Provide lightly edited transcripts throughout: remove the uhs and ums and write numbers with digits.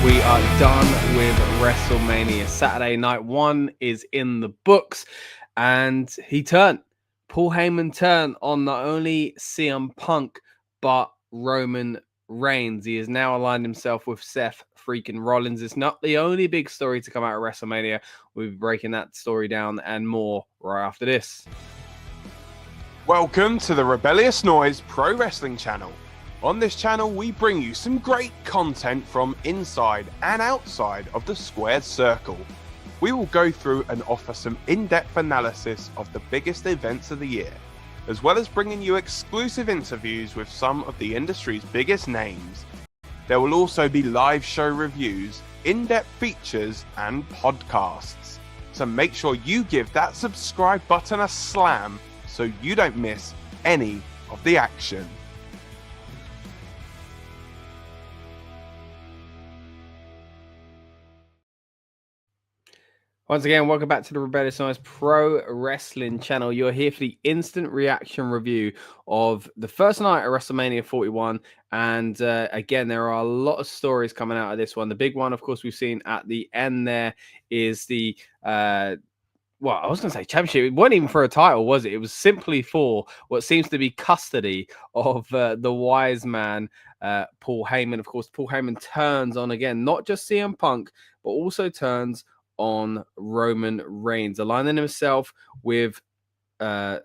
we are done with WrestleMania. Saturday night one is in the books, and he turned. Paul Heyman turned on not only CM Punk, but Roman Reigns. He has now aligned himself with Seth freaking Rollins. It's not the only big story to come out of WrestleMania. We'll be breaking that story down and more right after this. Welcome to the Rebellious Noise Pro Wrestling channel. On this channel, we bring you some great content from inside and outside of the squared circle. We will go through and offer some in-depth analysis of the biggest events of the year, as well as bringing you exclusive interviews with some of the industry's biggest names. There will also be live show reviews, in-depth features, and podcasts. So make sure you give that subscribe button a slam so you don't miss any of the action. Once again, welcome back to the Rebellious Noise Pro Wrestling channel. You're here for the instant reaction review of the first night of WrestleMania 41. And again, there are a lot of stories coming out of this one. The big one, of course, we've seen at the end there is the, I was going to say championship. It wasn't even for a title, was it? It was simply for what seems to be custody of the wise man, Paul Heyman. Of course, Paul Heyman turns on, again, not just CM Punk, but also turns on Roman Reigns, aligning himself with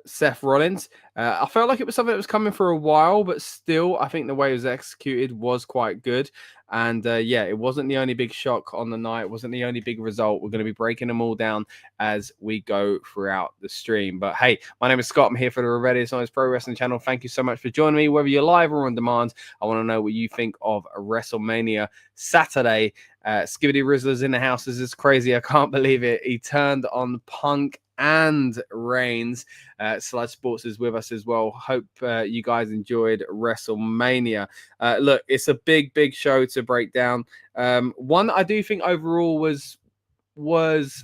Seth Rollins. I felt like it was something that was coming for a while, but still, I think the way it was executed was quite good. And yeah, it wasn't the only big shock on the night. It wasn't the only big result. We're going to be breaking them all down as we go throughout the stream. But hey, my name is Scott. I'm here for the Rebellious Noise Pro Wrestling channel. Thank you so much for joining me, whether you're live or on demand. I want to know what you think of WrestleMania Saturday. Skibidi Rizzler's in the house. This is crazy. I can't believe it. He turned on Punk and Reigns. Sludge Sports is with us as well. Hope you guys enjoyed WrestleMania. Look, it's a big show to break down. One I do think overall was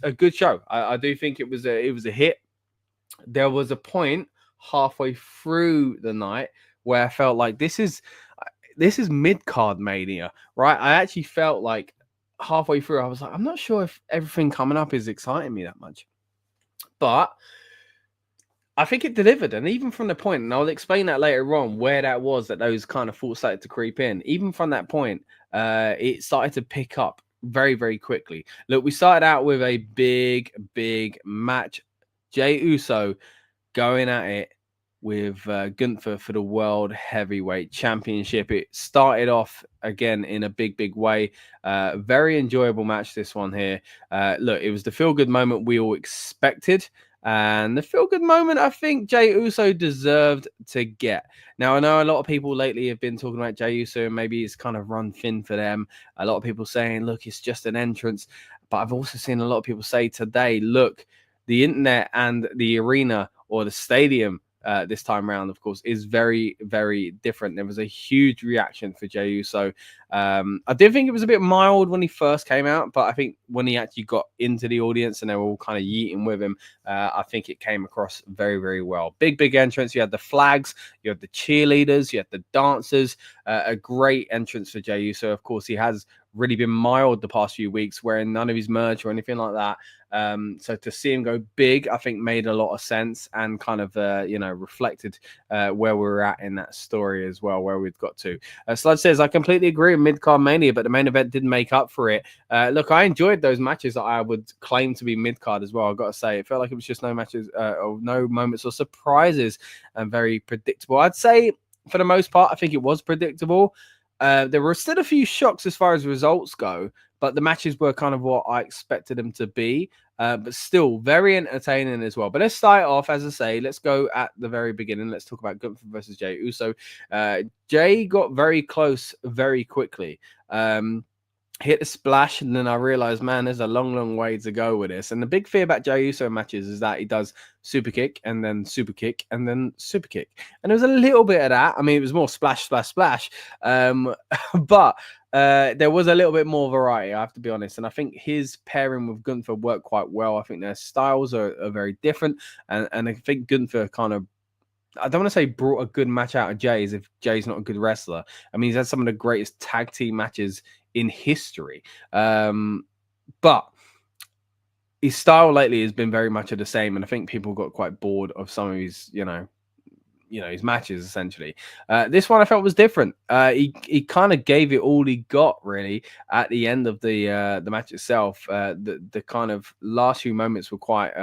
a good show. I do think it was a hit. There was a point halfway through the night where I felt like this is mid-card mania, right? I actually felt like halfway through I was like, I'm not sure if everything coming up is exciting me that much. But I think it delivered. And even from the point, and I'll explain that later on, where that was that those kind of thoughts started to creep in. Even from that point, it started to pick up very quickly. Look, we started out with a big match. Jey Uso going at it with Gunther for the World Heavyweight Championship. It started off again in a big way. Very enjoyable match, this one here. Look, it was the feel-good moment we all expected. And the feel-good moment I think Jey Uso deserved to get. Now, I know a lot of people lately have been talking about Jey Uso, and maybe it's kind of run thin for them. A lot of people saying, look, it's just an entrance. But I've also seen a lot of people say today, look, the internet and the arena or the stadium this time around, of course, is very different. There was a huge reaction for Jey Uso. I did think it was a bit mild when he first came out, but I think when he actually got into the audience and they were all kind of yeeting with him, I think it came across very well. Big entrance. You had the flags, you had the cheerleaders, you had the dancers. A great entrance for Jey Uso. Of course, he has really been mild the past few weeks, wearing none of his merch or anything like that. So to see him go big, I think made a lot of sense and kind of, reflected where we're at in that story as well, where we've got to. Sludge says, I completely agree with mid-card mania, but the main event didn't make up for it. Look, I enjoyed those matches that I would claim to be mid-card as well. I've got to say, it felt like it was just no matches or no moments or surprises and very predictable. I'd say for the most part, I think it was predictable. There were still a few shocks as far as results go, but the matches were kind of what I expected them to be, but still very entertaining as well. But let's start off, as I say, let's go at the very beginning. Let's talk about Gunther versus Jey Uso. Jey got very close very quickly. Hit the splash, and then I realized, man, there's a long way to go with this. And the big fear about Jey Uso matches is that he does super kick and then super kick and then super kick. And there was a little bit of that. I mean, it was more splash. But there was a little bit more variety, I have to be honest. And I think his pairing with Gunther worked quite well. I think their styles are very different. And I think Gunther kind of I don't want to say brought a good match out of Jay as if Jay's not a good wrestler. I mean, he's had some of the greatest tag team matches in history. But his style lately has been very much of the same, and I think people got quite bored of some of his, his matches essentially. This one I felt was different. He kind of gave it all he got really at the end of the match itself. The kind of last few moments were quite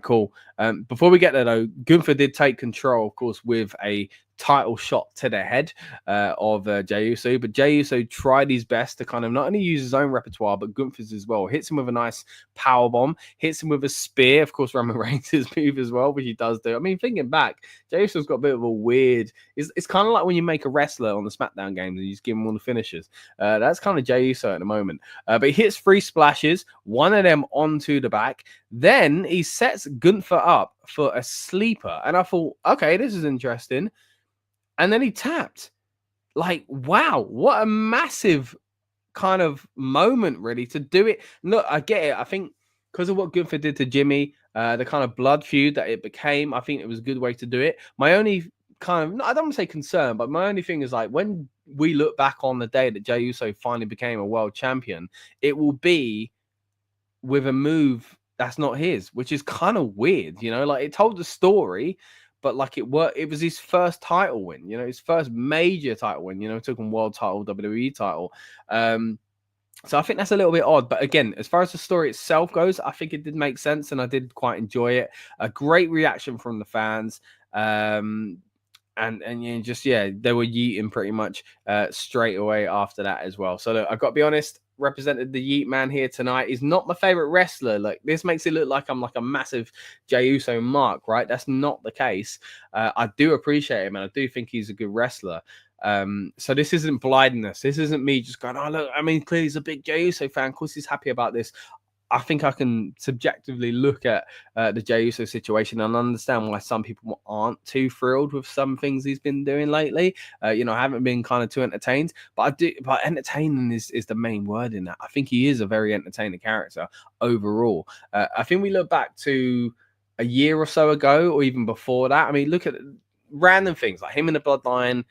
cool. Before we get there though, Gunther did take control, of course, with a title shot to the head of Jey Uso, but Jey Uso tried his best to kind of not only use his own repertoire but Gunther's as well. Hits him with a nice power bomb, hits him with a spear, of course Roman Reigns' move as well, which he does do. I mean, thinking back, Jey Uso's got a bit of a weird, it's kind of like when you make a wrestler on the SmackDown games and you just give him all the finishers. That's kind of Jey Uso at the moment. But he hits 3 splashes, one of them onto the back. Then he sets Gunther up for a sleeper, and I thought, okay, this is interesting. And then he tapped. Like, wow, what a massive kind of moment, really, to do it. Look, I get it. I think because of what Gunther did to Jimmy, the kind of blood feud that it became, I think it was a good way to do it. My only kind of, I don't want to say concern, but my only thing is like when we look back on the day that Jey Uso finally became a world champion, it will be with a move that's not his, which is kind of weird, like it told the story, but like it was his first title win, his first major title win, took him world title, WWE title. So I think that's a little bit odd, but again, as far as the story itself goes, I think it did make sense and I did quite enjoy it. A great reaction from the fans. And just they were yeeting pretty much straight away after that as well. So look, I've got to be honest, represented the Yeet Man here tonight. He's not my favorite wrestler. Like, this makes it look like I'm like a massive Jey Uso mark, right? That's not the case. I do appreciate him and I do think he's a good wrestler. So this isn't blindness. This isn't me just going, oh look, I mean, clearly he's a big Jey Uso fan. Of course he's happy about this. I think I can subjectively look at the Jey Uso situation and understand why some people aren't too thrilled with some things he's been doing lately. I haven't been kind of too entertained, but entertaining is the main word in that. I think he is a very entertaining character overall. I think we look back to a year or so ago, or even before that. I mean, look at random things like him in the Bloodline,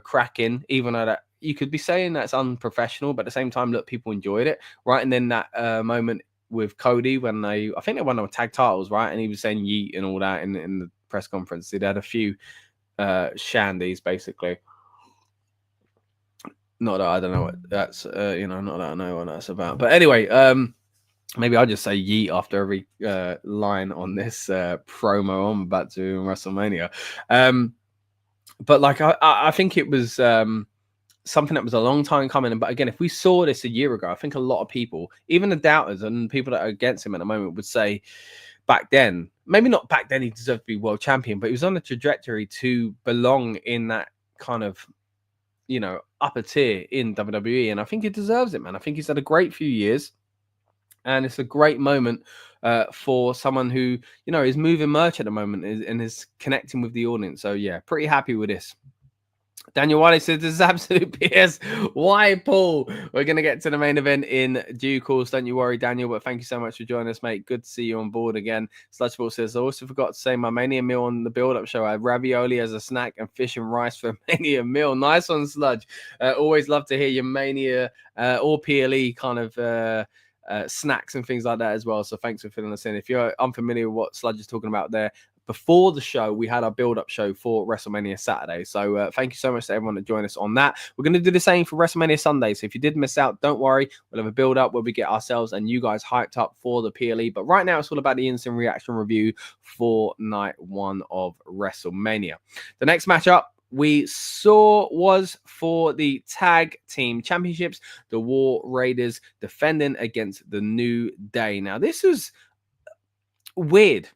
cracking, even though that you could be saying that's unprofessional, but at the same time, look, people enjoyed it, right? And then that moment with Cody when I think they won the tag titles, right? And he was saying yeet and all that in the press conference. They'd had a few shandies, basically. Not that I don't know what that's, not that I know what that's about. But anyway, maybe I'll just say yeet after every line on this promo I'm about to do in WrestleMania. But like, I think it was something that was a long time coming. But again, if we saw this a year ago, I think a lot of people, even the doubters and people that are against him at the moment, would say back then, maybe not back then he deserved to be world champion, but he was on the trajectory to belong in that kind of, upper tier in WWE. And I think he deserves it, man. I think he's had a great few years. And it's a great moment for someone who, is moving merch at the moment and is connecting with the audience. So, yeah, pretty happy with this. Daniel Wiley says, this is absolute BS. Why, Paul? We're going to get to the main event in due course. Don't you worry, Daniel. But thank you so much for joining us, mate. Good to see you on board again. Sludgeball says, I also forgot to say my Mania meal on the build-up show. I had ravioli as a snack and fish and rice for a Mania meal. Nice one, Sludge. Always love to hear your Mania or PLE kind of snacks and things like that as well. So thanks for filling us in. If you're unfamiliar with what Sludge is talking about there, before the show, we had our build-up show for WrestleMania Saturday. So thank you so much to everyone that joined us on that. We're going to do the same for WrestleMania Sunday. So if you did miss out, don't worry. We'll have a build-up where we get ourselves and you guys hyped up for the PLE. But right now, it's all about the instant reaction review for night 1 of WrestleMania. The next matchup we saw was for the tag team championships, the War Raiders defending against the New Day. Now, this was weird.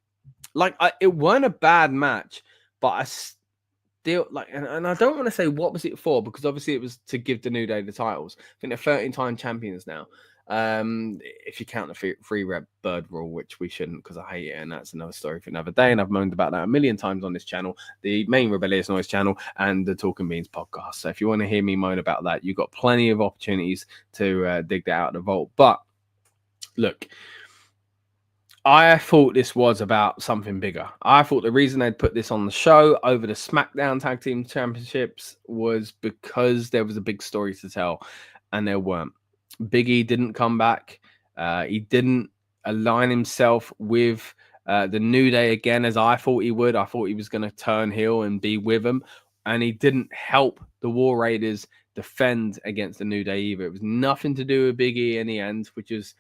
Like, it weren't a bad match, but I still, like, and I don't want to say what was it for, because obviously it was to give the New Day the titles. I think they're 13-time champions now. If you count the free red bird rule, which we shouldn't, because I hate it, and that's another story for another day. And I've moaned about that a million times on this channel, the main Rebellious Noise channel, and the Talking Beans podcast. So if you want to hear me moan about that, you've got plenty of opportunities to dig that out of the vault. But look, I thought this was about something bigger. I thought the reason they'd put this on the show over the SmackDown Tag Team Championships was because there was a big story to tell, and there weren't. Big E didn't come back. He didn't align himself with the New Day again, as I thought he would. I thought he was going to turn heel and be with them, and he didn't help the War Raiders defend against the New Day either. It was nothing to do with Big E in the end, which is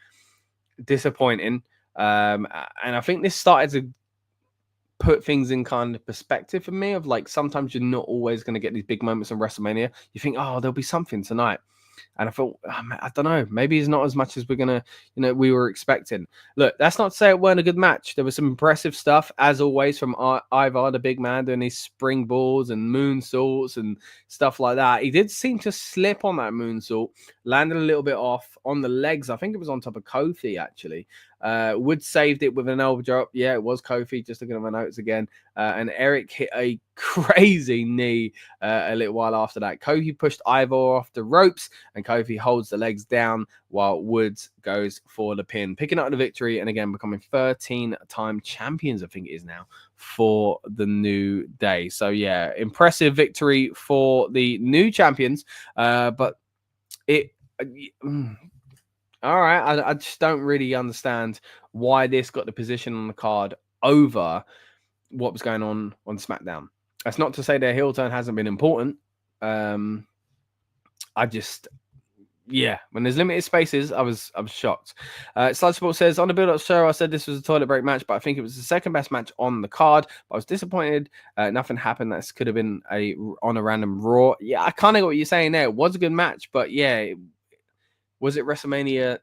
disappointing. And I think this started to put things in kind of perspective for me of like, sometimes you're not always going to get these big moments in WrestleMania. You think, oh, there'll be something tonight. And I thought, I don't know, maybe it's not as much as we were expecting. Look, that's not to say it weren't a good match. There was some impressive stuff, as always, from Ivar, the big man, doing his springboards and moonsaults and stuff like that. He did seem to slip on that moonsault, landed a little bit off on the legs. I think it was on top of Kofi, actually. Wood saved it with an elbow drop. Yeah, it was Kofi, just looking at my notes again. And Erik hit a crazy knee a little while after that. Kofi pushed Ivar off the ropes, and Kofi holds the legs down while Woods goes for the pin, picking up the victory, and again becoming 13-time champions, I think it is now, for the New Day. So yeah, impressive victory for the new champions. But it... all right, I just don't really understand why this got the position on the card over what was going on SmackDown. That's not to say their heel turn hasn't been important. When there's limited spaces, I was shocked. Sludge Sport says, on the build-up show, I said this was a toilet break match, but I think it was the second best match on the card. But I was disappointed. Nothing happened. That could have been on a random Raw. Yeah, I kind of got what you're saying there. It was a good match, but yeah, was it WrestleMania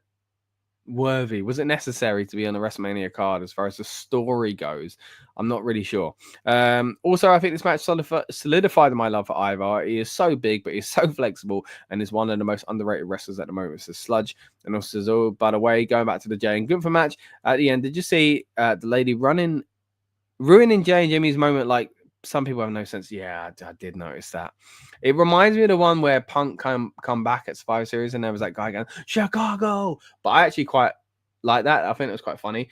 worthy? Was it necessary to be on the WrestleMania card as far as the story goes? I'm not really sure. Also, I think this match solidified my love for Ivar. He is so big, but he's so flexible and is one of the most underrated wrestlers at the moment. Says Sludge. And also says, oh, by the way, going back to the Jay and Gunther match at the end, did you see the lady ruining Jay and Jimmy's moment? Like, some people have no sense. Yeah, I did notice that. It reminds me of the one where Punk come back at Survivor Series, and there was that guy going Chicago. But I actually quite like that. I think it was quite funny.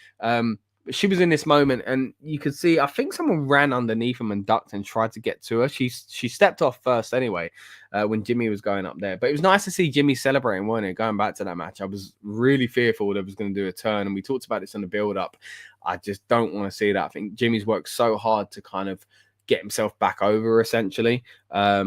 She was in this moment, and you could see, I think someone ran underneath him and ducked and tried to get to her. She stepped off first anyway when Jimmy was going up there. But it was nice to see Jimmy celebrating, wasn't it? Going back to that match, I was really fearful that it was going to do a turn, and we talked about this in the build-up. I just don't want to see that. I think Jimmy's worked so hard to kind of get himself back over, essentially. I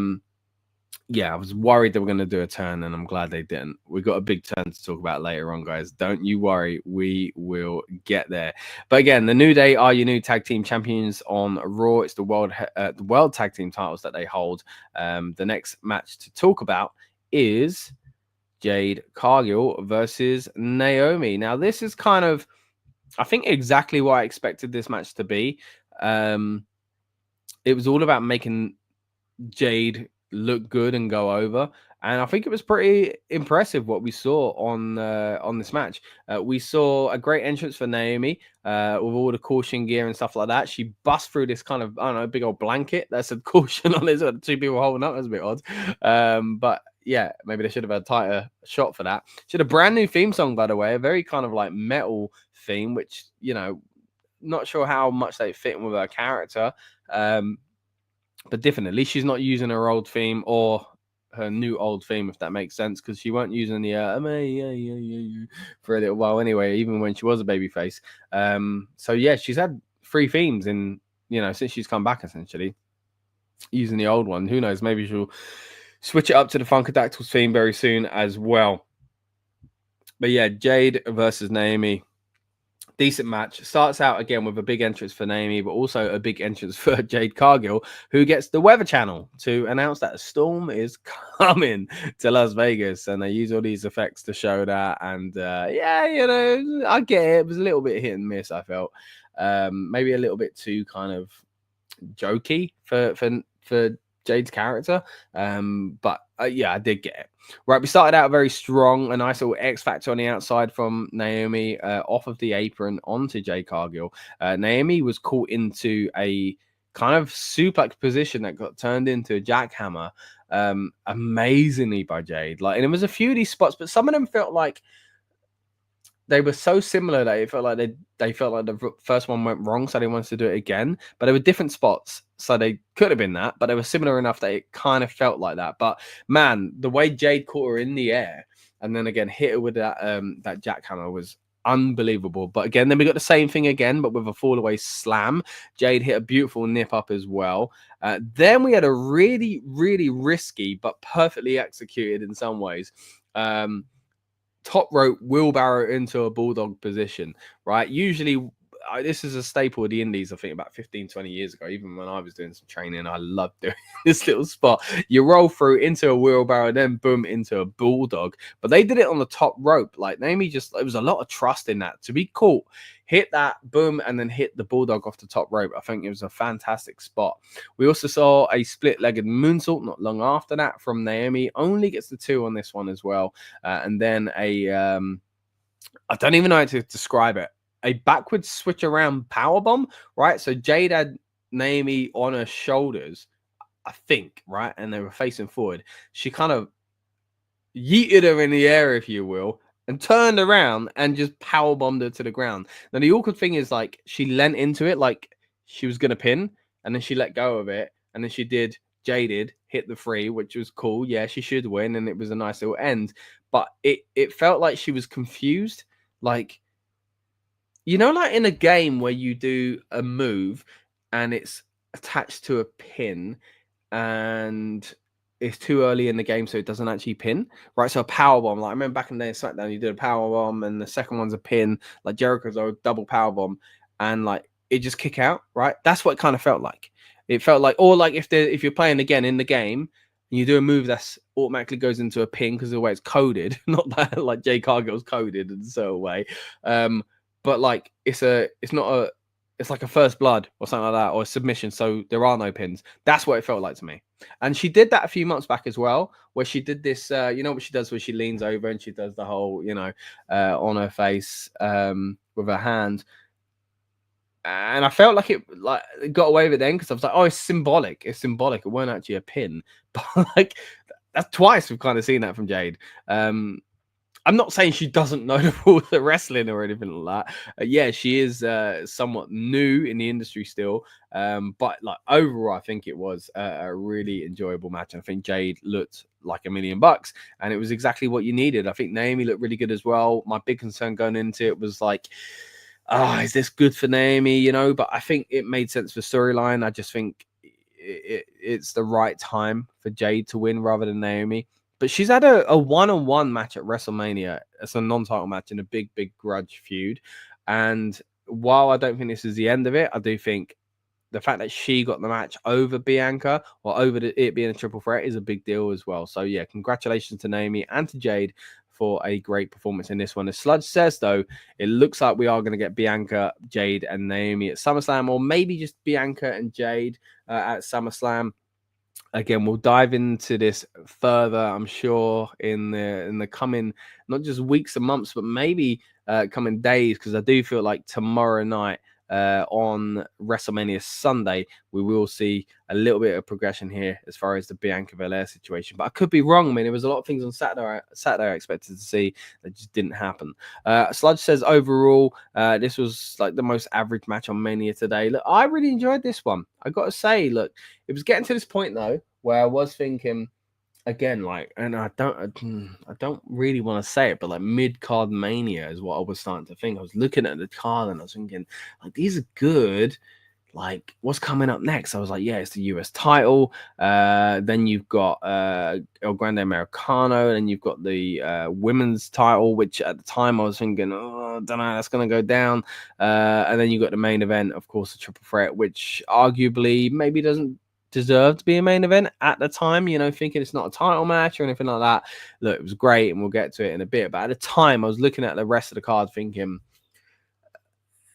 was worried they were going to do a turn, and I'm glad they didn't. We got a big turn to talk about later on, guys. Don't you worry, we will get there. But again, the New Day are your new tag team champions on Raw. It's the world tag team titles that they hold. The next match to talk about is Jade Cargill versus Naomi. Now, this is kind of, I think, exactly what I expected this match to be. It was all about making Jade look good and go over, and I think it was pretty impressive what we saw on this match. We saw a great entrance for Naomi with all the caution gear and stuff like that. She bust through this kind of, I don't know, big old blanket that said caution on it. So two people holding up. That's a bit odd. But yeah, maybe they should have had a tighter shot for that. She had a brand new theme song, by the way, a very kind of like metal theme, which, you know, not sure how much they fit in with her character. But different. At least she's not using her old theme or her new old theme, if that makes sense, because she weren't using the for a little while anyway, even when she was a babyface. So yeah, she's had 3 themes in, you know, since she's come back, essentially using the old one. Who knows? Maybe she'll switch it up to the Funkadactyls theme very soon as well. But yeah, Jade versus Naomi. Decent match. Starts out again with a big entrance for Naomi, but also a big entrance for Jade Cargill, who gets the Weather Channel to announce that a storm is coming to Las Vegas. And they use all these effects to show that. And yeah, you know, I get it. It was a little bit hit and miss, I felt. Maybe a little bit too kind of jokey for Jade's character. But yeah, I did get it. Right, we started out very strong. A nice little X Factor on the outside from Naomi off of the apron onto Jade Cargill. Naomi was caught into a kind of suplex position that got turned into a jackhammer amazingly by Jade. Like, and it was a few of these spots, but some of them felt like they were so similar that it felt like they felt like the first one went wrong, so they wanted to do it again. But they were different spots, so they could have been that. But they were similar enough that it kind of felt like that. But man, the way Jade caught her in the air and then again hit her with that that jackhammer was unbelievable. But again, then we got the same thing again, but with a fall away slam. Jade hit a beautiful nip up as well. Then we had a really, really risky but perfectly executed in some ways. Top rope wheelbarrow into a bulldog position, right? Usually this is a staple of the indies, I think about 15, 20 years ago. Even when I was doing some training, I loved doing this little spot. You roll through into a wheelbarrow, then boom, into a bulldog. But they did it on the top rope. Like Naomi it was a lot of trust in that. To be caught, hit that, boom, and then hit the bulldog off the top rope. I think it was a fantastic spot. We also saw a split-legged moonsault not long after that from Naomi. Only gets the 2 on this one as well. And then I don't even know how to describe it. A backwards switch around powerbomb, right? So Jade had Naomi on her shoulders, I think, right? And they were facing forward. She kind of yeeted her in the air, if you will, and turned around and just powerbombed her to the ground. Now, the awkward thing is, like, she leant into it like she was going to pin, and then she let go of it, and then she did Jaded, hit the 3, which was cool. Yeah, she should win, and it was a nice little end. But it felt like she was confused. Like, you know, like in a game where you do a move and it's attached to a pin and it's too early in the game, so it doesn't actually pin, right? So a power bomb, like I remember back in the day in SmackDown, you did a power bomb and the second one's a pin, like Jericho's a double power bomb, and like it just kick out, right? That's what it kind of felt like. It felt like, or like if you're playing again in the game and you do a move that's automatically goes into a pin because of the way it's coded, not that like Jay Cargill's coded in a certain way. But like it's like a first blood or something like that, or a submission, so there are no pins. That's what it felt like to me. And she did that a few months back as well, where she did this, you know what she does, where she leans over and she does the whole, on her face with her hand. And I felt like it got away with it then because I was like, oh, it's symbolic. It's symbolic. It weren't actually a pin. But like that's twice we've kind of seen that from Jade. I'm not saying she doesn't know the rules of wrestling or anything like that. Yeah, she is somewhat new in the industry still. But like overall, I think it was a really enjoyable match. And I think Jade looked like $1 million, and it was exactly what you needed. I think Naomi looked really good as well. My big concern going into it was like, is this good for Naomi? But I think it made sense for storyline. I just think it's the right time for Jade to win rather than Naomi. But she's had a one-on-one match at WrestleMania. It's a non-title match in a big, big grudge feud. And while I don't think this is the end of it, I do think the fact that she got the match over Bianca or over it being a triple threat is a big deal as well. So, yeah, congratulations to Naomi and to Jade for a great performance in this one. As Sludge says, though, it looks like we are going to get Bianca, Jade, and Naomi at SummerSlam, or maybe just Bianca and Jade at SummerSlam. Again, we'll dive into this further, I'm sure, in the coming, not just weeks and months, but maybe coming days, because I do feel like tomorrow night on WrestleMania Sunday, we will see a little bit of progression here as far as the Bianca Belair situation. But I could be wrong. I mean, there was a lot of things on Saturday I expected to see that just didn't happen. Sludge says overall, this was like the most average match on Mania today. Look, I really enjoyed this one. I got to say, look, it was getting to this point though where I was thinking, again, like, and I don't really want to say it, but like mid-card Mania is what I was starting to think. I was looking at the card and I was thinking, like, these are good. Like, what's coming up next? I was like, yeah, it's the US title. Then you've got El Grande Americano, and then you've got the women's title, which at the time I was thinking, oh, I don't know, that's going to go down. And then you've got the main event, of course, the triple threat, which arguably maybe doesn't deserve to be a main event at the time, thinking it's not a title match or anything like that. Look, it was great, and we'll get to it in a bit. But at the time, I was looking at the rest of the card thinking,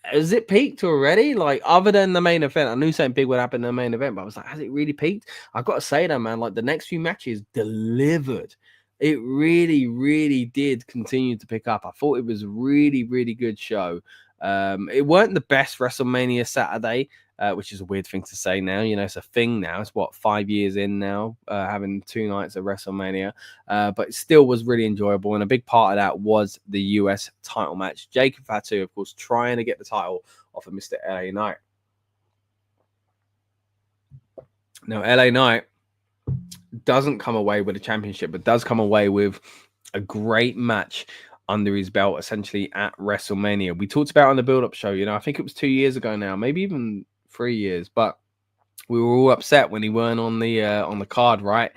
has it peaked already? Like, other than the main event, I knew something big would happen in the main event, but I was like, has it really peaked? I've got to say though, man, like the next few matches delivered. It really, really did continue to pick up. I thought it was a really, really good show. It weren't the best WrestleMania Saturday which is a weird thing to say now. You know, it's a thing now. It's what, 5 years in now, having 2 nights at WrestleMania. But it still was really enjoyable. And a big part of that was the US title match. Jacob Fatu, of course, trying to get the title off of Mr. LA Knight. Now, LA Knight doesn't come away with a championship, but does come away with a great match under his belt, essentially at WrestleMania. We talked about on the build-up show, you know, I think it was 2 years ago now, maybe even 3 years, but we were all upset when he weren't on the card, right?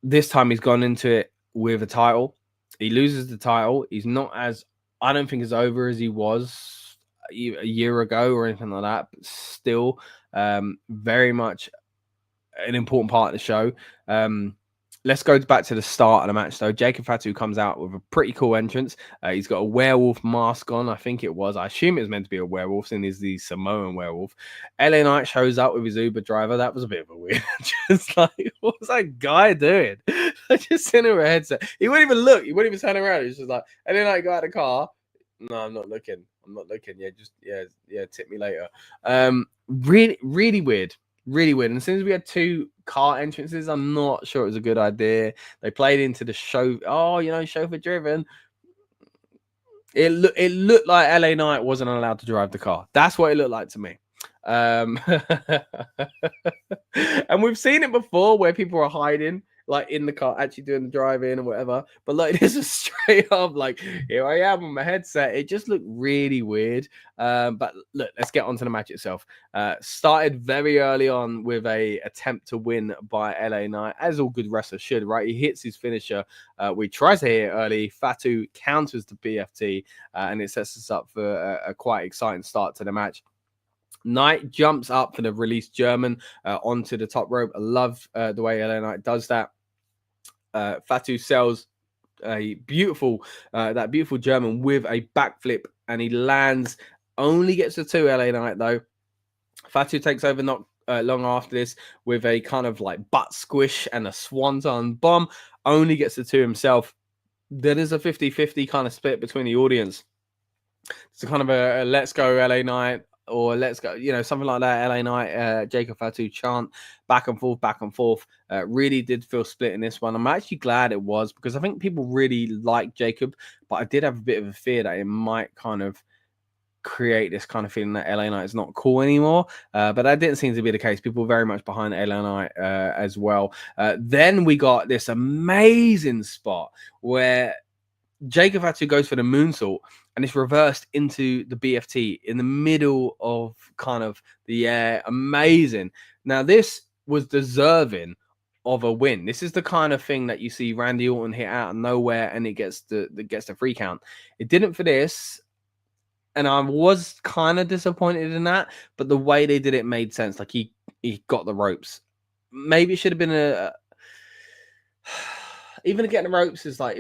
This time he's gone into it with a title. He loses the title. He's not as, I don't think, as over as he was a year ago or anything like that, but still very much an important part of the show. Let's go back to the start of the match, though. Jacob Fatu comes out with a pretty cool entrance. He's got a werewolf mask on, I think it was. I assume it was meant to be a werewolf, since he's the Samoan werewolf. LA Knight shows up with his Uber driver. That was a bit of a weird. Just like, what was that guy doing? I just sent him a headset. He wouldn't even look. He wouldn't even turn around. He was just like, LA Knight, go out of the car. No, I'm not looking. Yeah, tip me later. Really weird. Really weird. And as soon as we had 2 car entrances, I'm not sure it was a good idea. They played into the show. Oh, you know, chauffeur driven. It looked like LA Knight wasn't allowed to drive the car. That's what it looked like to me. And we've seen it before where people are hiding, like in the car, actually doing the drive-in or whatever. But like, this is straight up like, here I am on my headset. It just looked really weird. But look, let's get on to the match itself. Started very early on with a attempt to win by LA Knight, as all good wrestlers should, right? He hits his finisher. We try to hit it early. Fatu counters the BFT, and it sets us up for a quite exciting start to the match. Knight jumps up for the release German onto the top rope. I love the way LA Knight does that. Fatu sells a beautiful German with a backflip, and he lands. Only gets the 2. LA Knight, though. Fatu takes over not long after this with a kind of like butt squish and a swanton bomb. Only gets the 2 himself. There is a 50-50 kind of split between the audience. It's kind of a let's go LA Knight, or let's go, you know, something like that. LA Knight, Jacob Fatu chant back and forth. Really did feel split in this one. I'm actually glad it was, because I think people really like Jacob, but I did have a bit of a fear that it might kind of create this kind of feeling that LA Knight is not cool anymore. But that didn't seem to be the case. People were very much behind LA Knight as well. Then we got this amazing spot where Jacob Fatu goes for the moonsault, and it's reversed into the BFT in the middle of kind of the air. Amazing. Now, this was deserving of a win. This is the kind of thing that you see Randy Orton hit out of nowhere, and it gets the free count. It didn't for this, and I was kind of disappointed in that, but the way they did it made sense. Like, he got the ropes. Maybe it should have been even getting the ropes is like,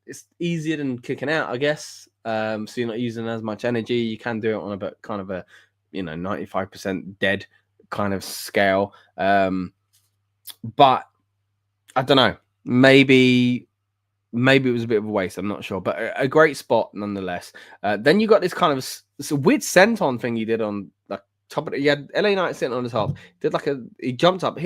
it's easier than kicking out, I guess. So you're not using as much energy. You can do it on a bit kind of a, you know, 95% dead kind of scale. But I don't know. Maybe it was a bit of a waste. I'm not sure, but a great spot nonetheless. Then you got this kind of it's a weird senton thing he did on the top of it. He had LA Knight sitting on the top. Did like he jumped up,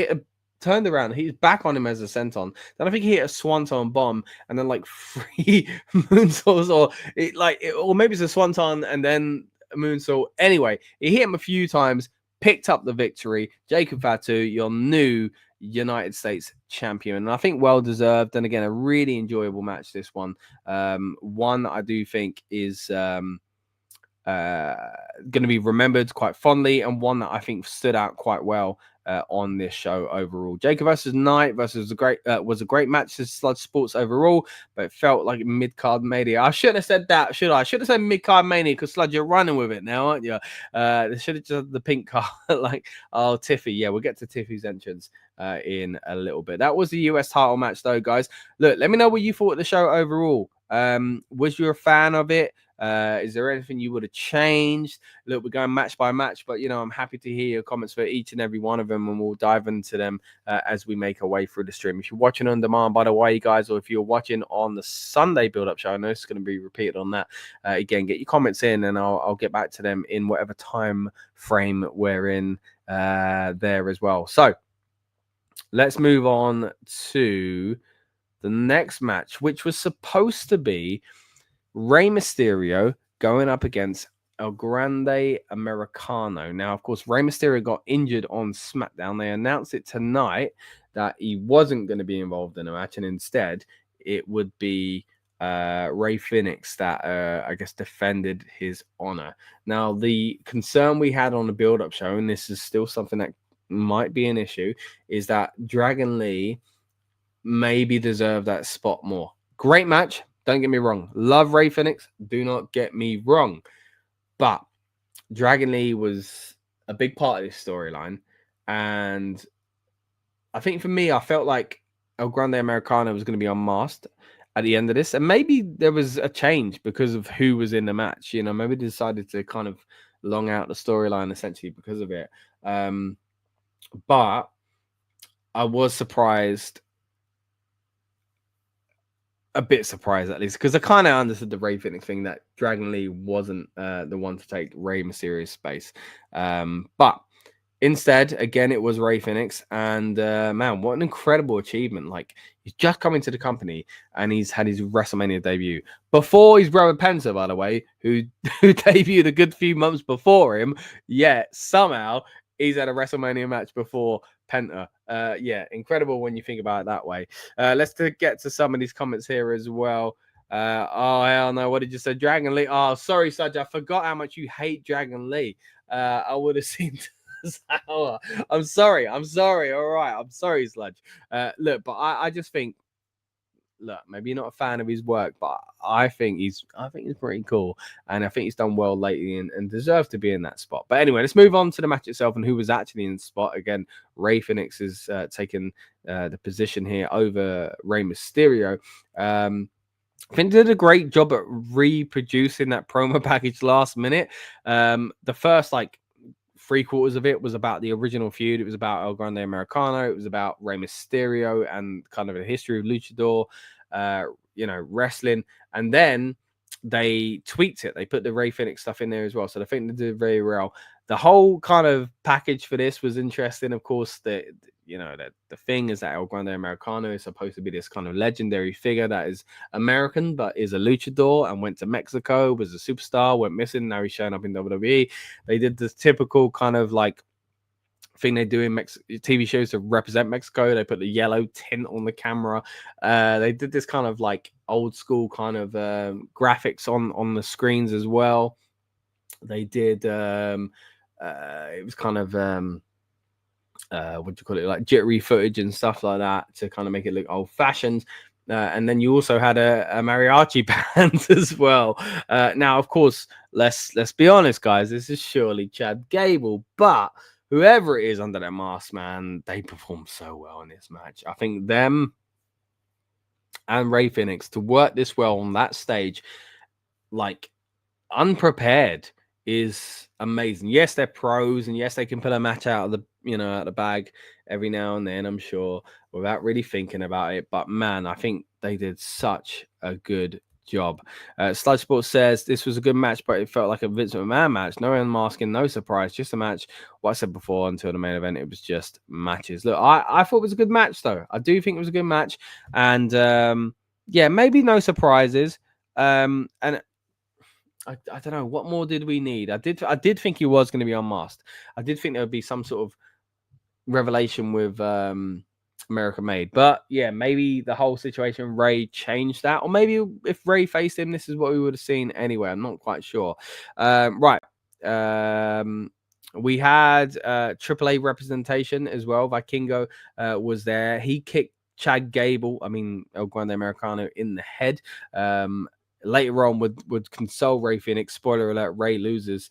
turned around, he's back on him as a senton. Then I think he hit a swanton bomb, and then like 3 moonsaults, or maybe it's a swanton and then a moonsault. Anyway, he hit him a few times, picked up the victory. Jacob Fatu, your new United States champion, and I think well deserved. And again, a really enjoyable match. This one, one that I do think is going to be remembered quite fondly, and one that I think stood out quite well on this show overall. Jacob versus Knight was a great match to Sludge Sports overall, but it felt like mid-card mania. I shouldn't have said that, should I? I should have said mid-card mania, because Sludge, you're running with it now, aren't you? They should have just had the pink card. Like, oh, Tiffy. Yeah, we'll get to Tiffy's entrance in a little bit. That was the US title match, though, guys. Look, let me know what you thought of the show overall. Was you a fan of it? Is there anything you would have changed? Look, we're going match by match, but I'm happy to hear your comments for each and every one of them, and we'll dive into them as we make our way through the stream. If you're watching on demand, by the way, guys, or if you're watching on the Sunday build-up show, I know it's going to be repeated on that. Again, get your comments in, and I'll get back to them in whatever time frame we're in there as well. So let's move on to the next match, which was supposed to be Rey Mysterio going up against El Grande Americano. Now, of course, Rey Mysterio got injured on SmackDown. They announced it tonight that he wasn't going to be involved in a match, and instead it would be Rey Fenix that I guess defended his honor. Now, the concern we had on the build-up show, and this is still something that might be an issue, is that Dragon Lee maybe deserved that spot more. Great match, don't get me wrong. Love Rey Fenix, do not get me wrong. But Dragon Lee was a big part of this storyline, and I think for me, I felt like El Grande Americano was going to be unmasked at the end of this, and maybe there was a change because of who was in the match. Maybe they decided to kind of long out the storyline essentially because of it. But I was surprised, a bit surprised at least, because I kind of understood the Rey Fenix thing, that Dragon Lee wasn't the one to take Rey Mysterio's space. But instead, again, it was Rey Fenix, and man, what an incredible achievement. Like, he's just come into the company and he's had his WrestleMania debut before his brother Penta, by the way, who debuted a good few months before him, yet somehow he's had a WrestleMania match before Penta. Yeah, incredible when you think about it that way. Let's get to some of these comments here as well. Oh, hell no. What did you say? Dragon Lee. Oh, sorry, Saj. I forgot how much you hate Dragon Lee. I would have seen... I'm sorry. All right. I'm sorry, Sludge. Look, but I just think, look, maybe you're not a fan of his work, but I think he's pretty cool, and I think he's done well lately and deserves to be in that spot. But anyway, let's move on to the match itself and who was actually in the spot. Again, Rey Fenix is taking the position here over Rey Mysterio. I think they did a great job at reproducing that promo package last minute. The first 3/4 of it was about the original feud. It was about El Grande Americano. It was about Rey Mysterio and kind of the history of Luchador, wrestling. And then they tweaked it. They put the Rey Fenix stuff in there as well. So I think they did very well. The whole kind of package for this was interesting. Of course, the thing is that El Grande Americano is supposed to be this kind of legendary figure that is American, but is a luchador and went to Mexico, was a superstar, went missing. Now he's showing up in WWE. They did this typical kind of thing they do in TV shows to represent Mexico. They put the yellow tint on the camera. They did this kind of old school kind of graphics on the screens as well. They did it was kind of what do you call it, jittery footage and stuff like that to kind of make it look old fashioned. And then you also had a mariachi band as well. Now, of course, let's be honest, guys, this is surely Chad Gable, but whoever it is under that mask, man, they performed so well in this match. I think them and Rey Fenix to work this well on that stage, unprepared, is amazing. Yes, they're pros, and yes, they can pull a match out of the bag every now and then, I'm sure, without really thinking about it. But man, I think they did such a good job. Sludge Sports says this was a good match, but it felt like a Vince McMahon match. No unmasking, no surprise, just a match. What I said before, until the main event, it was just matches. Look, I thought it was a good match, though. I do think it was a good match, and yeah, maybe no surprises. And I don't know, what more did we need? I did think he was going to be unmasked. I did think there would be some sort of revelation with America Made, but yeah, maybe the whole situation, Rey changed that, or maybe if Rey faced him, this is what we would have seen anyway. I'm not quite sure. Right. We had AAA representation as well. Vikingo was there. He kicked Chad Gable, El Grande Americano, in the head. later on would console Rey Fenix. Spoiler alert: Rey loses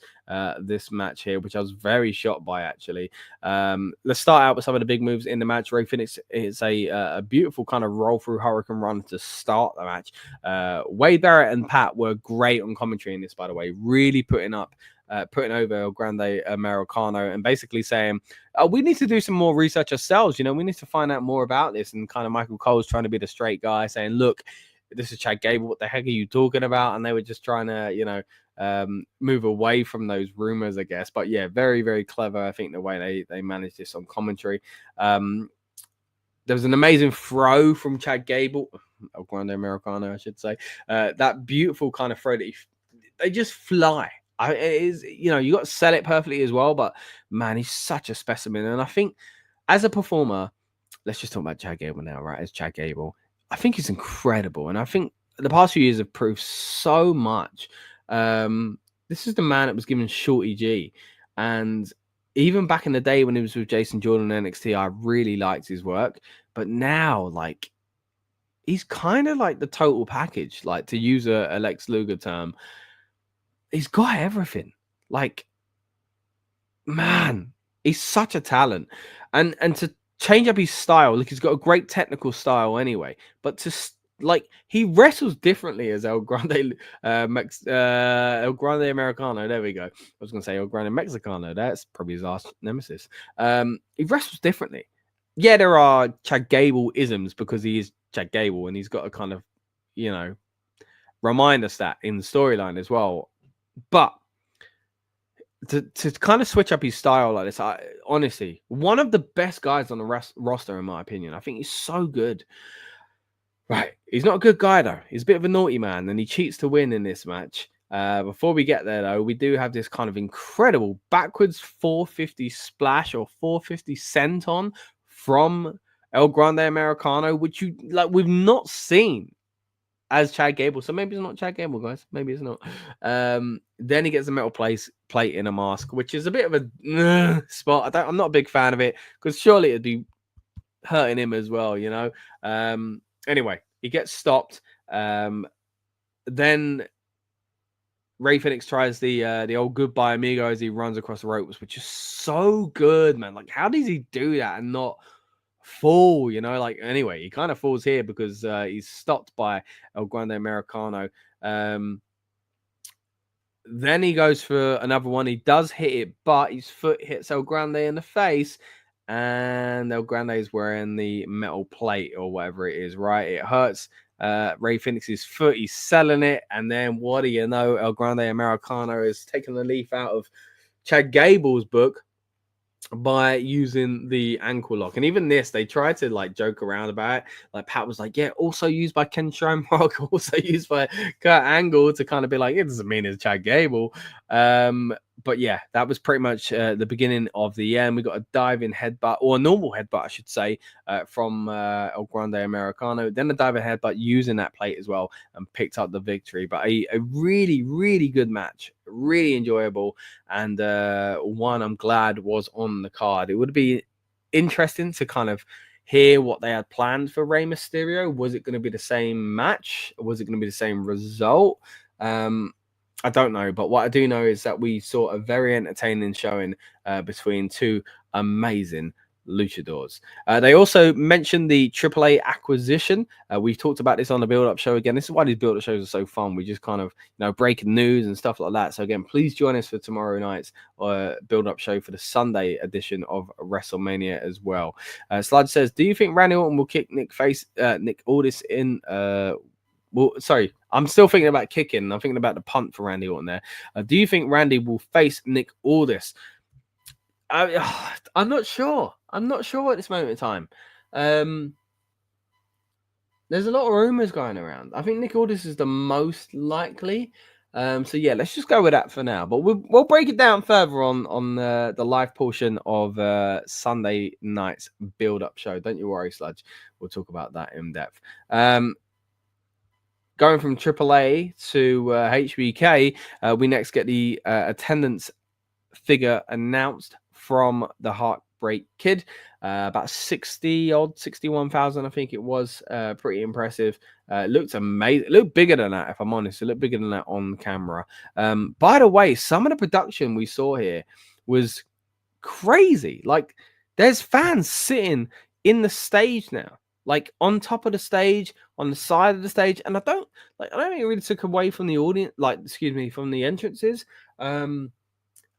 this match here, which I was very shocked by, actually. Let's start out with some of the big moves in the match. Rey Fenix is a beautiful kind of roll through Hurricane Run to start the match. Wade Barrett and Pat were great on commentary in this, by the way, really putting over El Grande Americano and basically saying, we need to do some more research ourselves. We need to find out more about this. And kind of Michael Cole's trying to be the straight guy saying, look, this is Chad Gable. What the heck are you talking about? And they were just trying to, move away from those rumors, I guess. But yeah, very, very clever. I think the way they managed this on commentary. There was an amazing throw from Chad Gable, El Grande Americano, I should say. That beautiful kind of throw that they just fly. It is, you got to sell it perfectly as well. But man, he's such a specimen. And I think as a performer, let's just talk about Chad Gable now, right? As Chad Gable, I think he's incredible. And I think the past few years have proved so much. This is the man that was given Shorty G. And even back in the day when he was with Jason Jordan and NXT, I really liked his work. But now, like, he's kind of like the total package, like, to use a Lex Luger term. He's got everything. Like, man, he's such a talent. And to change up his style, like, he's got a great technical style anyway, but he wrestles differently as El Grande El Grande Americano. There we go. I was gonna say El Grande Mexicano. That's probably his last nemesis. He wrestles differently. Yeah, there are Chad Gable isms because he is Chad Gable and he's got to kind of, remind us that in the storyline as well. But to kind of switch up his style like this, honestly, one of the best guys on the roster, in my opinion. I think he's so good. Right. He's not a good guy, though. He's a bit of a naughty man, and he cheats to win in this match. Before we get there, though, we do have this kind of incredible backwards 450 splash or 450 senton from El Grande Americano, which we've not seen as Chad Gable. So maybe it's not Chad Gable, guys. Maybe it's not. Then he gets a metal plate in a mask, which is a bit of a spot. I'm not a big fan of it because surely it'd be hurting him as well, Anyway, he gets stopped. Then Rey Fenix tries the old goodbye amigo as he runs across the ropes, which is so good, man. Like, how does he do that and not fall? Anyway, he kind of falls here because he's stopped by El Grande Americano. Then he goes for another one. He does hit it, but his foot hits El Grande in the face. And El Grande is wearing the metal plate or whatever it is, right? It hurts Rey Fenix's foot. He's selling it. And then what do you know? El Grande Americano is taking the leaf out of Chad Gable's book by using the ankle lock. And even this, they tried to joke around about it. Like Pat was like, yeah, also used by Ken Shamrock, also used by Kurt Angle to kind of be like, it doesn't mean it's Chad Gable. But yeah, that was pretty much the beginning of the end. We got a diving headbutt, or a normal headbutt, I should say, from El Grande Americano. Then a diving headbutt using that plate as well and picked up the victory. But a really, really good match. Really enjoyable. And one I'm glad was on the card. It would be interesting to kind of hear what they had planned for Rey Mysterio. Was it going to be the same match? Was it going to be the same result? I don't know, but what I do know is that we saw a very entertaining showing between two amazing luchadors. They also mentioned the AAA acquisition. We've talked about this on the build-up show again. This is why these build-up shows are so fun. We just kind of, breaking news and stuff like that. So again, please join us for tomorrow night's build-up show for the Sunday edition of WrestleMania as well. Sludge says, do you think Randy Orton will kick Nick Aldis in? Well, sorry, I'm still thinking about kicking. I'm thinking about the punt for Randy Orton there. Do you think Randy will face Nick Aldis? I'm not sure. I'm not sure at this moment in time. There's a lot of rumors going around. I think Nick Aldis is the most likely. So yeah, let's just go with that for now. But we'll break it down further on the live portion of Sunday night's build-up show. Don't you worry, Sludge. We'll talk about that in depth. Going from AAA to HBK, we next get the attendance figure announced from the break kid. About 61,000, I think it was. Pretty impressive. It looked amazing. It looked bigger than that, if I'm honest. It looked bigger than that on camera. By the way, some of the production we saw here was crazy. Like, there's fans sitting in the stage now, like on top of the stage, on the side of the stage, and I don't think it really took away from the audience, like, excuse me, from the entrances. And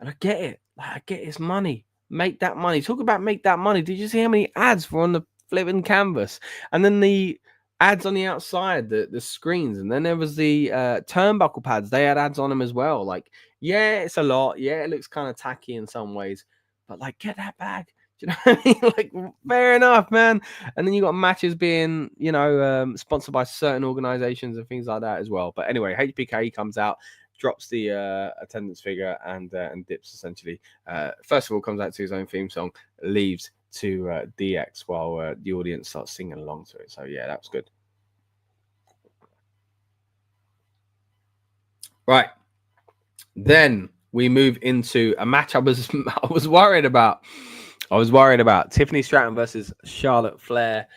I get it. Like, I get it's money. Make that money. Talk about make that money. Did you see how many ads were on the flipping canvas? And then the ads on the outside, the screens, and then there was the turnbuckle pads. They had ads on them as well. Like, yeah, it's a lot. Yeah, it looks kind of tacky in some ways, but like, get that bag. Do you know what I mean? Like, fair enough, man. And then you got matches being, sponsored by certain organizations and things like that as well. But anyway, HBK comes out, drops the attendance figure, and dips essentially. First of all, comes out to his own theme song, leaves to DX while the audience starts singing along to it. So yeah, that was good. Right. Then we move into a match I was worried about. Tiffany Stratton versus Charlotte Flair.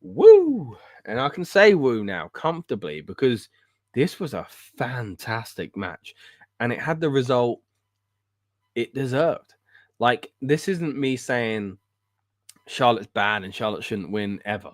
Woo! And I can say woo now comfortably because this was a fantastic match and it had the result it deserved. Like, this isn't me saying Charlotte's bad and Charlotte shouldn't win ever.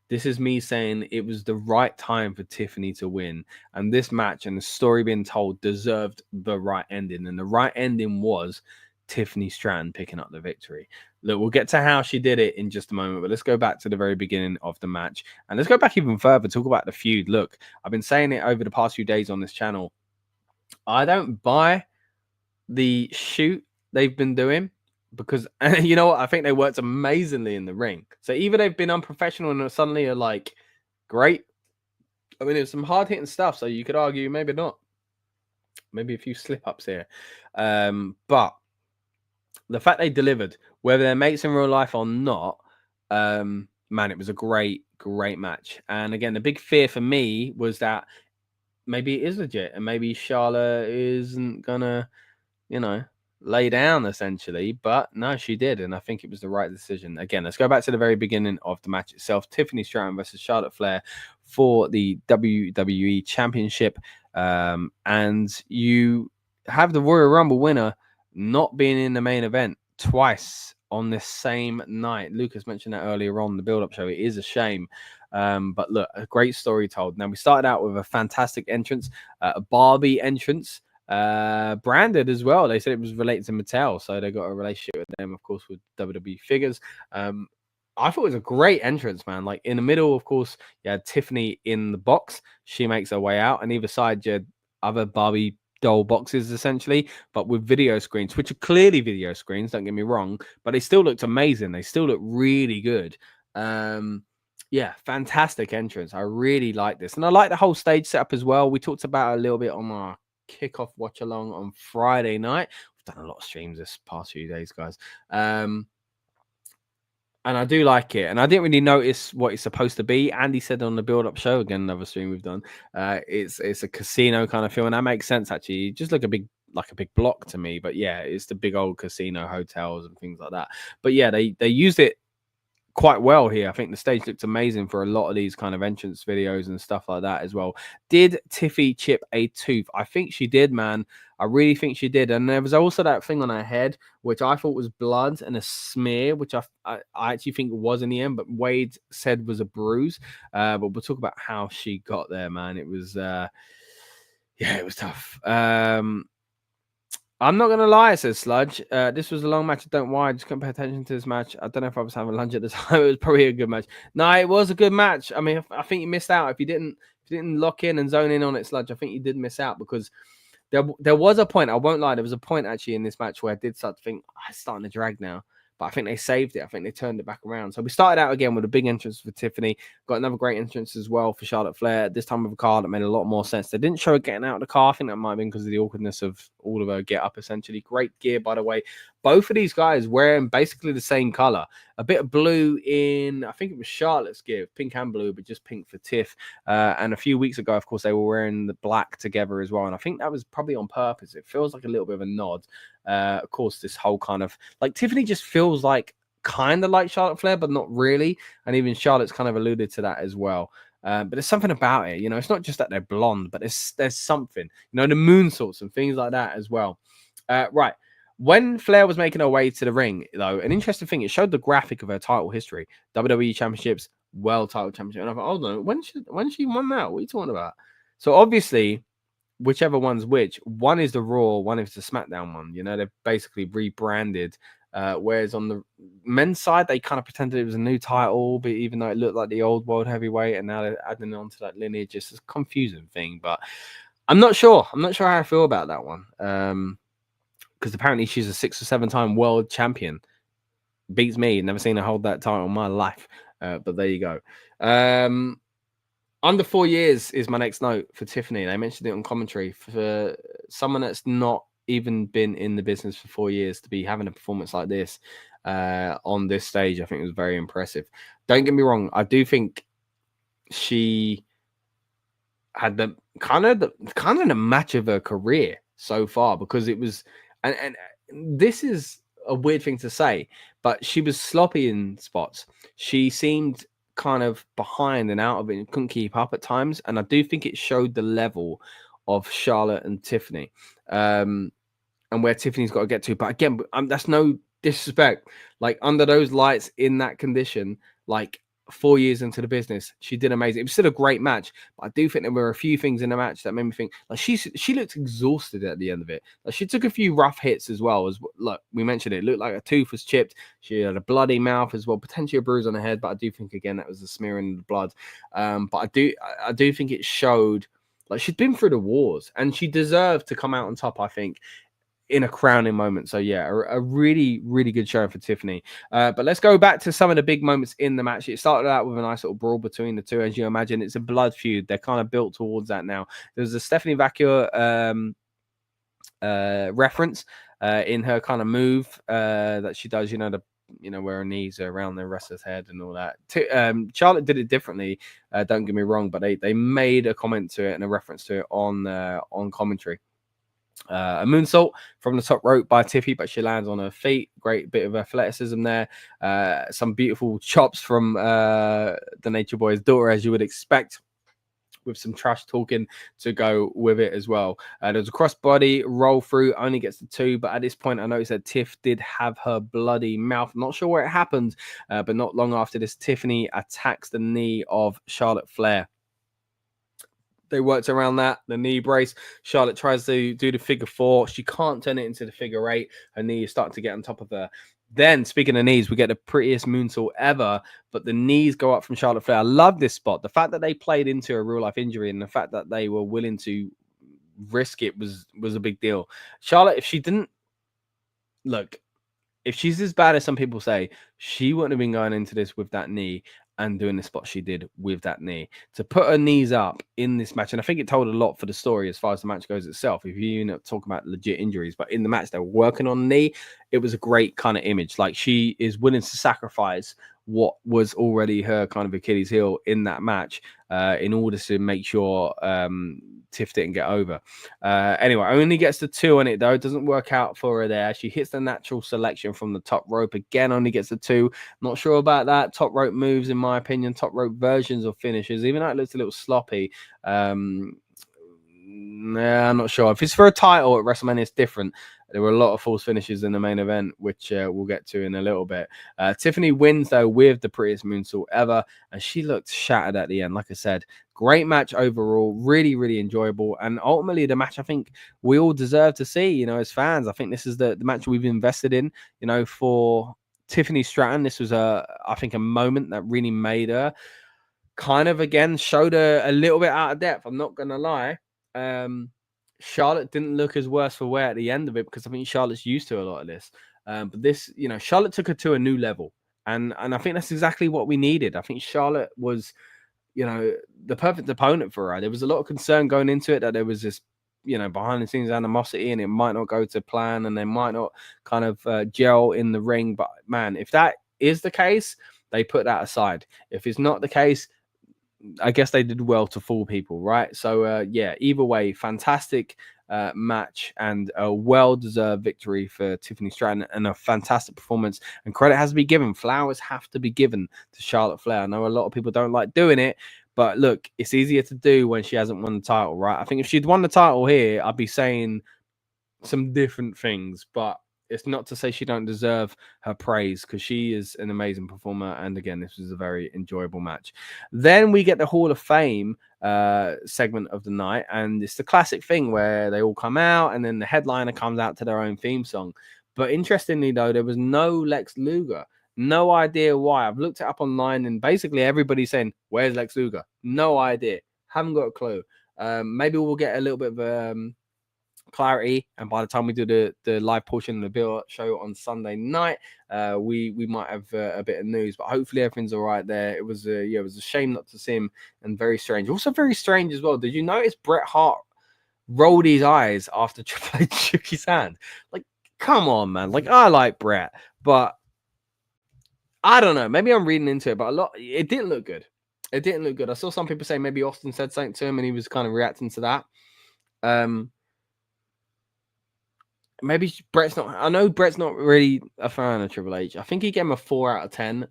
This is me saying it was the right time for Tiffany to win. And this match and the story being told deserved the right ending. And the right ending was Tiffany Stratton picking up the victory. Look, we'll get to how she did it in just a moment, but let's go back to the very beginning of the match. And let's go back even further, talk about the feud. Look, I've been saying it over the past few days on this channel. I don't buy the shoot they've been doing because, you know what, I think they worked amazingly in the ring. So either they've been unprofessional and suddenly are like, great. I mean, there's some hard-hitting stuff, so you could argue maybe not. Maybe a few slip-ups here. But the fact they delivered, whether they're mates in real life or not, man, it was a great, great match. And again, the big fear for me was that maybe it is legit and maybe Charlotte isn't gonna, lay down essentially. But no, she did. And I think it was the right decision. Again, let's go back to the very beginning of the match itself. Tiffany Stratton versus Charlotte Flair for the WWE Championship. And you have the Royal Rumble winner not being in the main event twice on this same night. Lucas mentioned that earlier on the build-up show. It is a shame. But look, a great story told. Now, we started out with a fantastic entrance, a Barbie entrance, branded as well. They said it was related to Mattel, so they got a relationship with them, of course, with WWE figures. I thought it was a great entrance, man. Like, in the middle, of course, you had Tiffany in the box. She makes her way out, and either side, you had other Barbie doll boxes essentially, but with video screens, which are clearly video screens, don't get me wrong, but they still looked amazing. They still look really good. Yeah, fantastic entrance. I really like this, and I like the whole stage setup as well. We talked about it a little bit on our kickoff watch along on Friday night. We've done a lot of streams this past few days, guys. And I do like it. And I didn't really notice what it's supposed to be. Andy said on the build-up show, again, another stream we've done, it's a casino kind of feel. And that makes sense, actually. It just look a big block to me. But yeah, it's the big old casino hotels and things like that. But yeah, they used it quite well here. I think the stage looked amazing for a lot of these kind of entrance videos and stuff like that as well. Did Tiffy chip a tooth? I think she did, man. I really think she did. And there was also that thing on her head, which I thought was blood and a smear, which I actually think it was in the end, but Wade said was a bruise. But we'll talk about how she got there, man. It was, yeah, it was tough. I'm not going to lie, says Sludge. This was a long match. I don't know why. I just couldn't pay attention to this match. I don't know if I was having lunch at the time. It was probably a good match. No, it was a good match. I mean, I think you missed out. If you didn't lock in and zone in on it, Sludge, I think you did miss out because there was a point. I won't lie. There was a point actually in this match where I did start to think, it's starting to drag now. But I think they saved it. I think they turned it back around. So we started out again with a big entrance for Tiffany. Got another great entrance as well for Charlotte Flair. This time with a car that made a lot more sense. They didn't show her getting out of the car. I think that might have been because of the awkwardness of all of her get up, essentially. Great gear, by the way. Both of these guys wearing basically the same color. A bit of blue in, I think it was Charlotte's gear, pink and blue, but just pink for Tiff. And a few weeks ago, of course, they were wearing the black together as well. And I think that was probably on purpose. It feels like a little bit of a nod. Of course, this whole kind of, like, Tiffany just feels like kind of like Charlotte Flair, but not really. And even Charlotte's kind of alluded to that as well. But there's something about it, it's not just that they're blonde, but there's something, the moonsaults and things like that as well. Right. When Flair was making her way to the ring, though, an interesting thing, it showed the graphic of her title history, WWE Championships, World Title Championship. And I thought, hold on, when she won that? What are you talking about? So obviously, whichever one's which, one is the Raw, one is the SmackDown one. They've basically rebranded. Whereas on the men's side, they kind of pretended it was a new title, but even though it looked like the old World Heavyweight, and now they're adding on to that lineage, it's a confusing thing. But I'm not sure. I'm not sure how I feel about that one. Because apparently she's a 6 or 7 time world champion. Beats me. Never seen her hold that title in my life. But there you go. Under 4 years is my next note for Tiffany. They mentioned it on commentary. For someone that's not even been in the business for 4 years to be having a performance like this on this stage, I think it was very impressive. Don't get me wrong. I do think she had the kind of the match of her career so far, because it was, and this is a weird thing to say, but she was sloppy in spots. She seemed kind of behind and out of it and couldn't keep up at times. And I do think it showed the level of Charlotte and Tiffany, and where Tiffany's got to get to. But again, that's no disrespect. Like, under those lights in that condition, like 4 years into the business, she did amazing. It was still a great match, but I do think there were a few things in the match that made me think, like, she looked exhausted at the end of it. Like, she took a few rough hits as well. As look, we mentioned it looked like a tooth was chipped. She had a bloody mouth as well, potentially a bruise on her head, but I do think again that was a smearing of the blood. But I do think it showed like she'd been through the wars and she deserved to come out on top, I think, in a crowning moment. So yeah, a really, really good show for Tiffany. But let's go back to some of the big moments in the match. It started out with a nice little brawl between the two. As you imagine, it's a blood feud. They're kind of built towards that now. There's a Stephanie Vacua reference in her kind of move that she does, where her knees are around the wrestler's head and all that. Charlotte did it differently, don't get me wrong, but they made a comment to it and a reference to it on commentary. A moonsault from the top rope by Tiffy, but she lands on her feet. Great bit of athleticism there. Some beautiful chops from the Nature Boy's daughter, as you would expect, with some trash talking to go with it as well. There's a crossbody roll through, only gets to 2, but at this point I noticed that Tiff did have her bloody mouth. Not sure where it happened, but not long after this, Tiffany attacks the knee of Charlotte Flair. They worked around that, the knee brace. Charlotte tries to do the figure 4. She can't turn it into the figure 8. Her knee is starting to get on top of her. Then, speaking of knees, we get the prettiest moonsault ever, but the knees go up from Charlotte Flair. I love this spot. The fact that they played into a real-life injury and the fact that they were willing to risk it was a big deal. Charlotte, if she didn't... Look, if she's as bad as some people say, she wouldn't have been going into this with that knee and doing the spot she did with that knee. To put her knees up in this match, and I think it told a lot for the story as far as the match goes itself, if you talk about legit injuries, but in the match they were working on the knee, it was a great kind of image. Like, she is willing to sacrifice what was already her kind of Achilles heel in that match in order to make sure Tiff didn't get over. Anyway, only gets the 2 on it, though. It doesn't work out for her there. She hits the natural selection from the top rope. Again, only gets the 2. Not sure about that. Top rope moves, in my opinion, top rope versions of finishes, even though it looks a little sloppy. I'm not sure. If it's for a title at WrestleMania, it's different. There were a lot of false finishes in the main event, which we'll get to in a little bit. Tiffany wins, though, with the prettiest moonsault ever, and she looked shattered at the end. Like I said, great match overall, really, really enjoyable, and ultimately the match I think we all deserve to see, as fans. I think this is the match we've invested in, for Tiffany Stratton. This was, I think, a moment that really made her kind of, again, showed her a little bit out of depth. I'm not going to lie. Charlotte didn't look as worse for wear at the end of it, because I think Charlotte's used to a lot of this. But this, Charlotte took her to a new level. And I think that's exactly what we needed. I think Charlotte was, the perfect opponent for her. There was a lot of concern going into it that there was this, behind the scenes animosity and it might not go to plan and they might not kind of gel in the ring. But man, if that is the case, they put that aside. If it's not the case, I guess they did well to fool people, right? So, yeah, either way, fantastic match and a well-deserved victory for Tiffany Stratton and a fantastic performance. And credit has to be given. Flowers have to be given to Charlotte Flair. I know a lot of people don't like doing it, but look, it's easier to do when she hasn't won the title, right? I think if she'd won the title here, I'd be saying some different things, but it's not to say she don't deserve her praise, because she is an amazing performer. And again, this was a very enjoyable match. Then we get the Hall of Fame segment of the night, and it's the classic thing where they all come out and then the headliner comes out to their own theme song. But interestingly though, there was no Lex Luger. No idea why. I've looked it up online and basically everybody's saying, where's Lex Luger? No idea. Haven't got a clue. Maybe we'll get a little bit of clarity, and by the time we do the live portion of the build show on Sunday night, we might have a bit of news, but hopefully everything's all right there. It was it was a shame not to see him, and very strange. Also very strange as well, did you notice Bret Hart rolled his eyes after Triple H shook his hand? Like, come on, man. Like, I like Bret, but I don't know, maybe I'm reading into it, but it didn't look good. It didn't look good. I saw some people say maybe Austin said something to him and he was kind of reacting to that. Maybe Brett's not. I know Brett's not really a fan of Triple H. I think he gave him a 4 out of 10,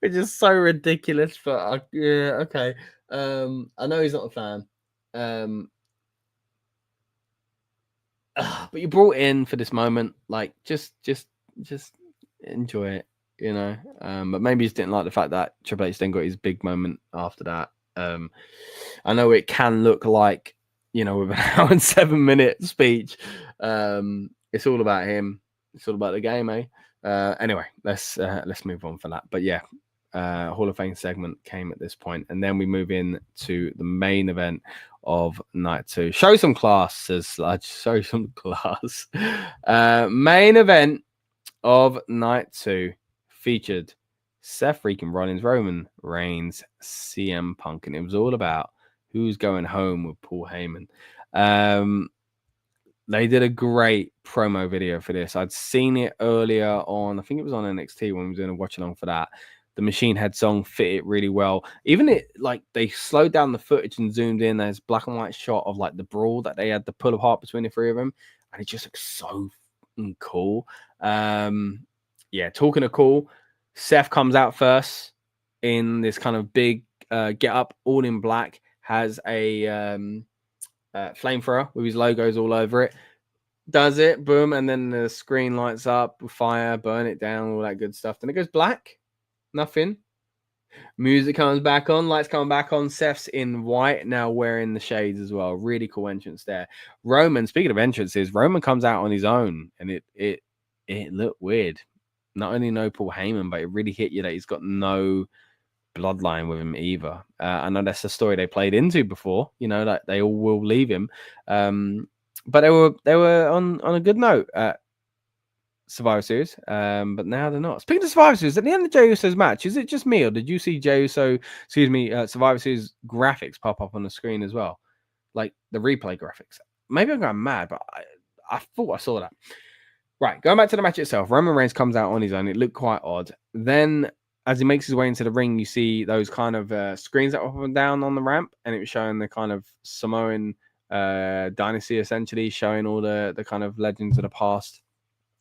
which is so ridiculous. But yeah, okay. I know he's not a fan. But you brought in for this moment, like just enjoy it, you know. But maybe you just didn't like the fact that Triple H then got his big moment after that. I know it can look like, you know, with an hour and 7-minute speech, it's all about him. It's all about the game, eh? Anyway, let's move on for that. But yeah, Hall of Fame segment came at this point, and then we move in to the main event of night 2. Show some class, says Sludge. Show some class. Main event of night 2 featured Seth freaking Rollins, Roman Reigns, CM Punk, and it was all about who's going home with Paul Heyman. They did a great promo video for this. I'd seen it earlier on, I think it was on NXT when we were doing a watch along for that. The Machine Head song fit it really well. Even it, like, they slowed down the footage and zoomed in. There's black and white shot of like the brawl that they had, the pull apart between the three of them, and it just looks so cool. Yeah, talking of cool, Seth comes out first in this kind of big get up, all in black, has a flamethrower with his logos all over it. Does it, boom, and then the screen lights up with fire, burn it down, all that good stuff. Then it goes black. Nothing. Music comes back on, lights come back on. Seth's in white, now wearing the shades as well. Really cool entrance there. Roman, speaking of entrances, Roman comes out on his own, and it looked weird. Not only no Paul Heyman, but it really hit you that he's got no bloodline with him either. I know that's a story they played into before, you know, that they all will leave him. But they were on a good note at Survivor Series, but now they're not. Speaking of Survivor Series, at the end of Jey Uso's match, is it just me, or did you see Jey Uso, Survivor Series graphics pop up on the screen as well? Like the replay graphics. Maybe I'm going mad, but I thought I saw that. Right, going back to the match itself, Roman Reigns comes out on his own. It looked quite odd. Then, as he makes his way into the ring, you see those kind of screens that were up and down on the ramp, and it was showing the kind of Samoan dynasty, essentially, showing all the kind of legends of the past.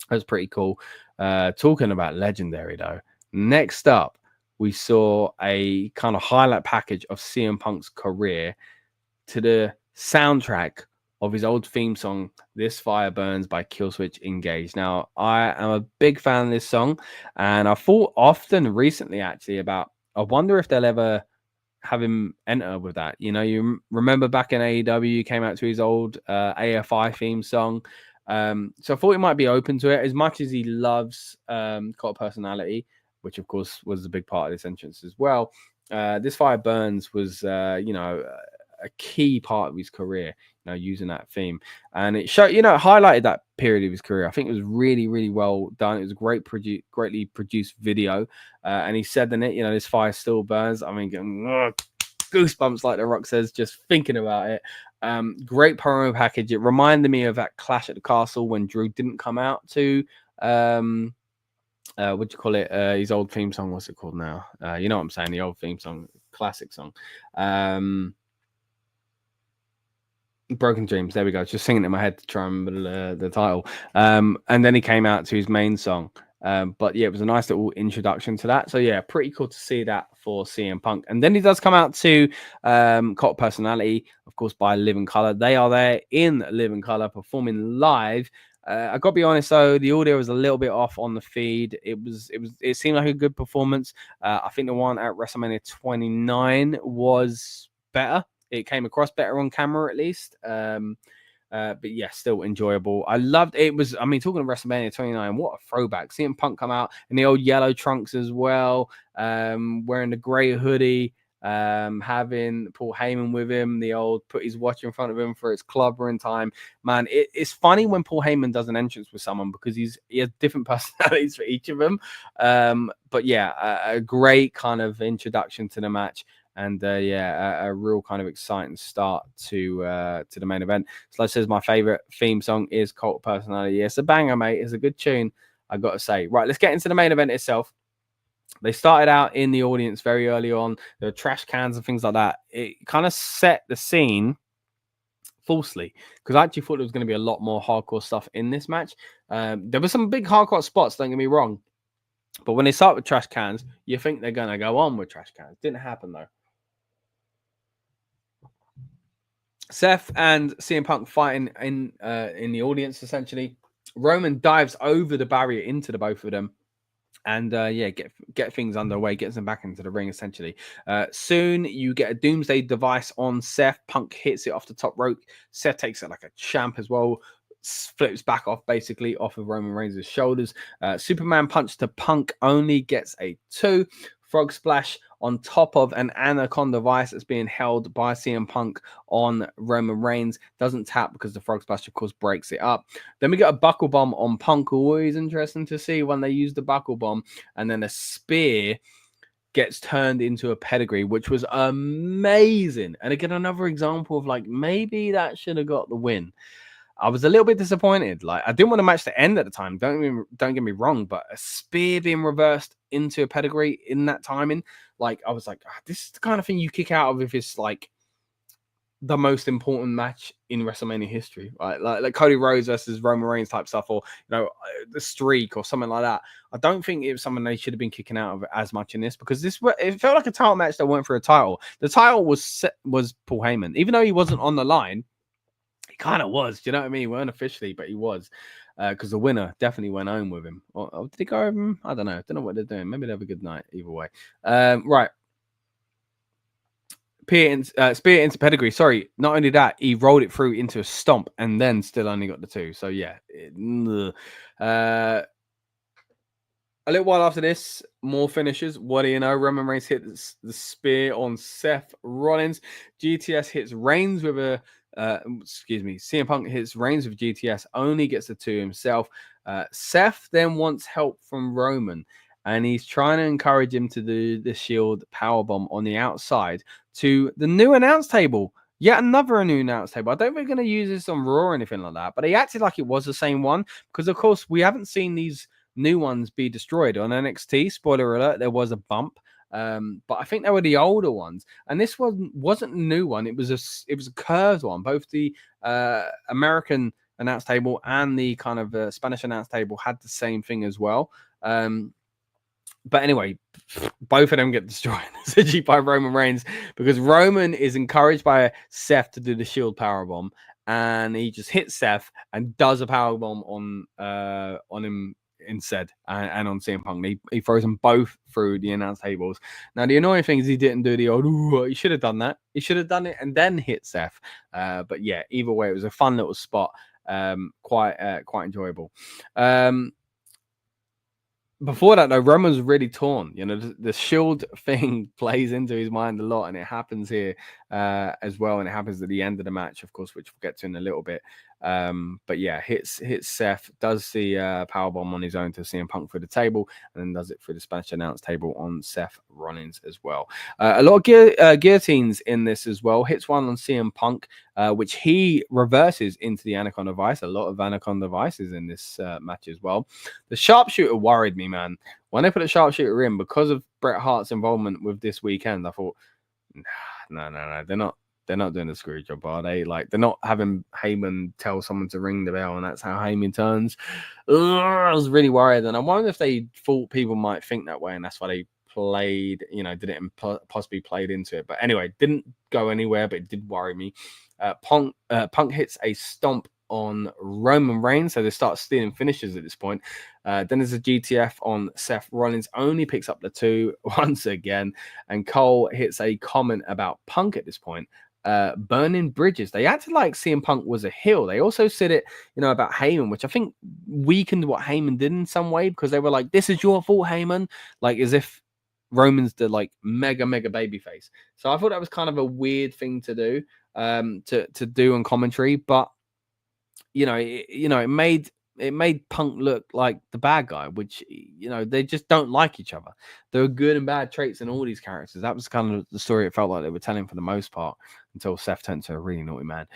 That was pretty cool. Talking about legendary, though, next up, we saw a kind of highlight package of CM Punk's career to the soundtrack of his old theme song, This Fire Burns by Killswitch Engage. Now, I am a big fan of this song, and I thought often recently, actually, about, I wonder if they'll ever have him enter with that. You know, you remember back in AEW, he came out to his old AFI theme song. So I thought he might be open to it, as much as he loves Cult Personality, which of course was a big part of this entrance as well. This Fire Burns was, you know, a key part of his career, you know, using that theme, and it showed, you know, it highlighted that period of his career. I think it was really, really well done. It was a greatly produced video, and he said in it, you know, this fire still burns. I mean, goosebumps, like The Rock says, just thinking about it. Great promo package. It reminded me of that Clash at the Castle when Drew didn't come out to what do you call it? His old theme song. What's it called now? You know what I'm saying? The old theme song, classic song. Broken Dreams. There we go. Just singing it in my head to try and remember the title. And then he came out to his main song. But yeah, it was a nice little introduction to that. So yeah, pretty cool to see that for CM Punk. And then he does come out to Cult Personality, of course, by Living Color. They are there in Living Color performing live. I gotta be honest though, the audio was a little bit off on the feed. It seemed like a good performance. I think the one at WrestleMania 29 was better. It came across better on camera, at least. But yeah, still enjoyable. I loved it. Talking of WrestleMania 29, what a throwback. Seeing Punk come out in the old yellow trunks as well, wearing the grey hoodie, having Paul Heyman with him, the old put his watch in front of him for its clobbering time. Man, it's funny when Paul Heyman does an entrance with someone because he has different personalities for each of them. But yeah, a great kind of introduction to the match. And a real kind of exciting start to the main event. So like says, my favorite theme song is Cult Personality. Yeah, it's a banger, mate. It's a good tune, I got to say. Right, let's get into the main event itself. They started out in the audience very early on. There were trash cans and things like that. It kind of set the scene falsely because I actually thought there was going to be a lot more hardcore stuff in this match. There were some big hardcore spots, don't get me wrong. But when they start with trash cans, you think they're going to go on with trash cans. Didn't happen, though. Seth and CM Punk fighting in the audience, essentially. Roman dives over the barrier into the both of them. And get things underway, gets them back into the ring, essentially. Soon you get a doomsday device on Seth. Punk hits it off the top rope. Seth takes it like a champ as well. Flips back off, basically, off of Roman Reigns' shoulders. Superman punch to Punk only gets a 2. Frog splash on top of an Anaconda device that's being held by CM Punk on Roman Reigns. Doesn't tap because the frog splash, of course, breaks it up. Then we get a buckle bomb on Punk. Always interesting to see when they use the buckle bomb. And then a spear gets turned into a pedigree, which was amazing. And again, another example of like, maybe that should have got the win. I was a little bit disappointed. Like, I didn't want the match to end at the time. Don't get me wrong, but a spear being reversed into a pedigree in that timing, like, I was like, this is the kind of thing you kick out of if it's like the most important match in WrestleMania history, right? Like Cody Rhodes versus Roman Reigns type stuff, or the streak or something like that. I don't think it was something they should have been kicking out of as much in this, because it felt like a title match that went for a title. The title was Paul Heyman, even though he wasn't on the line. Kind of was, do you know what I mean? He weren't officially, but he was, because the winner definitely went home with him. Or did he go over him? I don't know what they're doing. Maybe they have a good night either way. Right. Spear into pedigree. Sorry, not only that, he rolled it through into a stomp and then still only got the 2. So yeah, a little while after this, more finishes. What do you know? Roman Reigns hits the spear on Seth Rollins. GTS hits Reigns with a CM Punk hits Reigns with GTS, only gets the 2 himself. Seth then wants help from Roman, and he's trying to encourage him to do the Shield powerbomb on the outside to the new announce table. Yet another new announce table. I don't think we're going to use this on Raw or anything like that, but he acted like it was the same one, because of course we haven't seen these new ones be destroyed on NXT. Spoiler alert, there was a bump. But I think they were the older ones, and this one wasn't a new one. It was a curved one. Both the American announce table and the kind of Spanish announce table had the same thing as well. But anyway, both of them get destroyed essentially by Roman Reigns, because Roman is encouraged by Seth to do the Shield powerbomb, and he just hits Seth and does a powerbomb on him instead, and on CM Punk. He throws them both through the announce tables. Now, the annoying thing is he didn't do the old, he should have done that. He should have done it and then hit Seth. But yeah, either way, it was a fun little spot. Quite enjoyable. Before that, though, Roman was really torn. The Shield thing plays into his mind a lot, and it happens here as well, and it happens at the end of the match, of course, which we'll get to in a little bit. But yeah, hits Seth, does the powerbomb on his own to CM Punk through the table, and then does it through the Spanish announce table on Seth Rollins as well. A lot of guillotines in this as well. Hits one on CM Punk, which he reverses into the Anaconda device. A lot of Anaconda devices in this match as well. The sharpshooter worried me, man. When they put a sharpshooter in, because of Bret Hart's involvement with this weekend, I thought, no, they're They're not doing a screw job, are they? Like, they're not having Heyman tell someone to ring the bell, and that's how Heyman turns. I was really worried, and I wonder if they thought people might think that way, and that's why they played, did it and possibly played into it. But anyway, didn't go anywhere, but it did worry me. Punk hits a stomp on Roman Reigns, so they start stealing finishes at this point. Then there's a GTF on Seth Rollins, only picks up the 2 once again, and Cole hits a comment about Punk at this point, burning bridges. They acted like CM Punk was a heel. They also said it, about Heyman, which I think weakened what Heyman did in some way, because they were like, "This is your fault, Heyman," like as if Roman's the like mega babyface. So I thought that was kind of a weird thing to do, to do on commentary, but it made Punk look like the bad guy, which they just don't like each other. There are good and bad traits in all these characters. That was kind of the story it felt like they were telling for the most part, until Seth turned to a really naughty man.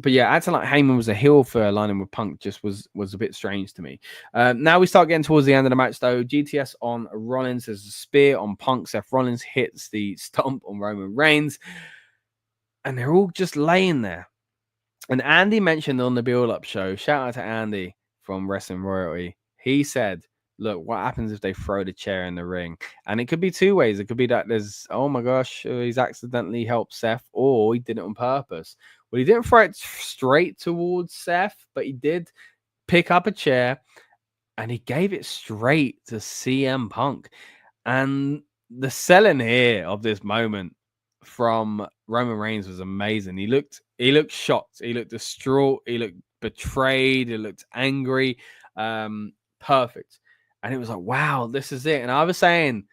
But yeah, acting like Heyman was a heel for aligning with Punk just was a bit strange to me. Now we start getting towards the end of the match, though. GTS on Rollins. There's a spear on Punk. Seth Rollins hits the stomp on Roman Reigns, and they're all just laying there. And Andy mentioned on the build-up show, shout out to Andy from Wrestling Royalty. He said, look, what happens if they throw the chair in the ring? And it could be 2 ways. It could be that there's, oh my gosh, he's accidentally helped Seth, or he did it on purpose. Well, he didn't throw it straight towards Seth, but he did pick up a chair and he gave it straight to CM Punk. And the selling here of this moment from Roman Reigns was amazing. He looked shocked. He looked distraught. He looked betrayed. He looked angry. Perfect. And it was like, wow, this is it. And I was saying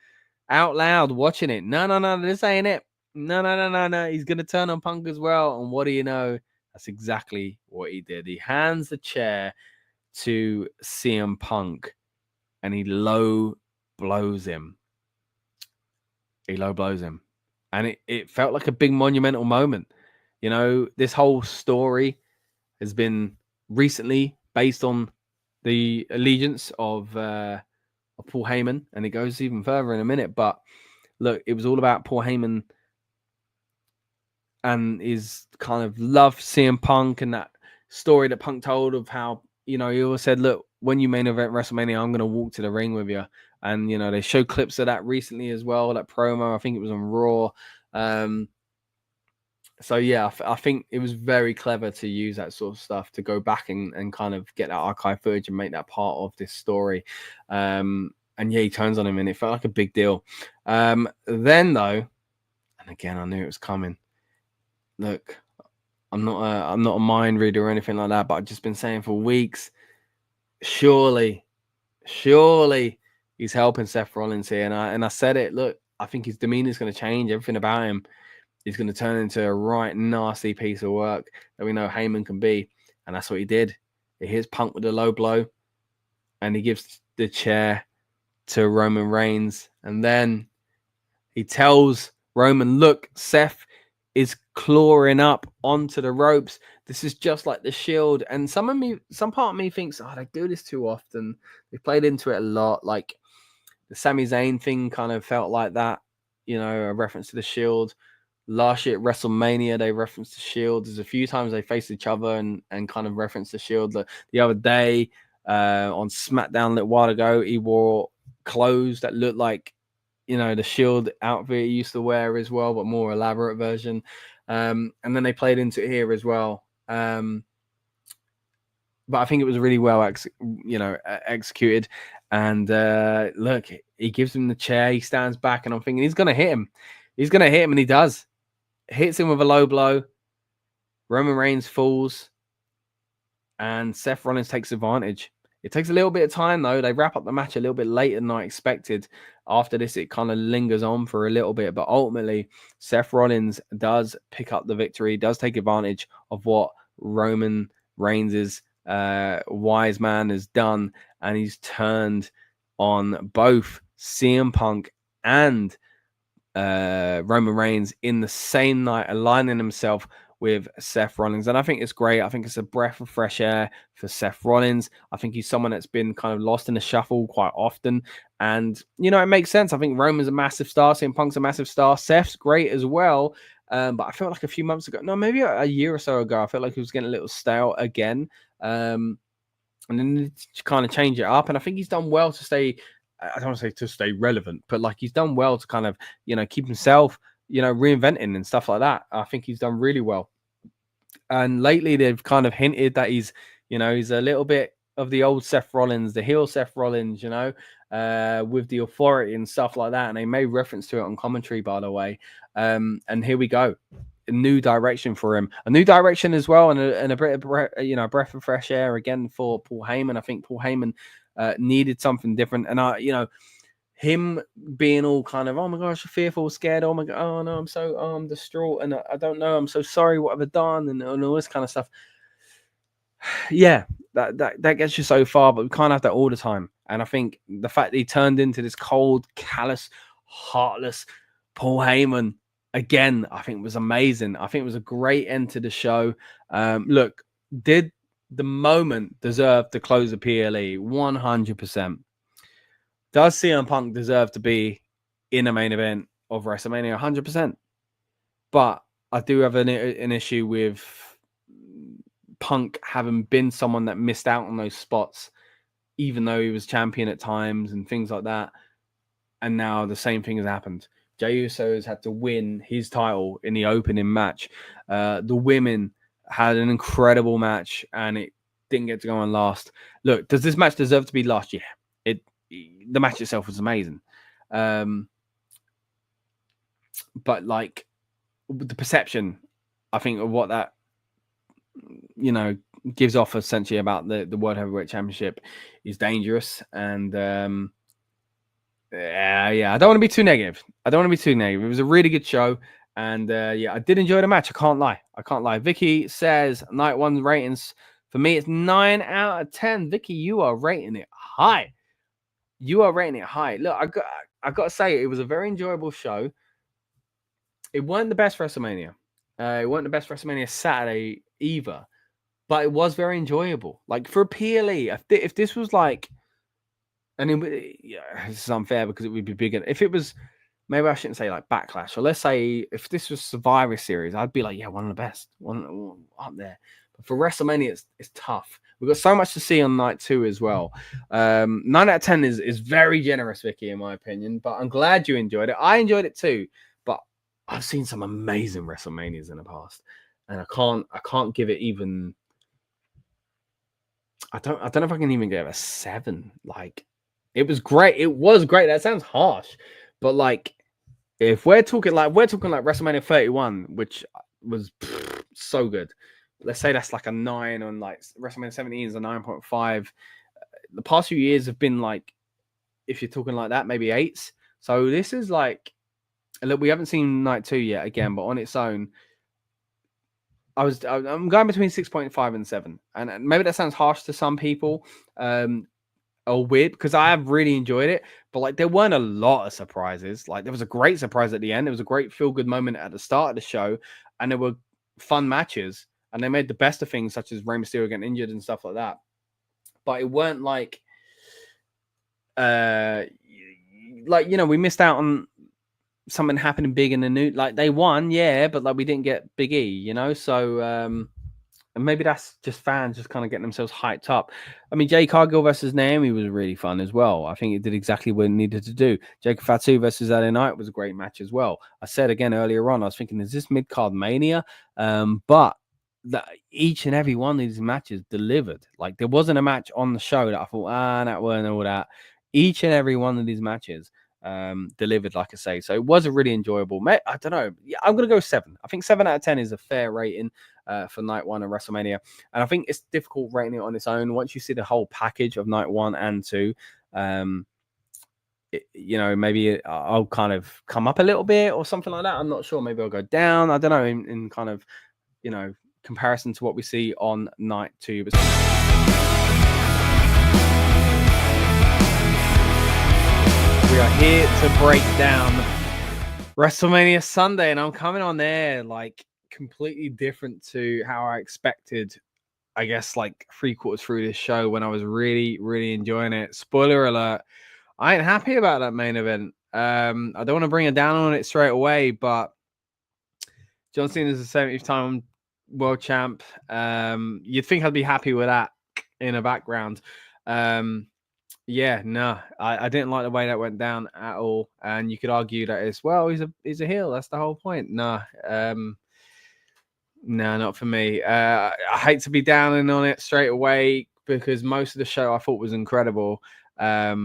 out loud, watching it, no, this ain't it. No. He's going to turn on Punk as well. And what do you know? That's exactly what he did. He hands the chair to CM Punk and he low blows him. And it felt like a big monumental moment. This whole story has been recently based on the allegiance of Paul Heyman, and it goes even further in a minute. But look, it was all about Paul Heyman and his kind of love for CM Punk, and that story that Punk told of how, he always said, look, when you main event WrestleMania, I'm going to walk to the ring with you. And, they showed clips of that recently as well, that promo. I think it was on Raw. So, yeah, I think it was very clever to use that sort of stuff to go back and kind of get that archive footage and make that part of this story. And, yeah, he turns on him, and it felt like a big deal. Then, though, and again, I knew it was coming. Look, I'm not a mind reader or anything like that, but I've just been saying for weeks, surely he's helping Seth Rollins here. And I said it, look, I think his demeanor is going to change. Everything about him is going to turn into a right nasty piece of work that we know Heyman can be. And that's what he did. He hits Punk with a low blow, and he gives the chair to Roman Reigns. And then he tells Roman, look, Seth is clawing up onto the ropes. This is just like the Shield. And some part of me thinks, oh, they do this too often. They played into it a lot. Like the Sami Zayn thing kind of felt like that, a reference to the Shield. Last year at WrestleMania, they referenced the Shield. There's a few times they faced each other and kind of referenced the Shield. The other day on SmackDown a little while ago, he wore clothes that looked like, the Shield outfit he used to wear as well, but more elaborate version. And then they played into it here as well. But I think it was really well, executed. And look, he gives him the chair. He stands back, and I'm thinking he's going to hit him. And he does. Hits him with a low blow. Roman Reigns falls, and Seth Rollins takes advantage. It takes a little bit of time, though. They wrap up the match a little bit later than I expected. After this, it kind of lingers on for a little bit. But ultimately, Seth Rollins does pick up the victory, does take advantage of what Roman Reigns' wise man has done. And he's turned on both CM Punk and Roman Reigns in the same night, aligning himself with Seth Rollins. And I think it's great. I think it's a breath of fresh air for Seth Rollins. I think he's someone that's been kind of lost in the shuffle quite often. And, it makes sense. I think Roman's a massive star. CM Punk's a massive star. Seth's great as well. But I felt like a few months ago, no, maybe a year or so ago, I felt like he was getting a little stale again. And then to kind of change it up. And I think he's done well to stay, I don't want to say to stay relevant, but like he's done well to kind of, keep himself, reinventing and stuff like that. I think he's done really well. And lately they've kind of hinted that he's a little bit of the old Seth Rollins, the heel Seth Rollins, with the authority and stuff like that. And they made reference to it on commentary, by the way. And here we go. A new direction for him, a new direction as well, and a bit of breath of fresh air again for Paul Heyman. I think Paul Heyman needed something different, and him being all kind of, oh my gosh, fearful, scared, oh my god, oh no, I'm so distraught, and I don't know, I'm so sorry, what have I done, and all this kind of stuff. Yeah, that gets you so far, but we can't have that all the time. And I think the fact that he turned into this cold, callous, heartless Paul Heyman again, I think was amazing. I think it was a great end to the show. Look, did the moment deserve to close the PLE? 100%. Does CM Punk deserve to be in a main event of WrestleMania? 100%. But I do have an issue with Punk having been someone that missed out on those spots, even though he was champion at times and things like that. And now the same thing has happened. Jey Uso has had to win his title in the opening match. The women had an incredible match and it didn't get to go on last. Look, does this match deserve to be last? Yeah. The match itself was amazing. But like the perception, I think, of what that, gives off essentially about the World Heavyweight Championship is dangerous. And yeah, I don't want to be too negative. It was a really good show. And yeah, I did enjoy the match. I can't lie. Vicky says night one ratings for me, it's 9 out of 10. Vicky, you are rating it high. Look, I got to say, it was a very enjoyable show. It wasn't the best WrestleMania. It wasn't the best WrestleMania Saturday either. But it was very enjoyable. Like for a PLE, if this was like, and this is unfair because it would be bigger. If it was, maybe I shouldn't say like Backlash, or let's say if this was Survivor Series, I'd be like, yeah, one of the best, one up there. But for WrestleMania, it's tough. We've got so much to see on night 2 as well. 9 out of 10 is very generous, Vicky, in my opinion. But I'm glad you enjoyed it. I enjoyed it too. But I've seen some amazing WrestleManias in the past, and I can't give it even. I don't know if I can even give it a 7. Like, it was great. It was great. That sounds harsh, but like, if we're talking like WrestleMania 31, which was so good. Let's say that's like a 9, and like WrestleMania 17 is a 9.5. The past few years have been like, if you're talking like that, maybe 8s. So this is like, look, we haven't seen night 2 yet again, but on its own, I'm going between 6.5 and 7, and maybe that sounds harsh to some people, or weird, because I have really enjoyed it. But like, there weren't a lot of surprises. Like, there was a great surprise at the end. There was a great feel-good moment at the start of the show, and there were fun matches, and they made the best of things, such as Rey Mysterio getting injured and stuff like that. But it weren't like, we missed out on something happening big in the new, like they won, yeah, but like we didn't get Big E, so and maybe that's just fans just kind of getting themselves hyped up. I mean, Jade Cargill versus Naomi was really fun as well. I think it did exactly what it needed to do. Jacob Fatu versus LA Knight was a great match as well. I said again earlier on, I was thinking, is this mid-card mania? But each and every one of these matches delivered. Like, there wasn't a match on the show that I thought, that wasn't all that. Each and every one of these matches delivered, like I say. So it was a really enjoyable. I don't know. Yeah, I'm gonna go 7. I think 7 out of 10 is a fair rating for night 1 of WrestleMania, and I think it's difficult rating it on its own. Once you see the whole package of night 1 and 2, maybe I'll kind of come up a little bit or something like that. I'm not sure. Maybe I'll go down. I don't know. In kind of comparison to what we see on night 2. We are here to break down WrestleMania Sunday, and I'm coming on there like completely different to how I expected, I guess, like 3/4 through this show, when I was really, really enjoying it. Spoiler alert, I ain't happy about that main event. I don't want to bring it down on it straight away, but John Cena's the 70th time world champ. You'd think I'd be happy with that in the background. Yeah, no, I didn't like the way that went down at all. And you could argue that as well. He's a heel. That's the whole point. No, no, not for me. I hate to be down on it straight away because most of the show I thought was incredible. But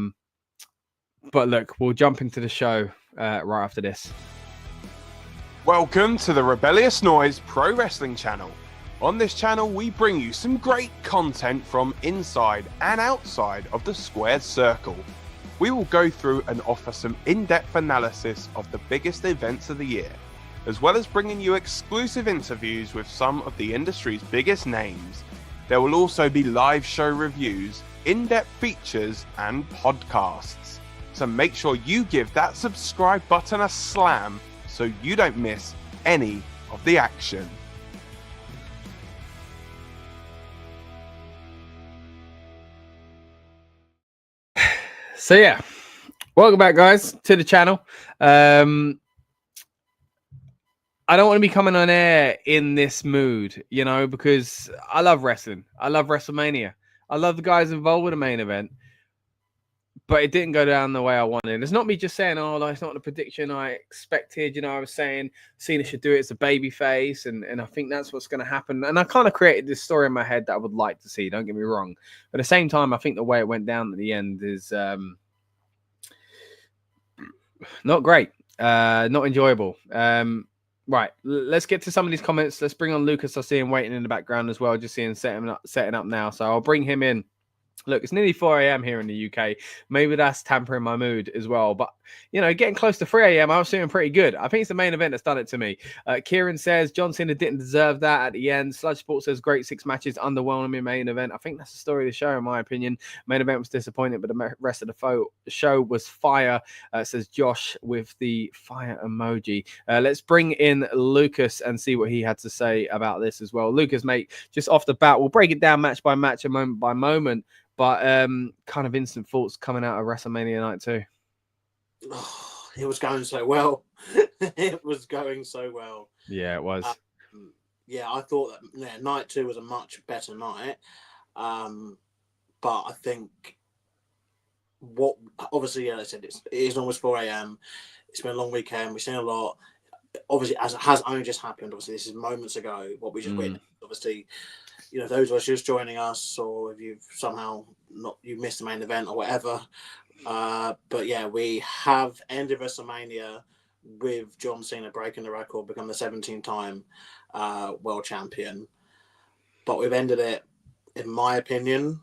look, we'll jump into the show right after this. Welcome to the Rebellious Noise Pro Wrestling channel. On this channel, we bring you some great content from inside and outside of the squared circle. We will go through and offer some in-depth analysis of the biggest events of the year, as well as bringing you exclusive interviews with some of the industry's biggest names. There will also be live show reviews, in-depth features, and podcasts. So make sure you give that subscribe button a slam so you don't miss any of the action. So yeah, welcome back, guys, to the channel. I don't want to be coming on air in this mood, you know, because I love wrestling. I love WrestleMania. I love the guys involved with the main event, but it didn't go down the way I wanted. It's not me just saying, oh, it's not the prediction I expected. You know, I was saying Cena should do it as a baby face, and I think that's what's going to happen. And I kind of created this story in my head that I would like to see, don't get me wrong. But at the same time, I think the way it went down at the end is not great, not enjoyable. Right, let's get to some of these comments. Let's bring on Lucas. I see him waiting in the background as well, just seeing setting up now. So I'll bring him in. Look, it's nearly 4 a.m. here in the UK. Maybe that's tampering my mood as well. But, you know, getting close to 3 a.m., I was feeling pretty good. I think it's the main event that's done it to me. Kieran says, John Cena didn't deserve that at the end. Sludge Sport says, great 6 matches, underwhelming main event. I think that's the story of the show, in my opinion. Main event was disappointing, but the rest of the show was fire, says Josh with the fire emoji. Let's bring in Lucas and see what he had to say about this as well. Lucas, mate, just off the bat, we'll break it down match by match and moment by moment. But kind of instant thoughts coming out of WrestleMania night 2. Oh, it was going so well. It was going so well. Yeah, it was. Yeah, I thought that night 2 was a much better night. But I think obviously, yeah, I said it is almost 4 a.m. It's been a long weekend. We've seen a lot. Obviously, as it has only just happened, obviously, this is moments ago, what we just witnessed. Obviously, you know, those of us just joining us, or if you've somehow you missed the main event or whatever. But yeah, we have ended WrestleMania with John Cena breaking the record, become the 17th time world champion. But we've ended it, in my opinion,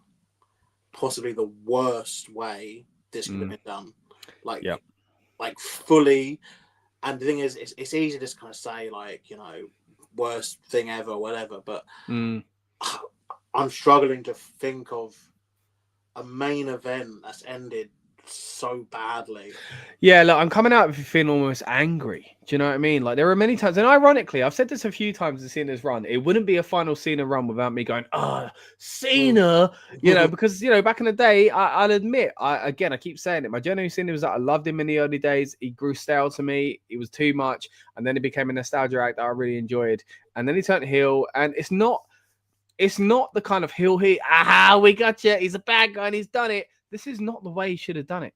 possibly the worst way this could have been done. Like fully. And the thing is, it's easy to just kind of say, like, you know, worst thing ever, whatever. But I'm struggling to think of a main event that's ended so badly. Yeah, look, I'm coming out of feeling almost angry. Do you know what I mean? Like, there are many times, and ironically, I've said this a few times in Cena's run. It wouldn't be a final Cena run without me going, Cena, you know, because, you know, back in the day, I'll admit, I keep saying it. My genuine Cena was that I loved him in the early days. He grew stale to me. It was too much. And then it became a nostalgia act that I really enjoyed. And then he turned heel, and it's not the kind of heel we got you. He's a bad guy and he's done it. This is not the way he should have done it.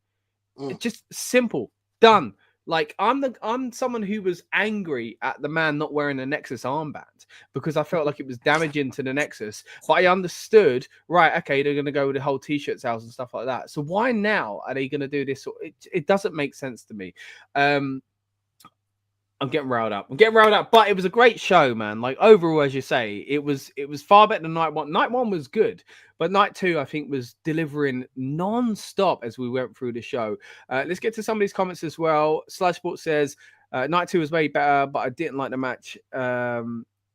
It's just simple, done. Like, I'm someone who was angry at the man not wearing a Nexus armband because I felt like it was damaging to the Nexus. But I understood, right? Okay, they're going to go with the whole T-shirt sales and stuff like that. So why now are they going to do this? It doesn't make sense to me. I'm getting riled up. But it was a great show, man. Like, overall, as you say, it was far better than night 1. Night 1 was good, but night 2, I think, was delivering non-stop as we went through the show. Let's get to some of these comments as well. Sludgeport says, night 2 was way better, but I didn't like the match.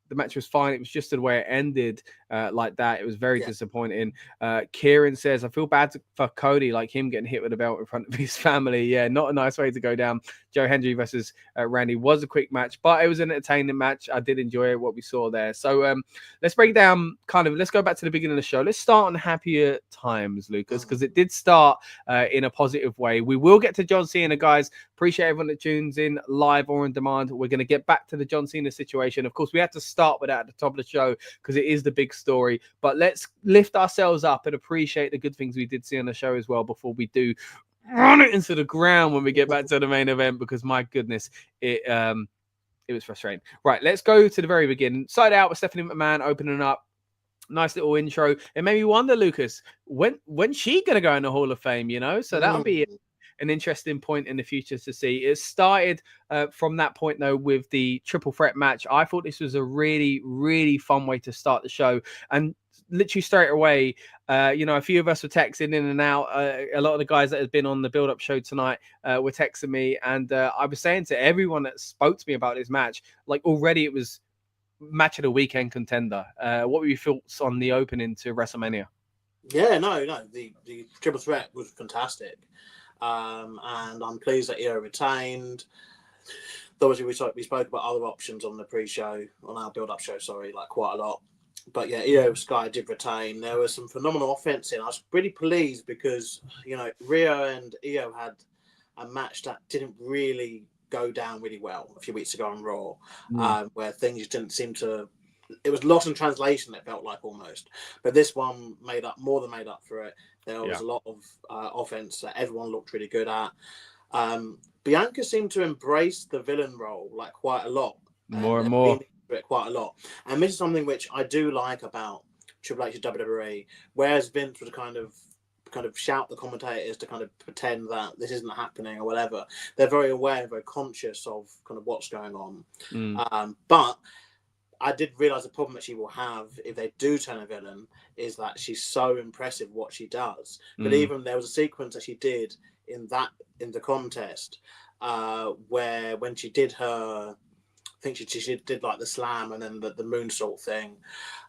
The match was fine. It was just the way it ended like that. It was very disappointing. Kieran says, I feel bad for Cody, like him getting hit with a belt in front of his family. Yeah, not a nice way to go down. Joe Hendry versus Randy was a quick match, but it was an entertaining match. I did enjoy what we saw there. So let's break down let's go back to the beginning of the show. Let's start on happier times, Lucas, because it did start in a positive way. We will get to John Cena, guys. Appreciate everyone that tunes in live or on demand. We're going to get back to the John Cena situation. Of course, we had to start with that at the top of the show because it is the big story. But let's lift ourselves up and appreciate the good things we did see on the show as well before we do run it into the ground when we get back to the main event, because my goodness, it was frustrating. Right, let's go to the very beginning. Side out with Stephanie McMahon opening up. Nice little intro. It made me wonder, Lucas, when's she going to go in the Hall of Fame, you know? So that'll be an interesting point in the future to see. It started from that point, though, with the triple threat match. I thought this was a really, really fun way to start the show. And literally straight away, a few of us were texting in and out. A lot of the guys that have been on the build-up show tonight were texting me. And I was saying to everyone that spoke to me about this match, like already it was match of the weekend contender. What were your thoughts on the opening to WrestleMania? Yeah, no, the triple threat was fantastic. And I'm pleased that Io retained. Obviously, we spoke about other options on the pre-show, on our build-up show, like quite a lot. But yeah, Io Sky did retain. There was some phenomenal offense in. I was really pleased because, Rio and Io had a match that didn't really go down really well a few weeks ago on Raw, where things just didn't seem to... It was lost in translation, it felt like almost. But this one more than made up for it. There was a lot of offense that everyone looked really good at. Bianca seemed to embrace the villain role like quite a lot. More and more. It quite a lot. And this is something which I do like about Triple H's WWE, whereas Vince would kind of shout the commentators to kind of pretend that this isn't happening or whatever. They're very aware and very conscious of kind of what's going on. But I did realise the problem that she will have if they do turn a villain is that she's so impressive what she does. But even there was a sequence that she did in the contest where when she did her, I think she did like the slam and then the moonsault thing,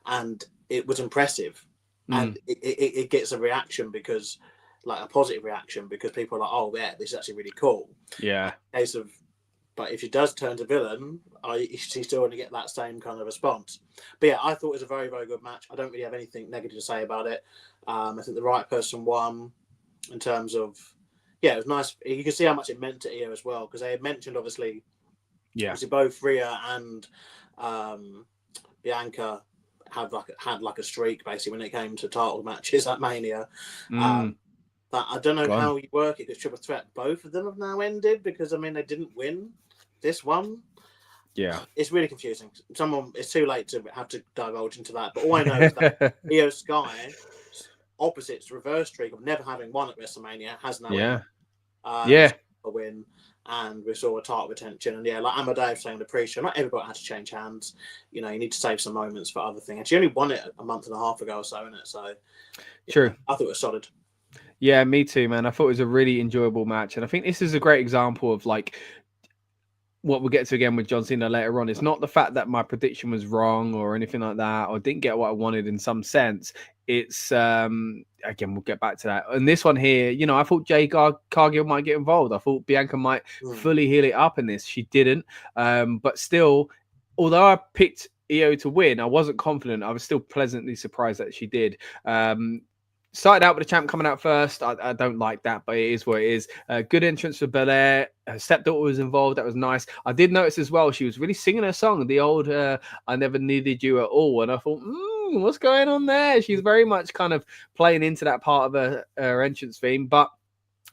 and it was impressive. And it gets a reaction because, like a positive reaction, because people are like, oh yeah, this is actually really cool. Yeah. Case of, but if she does turn to villain, she's still going to get that same kind of response. But yeah, I thought it was a very, very good match. I don't really have anything negative to say about it. I think the right person won in terms of, it was nice. You can see how much it meant to Io as well, because they had mentioned, obviously both Rhea and Bianca had like a streak, basically, when it came to title matches at Mania. But I don't know how you work it, because triple threat, both of them have now ended, because, they didn't win this one. Yeah. It's really confusing. It's too late to have to divulge into that. But all I know is that Io Sky, opposite's reverse streak of never having won at WrestleMania, has now a win. And we saw a title retention. And like Amadeus saying in the pre-show, not everybody had to change hands. You need to save some moments for other things. And she only won it a month and a half ago or so, innit? So, true. I thought it was solid. Yeah, me too, man. I thought it was a really enjoyable match. And I think this is a great example of like what we'll get to again with John Cena later on. It's not the fact that my prediction was wrong or anything like that, or didn't get what I wanted in some sense. It's again, we'll get back to that. And this one here, I thought Jay Cargill might get involved. I thought Bianca might fully heal it up in this. She didn't. But still, although I picked Io to win, I wasn't confident. I was still pleasantly surprised that she did. Started out with the champ coming out first. I don't like that, but it is what it is. Good entrance for Belair. Her stepdaughter was involved. That was nice. I did notice as well, she was really singing her song, the old I Never Needed You at All. And I thought, what's going on there? She's very much kind of playing into that part of her entrance theme. But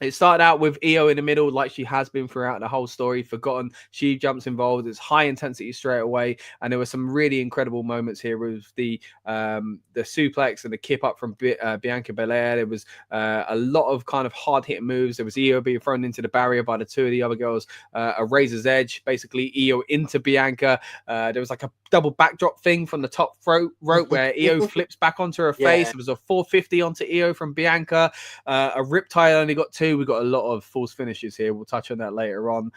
it started out with Io in the middle, like she has been throughout the whole story. Forgotten, she jumps involved. It's high intensity straight away, and there were some really incredible moments here with the suplex and the kip up from Bianca Belair. There was a lot of kind of hard hitting moves. There was Io being thrown into the barrier by the two of the other girls. A razor's edge, basically Io into Bianca. There was like a double backdrop thing from the top rope where Io flips back onto her face. It was a 450 onto Io from Bianca. A riptide only got two. 2. We got a lot of false finishes here. We'll touch on that later on.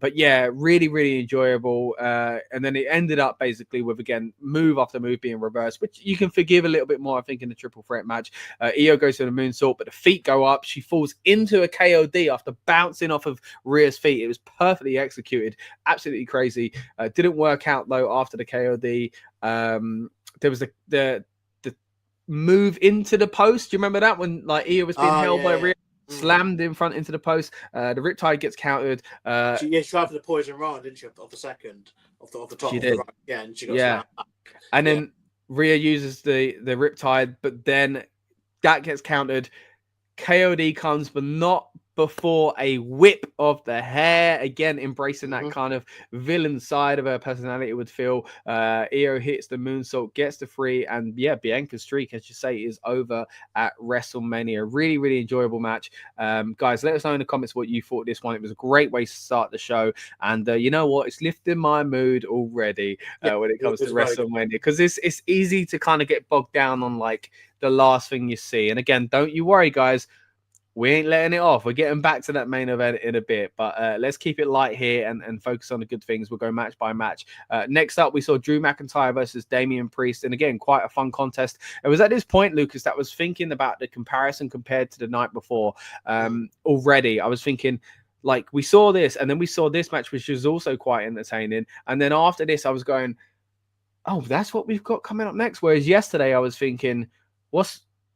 But yeah, really, really enjoyable. And then it ended up basically with, again, move after move being reversed, which you can forgive a little bit more, I think, in the triple threat match. Io goes to the moonsault, but the feet go up. She falls into a KOD after bouncing off of Rhea's feet. It was perfectly executed. Absolutely crazy. Didn't work out, though, after the KOD. There was the move into the post. Do you remember that when like Io was being held by Rhea? Slammed in front into the post. The riptide gets countered. She tried for the poison run, didn't she? Off the second, off the top. She of did. The right. Yeah, and she got slammed back. And then Rhea uses the riptide, but then that gets countered. KOD comes, but not before a whip of the hair. Again, embracing that kind of villain side of her personality, it would feel. Io hits the moonsault, gets the 3, and yeah, Bianca's streak, as you say, is over at WrestleMania. Really, really enjoyable match. Guys, let us know in the comments what you thought of this one. It was a great way to start the show, and you know what? It's lifting my mood already when it comes to WrestleMania, because it's easy to kind of get bogged down on like the last thing you see. And again, don't you worry, guys. We ain't letting it off. We're getting back to that main event in a bit, but let's keep it light here and focus on the good things. We'll go match by match. Next up, we saw Drew McIntyre versus Damian Priest, and again, quite a fun contest. It was at this point, Lucas, that I was thinking about the comparison compared to the night before. Already, I was thinking, like, we saw this, and then we saw this match, which was also quite entertaining. And then after this, I was going, oh, that's what we've got coming up next. Whereas yesterday, I was thinking,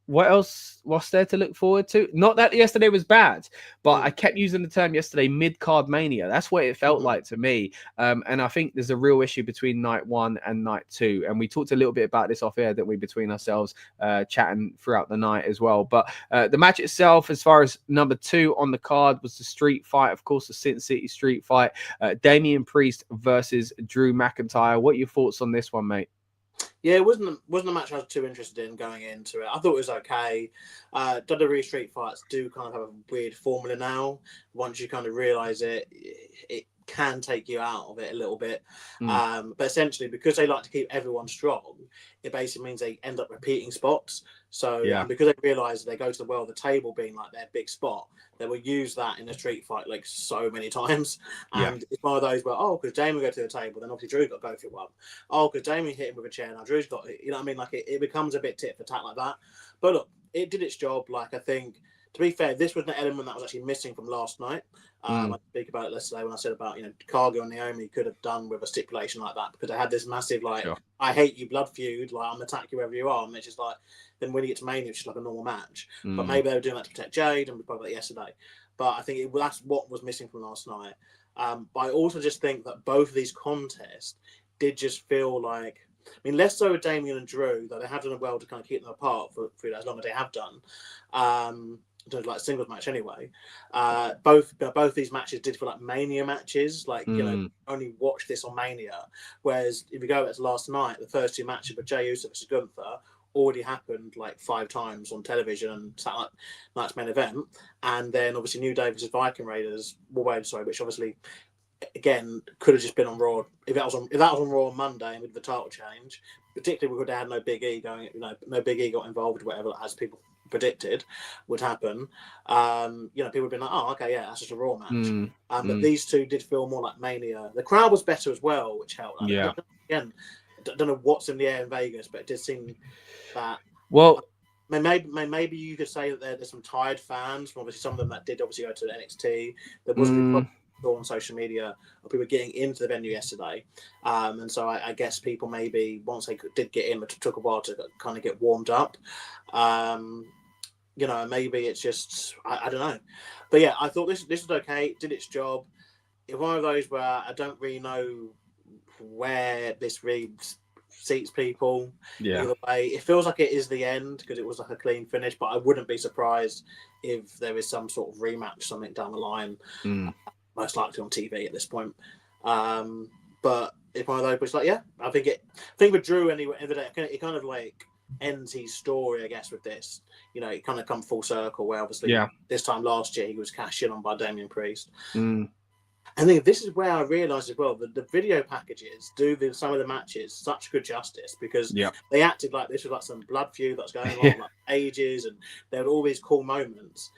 what else was there to look forward to? Not that yesterday was bad, but I kept using the term yesterday, mid-card mania. That's what it felt like to me. And I think there's a real issue between night 1 and night 2. And we talked a little bit about this off air, didn't we, between ourselves, chatting throughout the night as well. But the match itself, as far as number 2 on the card, was the street fight. Of course, the Sin City street fight. Damian Priest versus Drew McIntyre. What are your thoughts on this one, mate? Yeah, it wasn't a match I was too interested in going into it. I thought it was okay. WWE street fights do kind of have a weird formula now. Once you kind of realise it can take you out of it a little bit. But essentially, because they like to keep everyone strong, it basically means they end up repeating spots. So because they realise they go to the world, the table being like their big spot, they will use that in a street fight like so many times. And it's one of those where, because Damien go to the table, then obviously Drew's got to go through one. Because Damien hit him with a chair, now Drew's got it. You know what I mean? Like it becomes a bit tit for tat like that. But look, it did its job. Like, I think, to be fair, this was an element that was actually missing from last night. I speak about it yesterday when I said about, Cargill and Naomi could have done with a stipulation like that, because they had this massive, like, I hate you blood feud, like, I'm going to attack you wherever you are. And it's just like, then when you get to Mania, it's just like a normal match. But maybe they were doing that to protect Jade, and we spoke about that yesterday. But I think that's what was missing from last night. But I also just think that both of these contests did just feel like, I mean, less so with Damien and Drew, though they have done well to kind of keep them apart for as long as they have done. Like a singles match anyway. Both these matches did feel like Mania matches, like, only watch this on Mania. Whereas if you go back to last night, the first 2 matches with Jey Uso versus Gunther already happened like 5 times on television and Saturday night's main event. And then obviously New Day versus Viking Raiders, which obviously, again, could have just been on Raw. If that was on Raw on Monday and with the title change, particularly because they had no Big E going, no Big E got involved, whatever, as people predicted would happen. People would have been like, oh, okay, yeah, that's just a Raw match. But these two did feel more like Mania. The crowd was better as well, which helped. Again, I don't know what's in the air in Vegas, but it did seem that. Well, maybe you could say that there's some tired fans. Obviously, some of them that did obviously go to the NXT. There wasn't on social media of people getting into the venue yesterday, and so I guess people maybe once they did get in, it took a while to kind of get warmed up. Maybe it's just I don't know, but yeah, I thought this was okay. It did its job. It's one of those where I don't really know where this really seats people. Either way, it feels like it is the end because it was like a clean finish, but I wouldn't be surprised if there is some sort of rematch, something down the line. Most likely on TV at this point. But it's one of those, it's like, I think with Drew anyway, it kind of like ends his story, I guess, with this. It kind of come full circle where obviously this time last year he was cashed in on by Damian Priest. And then this is where I realised as well that the video packages do some of the matches such good justice, because they acted like this was like some blood feud that's going on like ages, and there were all these cool moments.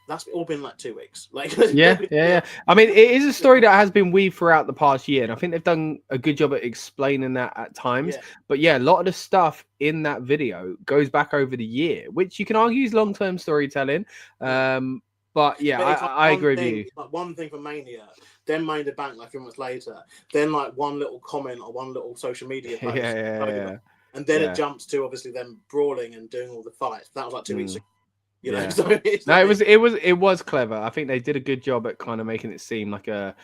that's all been like 2 weeks. Like, yeah. I mean, it is a story that has been weaved throughout the past year, and I think they've done a good job at explaining that at times. Yeah. But yeah, a lot of the stuff in that video goes back over the year, which you can argue is long-term storytelling. But yeah, I agree with you. Like one thing for Mania, then Mania Bank like a few months later, then like one little comment or one little social media post, and then it jumps to obviously them brawling and doing all the fights. That was like 2 weeks ago. You know, so it was clever. I think they did a good job at kind of making it seem like a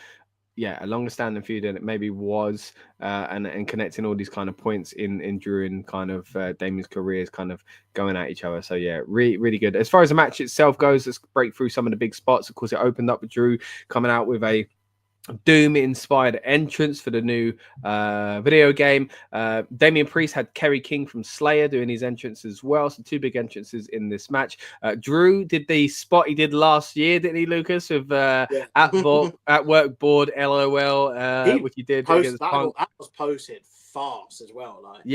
longer standing feud than it maybe was, and connecting all these kind of points in Drew and kind of Damien's careers kind of going at each other. So yeah, really good. As far as the match itself goes, let's break through some of the big spots. Of course, it opened up with Drew coming out with a Doom-inspired entrance for the new video game. Damian Priest had Kerry King from Slayer doing his entrance as well. So 2 big entrances in this match. Drew did the spot he did last year, didn't he, Lucas? With at work board LOL, which he did against Punk. That was posted fast as well. Like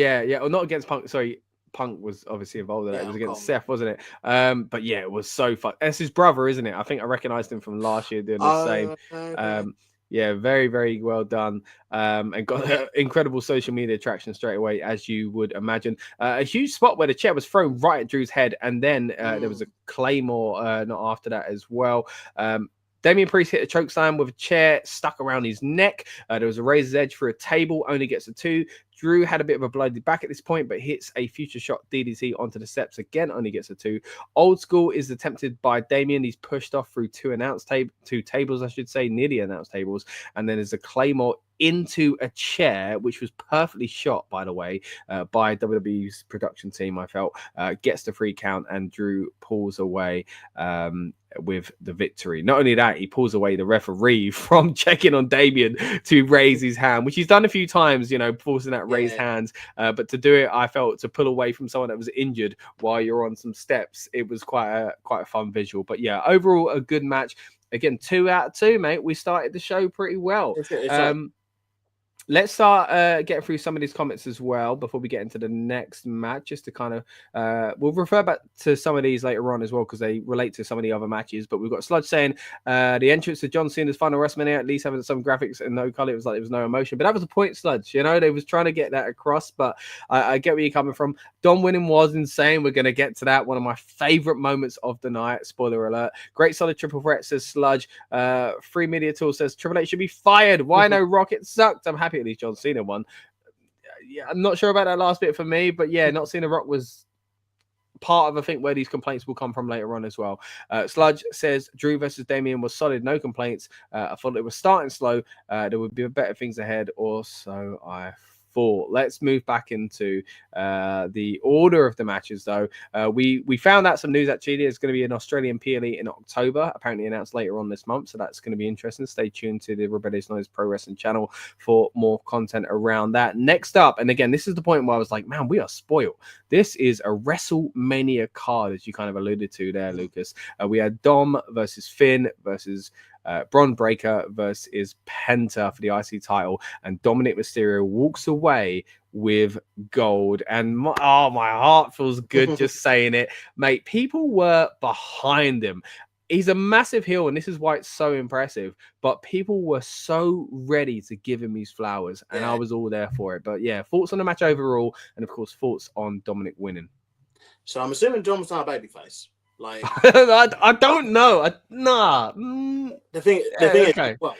or not against Punk. Sorry. Punk was obviously involved in that. It was against Seth, wasn't it? But yeah, it was so fun. That's his brother, isn't it? I think I recognized him from last year doing the same. Yeah, very, very well done. And got incredible social media traction straight away, as you would imagine. A huge spot where the chair was thrown right at Drew's head, and then there was a Claymore not after that as well. Damian Priest hit a chokeslam with a chair stuck around his neck. There was a razor's edge for a table, only gets a 2. Drew had a bit of a bloody back at this point, but hits a future shot DDT onto the steps again, only gets a 2. Old School is attempted by Damian. He's pushed off through 2 tables, I should say, near the announce tables. And then there's a Claymore into a chair, which was perfectly shot, by the way, by WWE's production team, I felt. Gets the 3 count, and Drew pulls away with the victory. Not only that, he pulls away the referee from checking on Damian to raise his hand, which he's done a few times, forcing that raised hands. But to do it, I felt, to pull away from someone that was injured while you're on some steps, it was quite a fun visual. But yeah, overall, a good match. Again, 2 out of 2, mate. We started the show pretty well. Let's start getting through some of these comments as well before we get into the next match, just to kind of, we'll refer back to some of these later on as well, because they relate to some of the other matches. But we've got Sludge saying the entrance to John Cena's final WrestleMania, at least having some graphics and no color. It was like there was no emotion, but that was the point, Sludge. They was trying to get that across, but I get where you're coming from. Dom winning was insane. We're going to get to that. One of my favorite moments of the night. Spoiler alert. Great solid triple threat, says Sludge. Free Media Tool says Triple H should be fired. Why no Rocket sucked? I'm happy at least John Cena won. Yeah, I'm not sure about that last bit for me, but yeah, not seeing a Rock was part of, I think, where these complaints will come from later on as well. Sludge says Drew versus Damian was solid, no complaints. I thought it was starting slow. There would be better things ahead, or so I thought. Let's move back into the order of the matches, though. We found out some news, actually. There's going to be an Australian PLE in October, apparently announced later on this month, so that's going to be interesting. Stay tuned to the Rebellious Noise Pro Wrestling channel for more content around that. Next up, and again, this is the point where I was like, man, we are spoiled. This is a WrestleMania card, as you kind of alluded to there, Lucas. We had Dom versus Finn versus Bron Breakker versus Penta for the IC title, and Dominic Mysterio walks away with gold. And my heart feels good just saying it, mate. People were behind him. He's a massive heel, and this is why it's so impressive. But people were so ready to give him his flowers, and I was all there for it. But yeah, thoughts on the match overall, and of course, thoughts on Dominic winning. So I'm assuming Dom's not a babyface. Like I don't know. The thing is, well,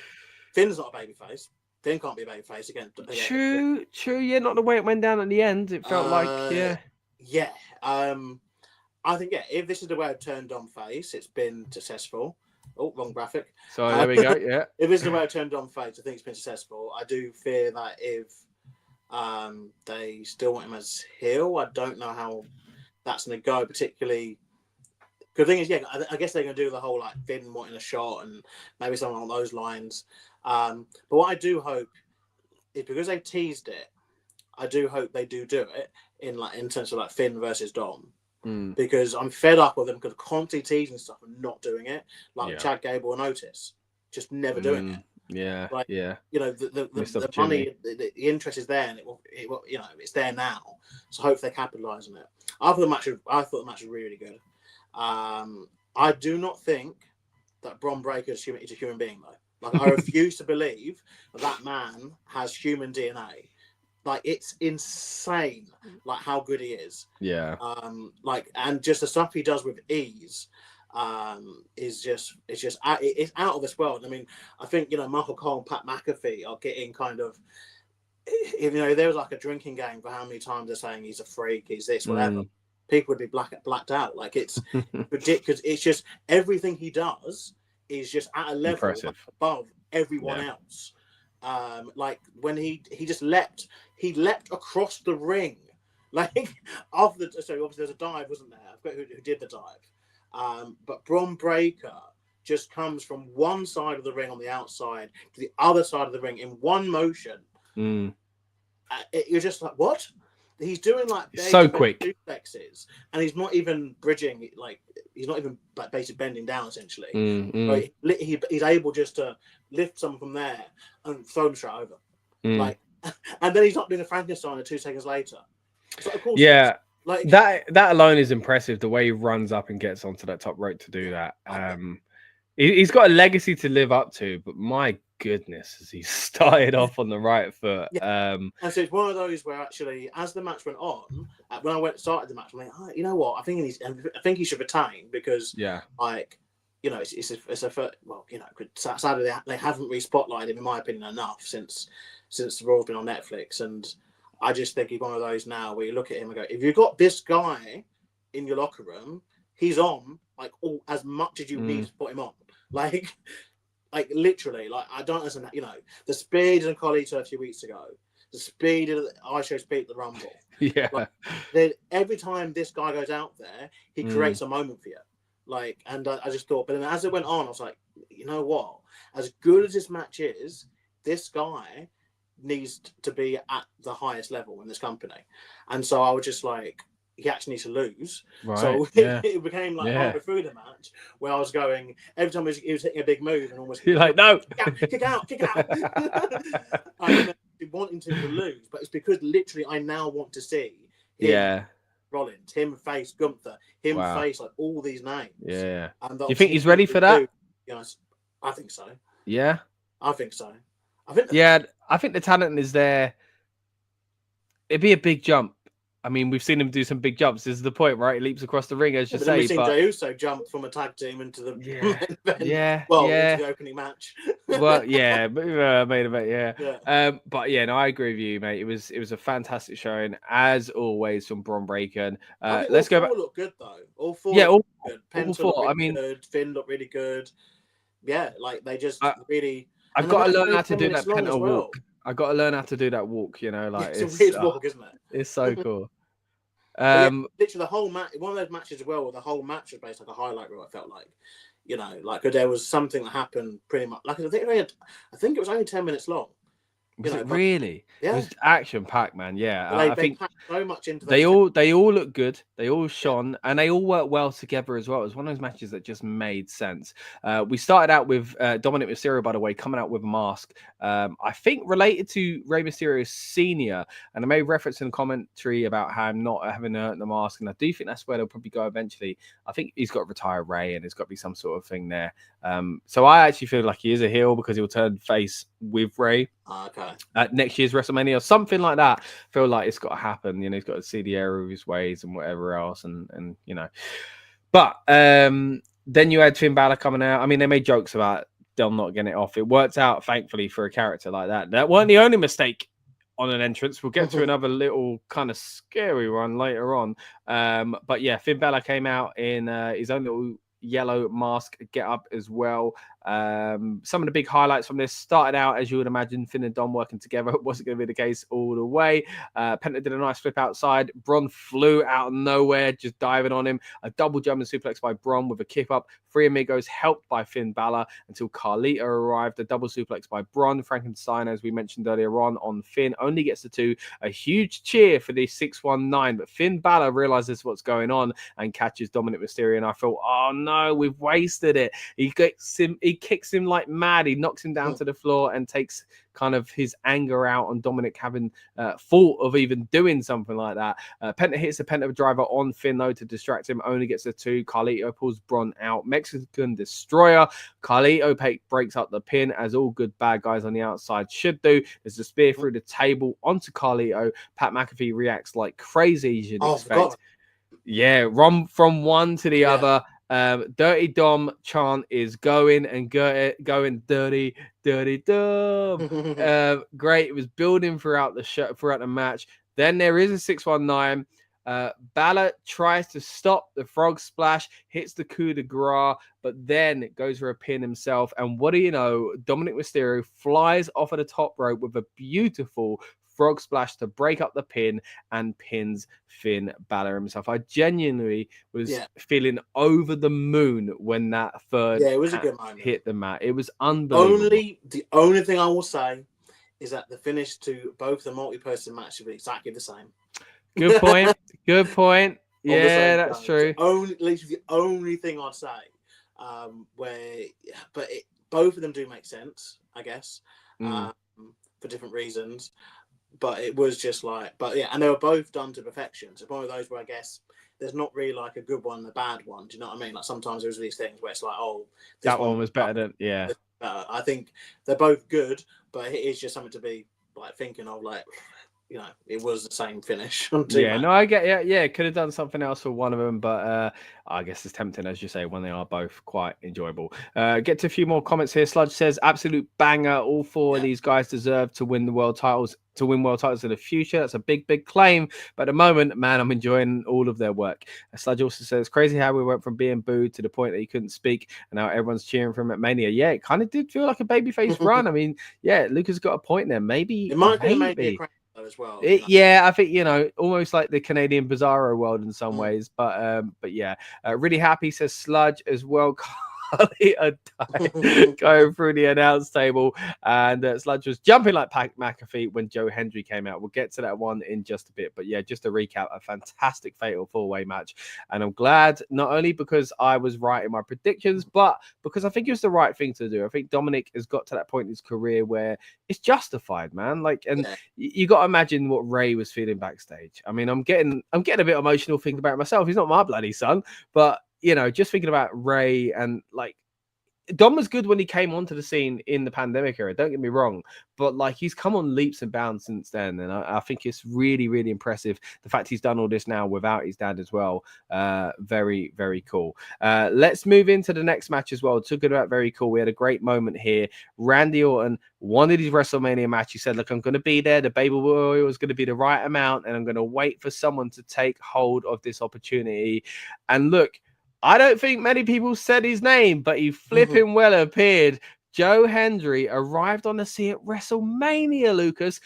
Finn's not a babyface. Finn can't be a babyface again. True. Yeah, not the way it went down at the end. It felt like I think if this is the way I've turned Dom face, it's been successful. Oh, wrong graphic. So there we go. Yeah. If this is the way I've turned Dom face, I think it's been successful. I do fear that if they still want him as heel, I don't know how that's going to go, particularly. The thing is, I guess they're going to do the whole like Finn wanting a shot and maybe something along those lines. But what I do hope is, because they teased it, I do hope they do it in terms of like Finn versus Dom. Because I'm fed up with them because constantly teasing stuff and not doing it, like Chad Gable and Otis, just never doing it. Yeah, the money, the interest is there, and it will, it's there now. So I hope they capitalise on it. I thought the match was really good. I do not think that Bron Breakker is a human being, though. Like, I refuse to believe that man has human DNA. Like, it's insane, like, how good he is. Yeah. Like, and just the stuff he does with ease, it's out of this world. I mean, I think, you know, Michael Cole and Pat McAfee are getting kind of, you know, there was like a drinking game for how many times they're saying he's a freak, he's this, whatever. People would be blacked out. Like, it's ridiculous. It's just everything he does is just at a level above everyone else. Like, when he just leapt across the ring, like, after the, so obviously there's a dive, wasn't there? I forgot who did the dive. But Bron Breakker just comes from one side of the ring on the outside to the other side of the ring in one motion. You're just like, what? He's doing like so quick suplexes, and he's not even bridging. Like, he's not even like basically bending down. Essentially, he's able just to lift someone from there and throw them straight over. Like, and then he's not doing a Frankenstein 2 seconds later. So of course, like that alone is impressive. The way he runs up and gets onto that top rope to do that. He's got a legacy to live up to, but my goodness, as he started off on the right foot. And so it's one of those where actually, as the match went on, when I started the match, I'm like, oh, you know what? I think he should retain because, like, you know, it's a well, you know, sadly they haven't really spotlighted him, in my opinion, enough since the Raw's been on Netflix, and I just think he's one of those now where you look at him and go, if you've got this guy in your locker room, he's on like all as much as you need to put him on. Like literally, like, I don't understand that. You know, the speed in Carlito a few weeks ago, the speed of I Show Speed at the Rumble. Like, every time this guy goes out there, he creates a moment for you. Like, and I just thought, but then as it went on, I was like, you know what? As good as this match is, this guy needs to be at the highest level in this company. And so I was just like, he actually needs to lose. Right, so it became like halfway through the match where I was going, every time he was hitting a big move and almost you're like, no, kick out. I'm wanting to lose, but it's because literally I now want to see him, Rollins, him face Gunther, him face like all these names. And you think he's ready for that? Yes, I think so. Yeah, I think so. I think I think the talent is there. It'd be a big jump. I mean, we've seen him do some big jumps. This is the point, right? He leaps across the ring, as you say. We've seen Jey Uso jump from a tag team into the into the opening match. Well, main event, but yeah, no, I agree with you, mate. It was a fantastic showing as always from Bron Breakker. Let's go back. All look good though. All four. Yeah, all good. Penta four. Really, I mean, good. Finn looked really good. Yeah, like they just really. I've got to learn how to do that Penta walk. I got to learn how to do that walk. You know, like it's a weird walk, isn't it? It's so cool. Literally the whole match, one of those matches as well, where the whole match was based like a highlight reel. I felt like, you know, like there was something that happened pretty much. Like I think it was only 10 minutes long. Was it really? Yeah. It was action packed, man. Yeah, I think packed so much into they all look good. They all shone, and they all work well together as well. It was one of those matches that just made sense. We started out with Dominic Mysterio, by the way, coming out with a mask. I think related to Rey Mysterio Senior, and I made reference in the commentary about how I'm not having the mask, and I do think that's where they'll probably go eventually. I think he's got to retire Rey, and there's got to be some sort of thing there. So I actually feel like he is a heel because he'll turn face with Rey. Okay. At next year's WrestleMania or something like that. I feel like it's got to happen. You know, he's got to see the error of his ways and whatever else, and you know. But then you had Finn Balor coming out. I mean, they made jokes about them not getting it off. It worked out, thankfully, for a character like that. That weren't the only mistake on an entrance. We'll get to another little kind of scary one later on. But yeah, Finn Balor came out in his own little yellow mask get up as well. Some of the big highlights from this started out, as you would imagine, Finn and Dom working together. It wasn't going to be the case all the way. Penta did a nice flip outside. Bron flew out of nowhere, just diving on him. A double German suplex by Bron with a kick up. Three Amigos helped by Finn Balor until Carlito arrived. A double suplex by Bron. Frankenstein, as we mentioned earlier on Finn, only gets the two. A huge cheer for the 619, but Finn Balor realizes what's going on and catches Dominic Mysterio. And I thought, oh no, no, we've wasted it. He kicks him like mad. He knocks him down to the floor and takes kind of his anger out on Dominic having thought of even doing something like that. Penta hits the Penta driver on Finn though to distract him, only gets a 2. Carlito pulls Braun out. Mexican Destroyer. Carlito breaks up the pin, as all good bad guys on the outside should do. There's a spear through the table onto Carlito. Pat McAfee reacts like crazy, as you'd expect. God. Yeah, run from one to the other. Dirty Dom chant is going dirty Dom. Great. It was building throughout the match. Then there is a 619. Balor tries to stop the frog splash, hits the coup de grace, but then it goes for a pin himself. And what do you know? Dominic Mysterio flies off of the top rope with a beautiful frog splash to break up the pin and pins Finn Balor himself. I genuinely was feeling over the moon when that third it was a good moment. Hit the mat. It was unbelievable. The only thing I will say is that the finish to both the multi-person match will be exactly the same. Good point. Good point. Yeah, that's true. Literally the only thing I'd say, both of them do make sense, I guess, for different reasons. But it was just like, and they were both done to perfection. So one of those where I guess there's not really like a good one and a bad one. Do you know what I mean? Like sometimes there's these things where it's like, that one was better than, I think they're both good, but it is just something to be like thinking of, like, you know, it was the same finish. I get could have done something else for one of them, but I guess it's tempting, as you say, when they are both quite enjoyable. Get to a few more comments here. Sludge says, absolute banger. All 4 of these guys deserve to win the world titles. To win world titles in the future. That's a big claim. But at the moment, man, I'm enjoying all of their work. Sludge also says, crazy how we went from being booed to the point that he couldn't speak, and now everyone's cheering for him at Mania. Yeah, it kind of did feel like a babyface run. I mean, Lucas got a point there. Maybe it might be a Mania as well. I think, you know, almost like the Canadian Bizarro world in some ways. But really happy, says Sludge as well. Going through the announce table, and Sludge was jumping like McAfee when Joe Hendry came out. We'll get to that one in just a bit, but just to recap, a fantastic fatal 4-way match, and I'm glad not only because I was right in my predictions, but because I think it was the right thing to do. I think Dominic has got to that point in his career where it's justified, man. Like, and you got to imagine what Ray was feeling backstage. I mean, I'm getting a bit emotional thinking about it myself. He's not my bloody son, but you know, just thinking about Ray, and like, Dom was good when he came onto the scene in the pandemic era, don't get me wrong, but like, he's come on leaps and bounds since then, and I think it's really, really impressive. The fact he's done all this now without his dad as well, very, very cool. Let's move into the next match as well. Talking about very cool, we had a great moment here. Randy Orton wanted his WrestleMania match. He said, look, I'm going to be there. The baby boy was going to be the right amount, and I'm going to wait for someone to take hold of this opportunity. And look, I don't think many people said his name, but he flipping well appeared. Joe Hendry arrived on the scene at WrestleMania, Lucas.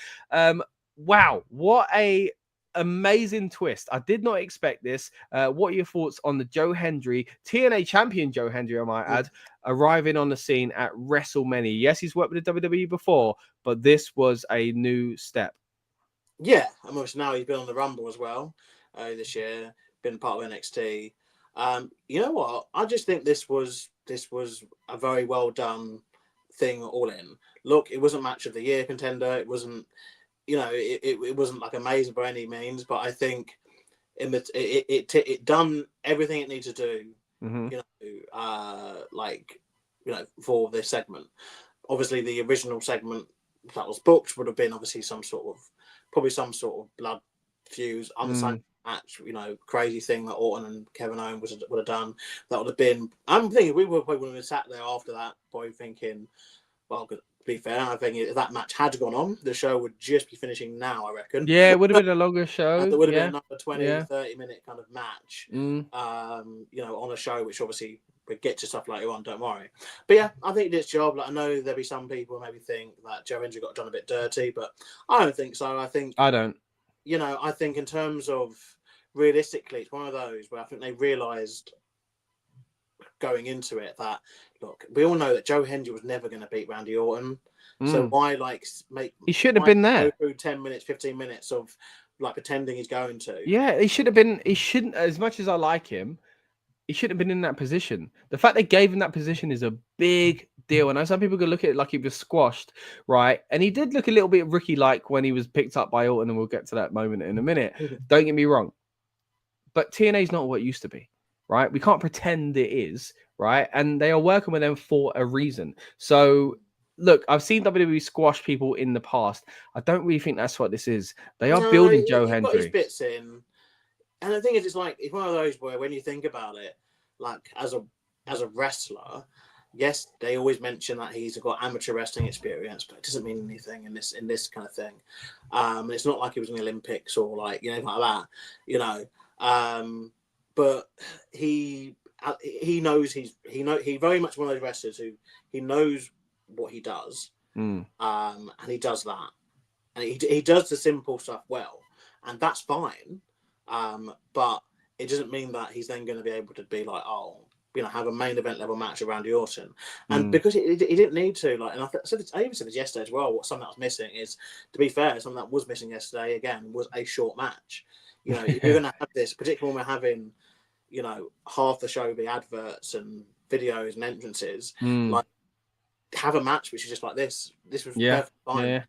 Wow, what a amazing twist. I did not expect this. What are your thoughts on the Joe Hendry, TNA champion Joe Hendry, I might add, arriving on the scene at WrestleMania? Yes, he's worked with the WWE before, but this was a new step. Yeah, and obviously now he's been on the Rumble as well this year, been part of NXT. You know what? I just think this was a very well done thing all in. Look, it wasn't match of the year contender. It wasn't, you know, it wasn't like amazing by any means, but I think it done everything it needed to do. You know, for this segment. Obviously, the original segment that was booked would have been obviously some sort of blood fuse, unsung match, you know, crazy thing that Orton and Kevin Owens would have done. That would have been. I'm thinking we would probably have sat there after that, probably thinking, well, to be fair, I think if that match had gone on, the show would just be finishing now, I reckon. Yeah, it would have been a longer show. There would have been another 20, 30 minute kind of match, you know, on a show, which obviously we get to stuff later on, don't worry. But yeah, I think this job, like, I know there'll be some people who maybe think that Joe Hendry got done a bit dirty, but I don't think so. I don't. You know, I think in terms of realistically, it's one of those where I think they realised going into it that, look, we all know that Joe Hendry was never going to beat Randy Orton. So why he should have been there. Go through 10 minutes, 15 minutes of like pretending he's going to. Yeah, he should have been. He shouldn't, as much as I like him, he shouldn't have been in that position. The fact they gave him that position is a big deal. I know some people could look at it like he was squashed, right? And he did look a little bit rookie-like when he was picked up by Orton, and we'll get to that moment in a minute. Don't get me wrong. But TNA is not what it used to be, right? We can't pretend it is, right? And they are working with them for a reason. So, look, I've seen WWE squash people in the past. I don't really think that's what this is. They are building Joe Hendry. Got his bits in. And the thing is, it's one of those where when you think about it, like as a wrestler, yes, they always mention that he's got amateur wrestling experience, but it doesn't mean anything in this kind of thing. It's not like he was in the Olympics or like like that, but he knows he very much one of those wrestlers who he knows what he does, and he does that, and he does the simple stuff well, and that's fine. But it doesn't mean that he's then going to be able to be like, have a main event level match around Orton. And because he didn't need to, like, and I even said this yesterday as well, something that was missing is, to be fair, something that was missing yesterday, again, was a short match. If you're going to have this, particularly when we're having, half the show be adverts and videos and entrances, like, have a match which is just like this. This was perfect fine.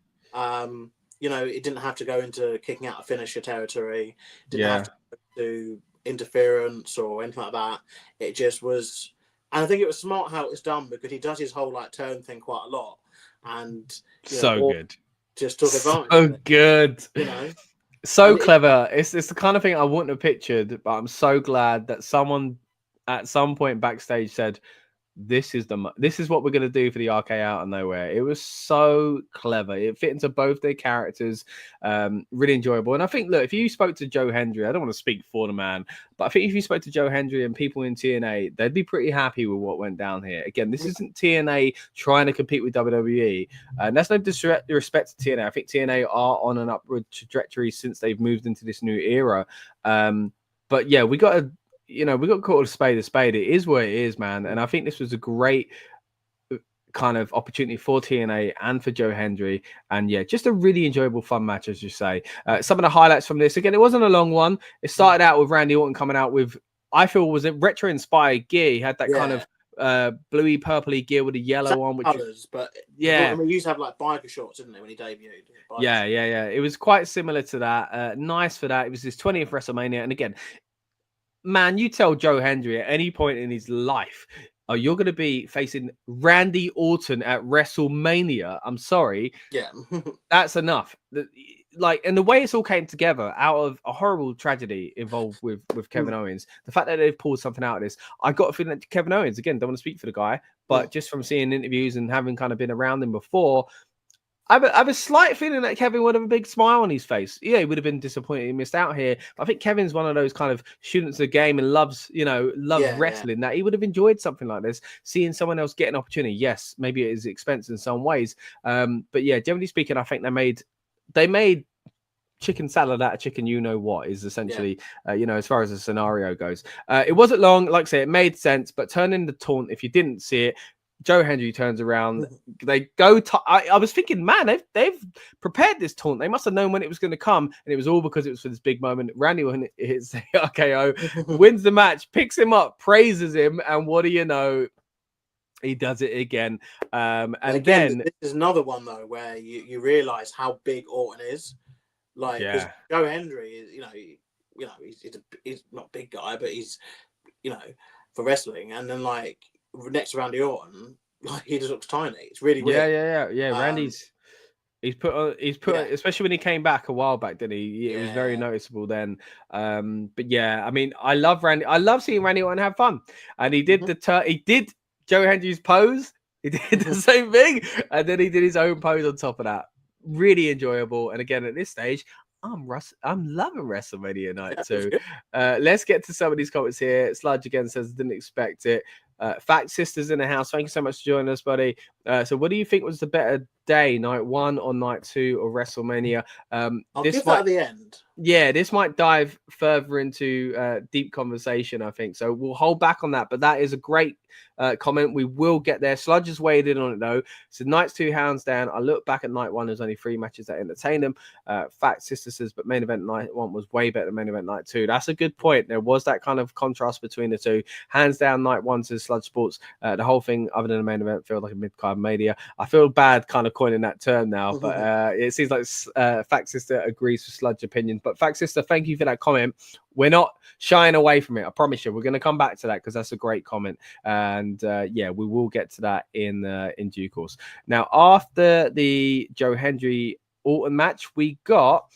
It didn't have to go into kicking out a finisher territory. Didn't have to do interference or anything like that. It just was, and I think it was smart how it was done because he does his whole like turn thing quite a lot, and good. Just took advantage. So good. So and clever. It's the kind of thing I wouldn't have pictured, but I'm so glad that someone at some point backstage said, this is what we're going to do for the RK Out of Nowhere. It was so clever. It fit into both their characters. Really enjoyable. And I think, look, if you spoke to Joe Hendry, I don't want to speak for the man, but I think if you spoke to Joe Hendry and people in TNA, they'd be pretty happy with what went down here. Again, this isn't TNA trying to compete with WWE. And that's no disrespect to TNA. I think TNA are on an upward trajectory since they've moved into this new era. But yeah, we got to call a spade a spade. It is what it is, man. And I think this was a great kind of opportunity for TNA and for Joe Hendry. And yeah, just a really enjoyable, fun match, as you say. Some of the highlights from this, again, it wasn't a long one. It started out with Randy Orton coming out with, I feel, was it retro-inspired gear. He had that kind of bluey, purpley gear with a yellow on. Which colours, but yeah. We used to have like biker shorts, didn't they, when he debuted? Yeah. It was quite similar to that. Nice for that. It was his 20th WrestleMania. And again, man, you tell Joe Hendry at any point in his life, you're going to be facing Randy Orton at WrestleMania. I'm sorry. Yeah. That's enough. And the way it's all came together out of a horrible tragedy involved with Kevin Owens, the fact that they've pulled something out of this, I got a feeling that Kevin Owens, again, don't want to speak for the guy, but just from seeing interviews and having kind of been around him before, I have a slight feeling that Kevin would have a big smile on his face. Yeah, he would have been disappointed he missed out here. But I think Kevin's one of those kind of students of the game and loves wrestling, that he would have enjoyed something like this, seeing someone else get an opportunity. Yes, maybe it is expensive in some ways. But yeah, generally speaking, I think they made chicken salad out of chicken, what is essentially, as far as the scenario goes. It wasn't long. Like I say, it made sense, but turning the taunt, if you didn't see it, Joe Hendry turns around. They go. I was thinking, man, they've prepared this taunt. They must have known when it was going to come, and it was all because it was for this big moment. Randy Orton hits the RKO, wins the match, picks him up, praises him, and what do you know? He does it again. And again, this is another one though where you realize how big Orton is. Like, Joe Hendry is, he's not a big guy, but he's, for wrestling, and then like next to Randy Orton, like he just looks tiny. It's really weird. Yeah. Randy's he's put especially when he came back a while back, didn't he? It was very noticeable then. But yeah, I mean, I love Randy. I love seeing Randy Orton have fun, and he did he did Joe Hendry's pose. He did the same thing, and then he did his own pose on top of that. Really enjoyable. And again, at this stage, I'm loving WrestleMania night too. Let's get to some of these comments here. Sludge again says, didn't expect it. Fact Sisters in the house. Thank you so much for joining us, buddy. So what do you think was the better day, night 1 or night 2 of WrestleMania? I'll give that at the end. Yeah, this might dive further into deep conversation, I think. So we'll hold back on that. But that is a great comment. We will get there. Sludge has weighed in on it though. So Night's 2 hands down. I look back at night 1. There's only 3 matches that entertained them. Fat Sister says, but main event night 1 was way better than main event night 2. That's a good point. There was that kind of contrast between the two. Hands down, night 1 says Sludge Sports. The whole thing, other than the main event, felt like a mid-card mania. I feel bad kind of coining that term now, but it seems like Fact Sister agrees with Sludge opinions. But Fact Sister, thank you for that comment. We're not shying away from it. I promise you. We're going to come back to that because that's a great comment. And yeah, we will get to that in due course. Now, after the Joe Hendry Orton match, we got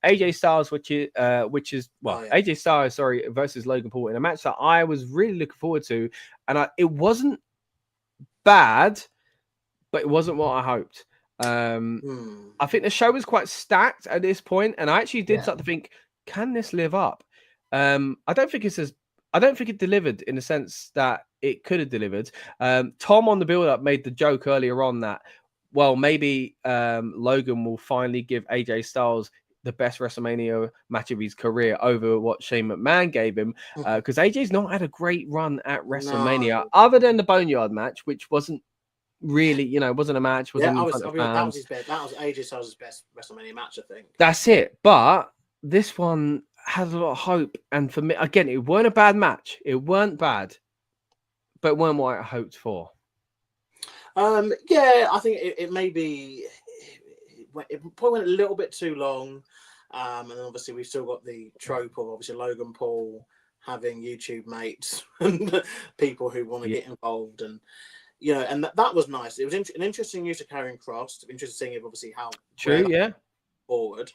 AJ Styles, which is AJ Styles, versus Logan Paul in a match that I was really looking forward to, and it wasn't bad, but it wasn't what I hoped. I think the show was quite stacked at this point, and I actually did start to think, can this live up? I don't think it delivered in the sense that it could have delivered. Tom on the build-up made the joke earlier on that, well, maybe Logan will finally give AJ Styles the best WrestleMania match of his career over what Shane McMahon gave him, because AJ's not had a great run at WrestleMania other than the Boneyard match, which wasn't really, wasn't a match. That was his best. That was AJ Styles' best WrestleMania match, I think. That's it. But this one has a lot of hope, and for me, again, it weren't a bad match. It weren't bad, but it weren't what I hoped for. Yeah, I think it maybe it probably went a little bit too long, and then obviously we've still got the trope of obviously Logan Paul having YouTube mates and people who want to get involved, and and that was nice. It was an interesting use of Karrion Kross. Interesting, obviously how forward.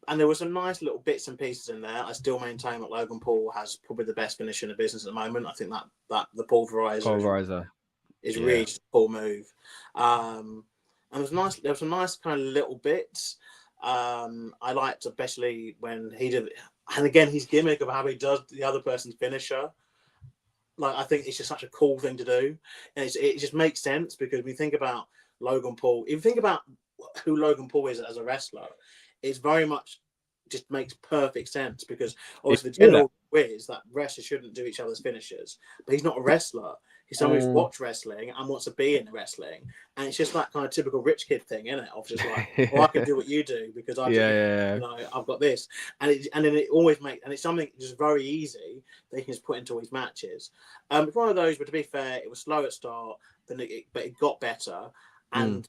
And there were some nice little bits and pieces in there. I still maintain that Logan Paul has probably the best finish in the business at the moment. I think that the pulverizer is really just a cool move. And it was nice. There were some nice kind of little bits. I liked especially when he did, and again his gimmick of how he does the other person's finisher. Like, I think it's just such a cool thing to do, and it just makes sense because we think about Logan Paul. If you think about who Logan Paul is as a wrestler, it's very much just makes perfect sense because obviously the general is that wrestlers shouldn't do each other's finishers, but he's not a wrestler. He's someone who's watched wrestling and wants to be in wrestling, and it's just that kind of typical rich kid thing, isn't it? Of just like, well, I can do what you do because I've got this, and then it always makes, and it's something just very easy they can just put into his matches. It's one of those, but to be fair, it was slow at start, but it got better, and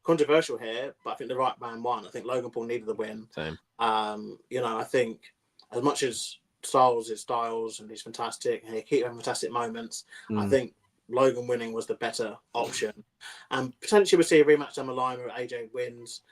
controversial here, but I think the right man won. I think Logan Paul needed the win. Same. I think as much as Styles is Styles and he's fantastic and he keeps having fantastic moments, I think Logan winning was the better option. And potentially we'll see a rematch down the line where AJ wins.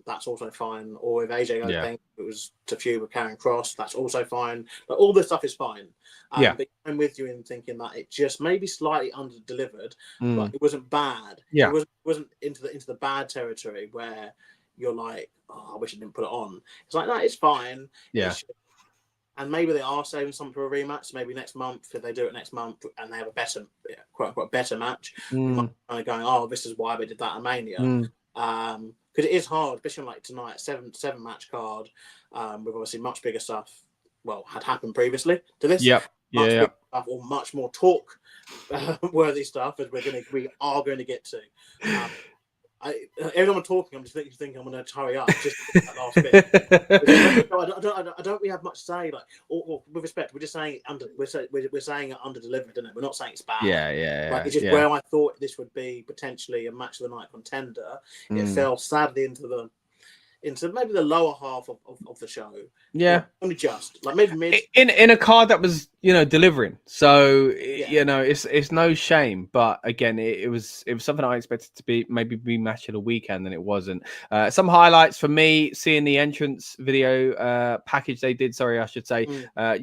That's also fine. Or if AJ goes it was to feud with Karrion Kross, that's also fine. But all this stuff is fine. But I'm with you in thinking that it just maybe slightly under-delivered, but it wasn't bad. Yeah. It wasn't into the bad territory where you're like, oh, I wish I didn't put it on. It's like, no, it's fine. Yeah. And maybe they are saving something for a rematch. Maybe next month, if they do it next month and they have a better, quote unquote, better match, you might be kind of going, oh, this is why we did that at Mania. Because it is hard, especially like tonight, seven match card, with obviously much bigger stuff. Well, had happened previously to this. Yep. Bigger stuff, or much more talk worthy stuff, as we are going to get to. Every time I'm talking, I'm just thinking I'm going to hurry up just to get that last bit. I don't really have much to say. Like, or with respect, we're just saying we're saying it under-delivered, isn't it? We're not saying it's bad. Like, it's just where I thought this would be potentially a match of the night contender. It fell sadly into maybe the lower half of the show. Yeah, only just like maybe mid in a card that was delivering. So it's no shame, but again, it was something I expected to be match of the weekend, and it wasn't. Some highlights for me: seeing the entrance video package they did. Sorry, I should say,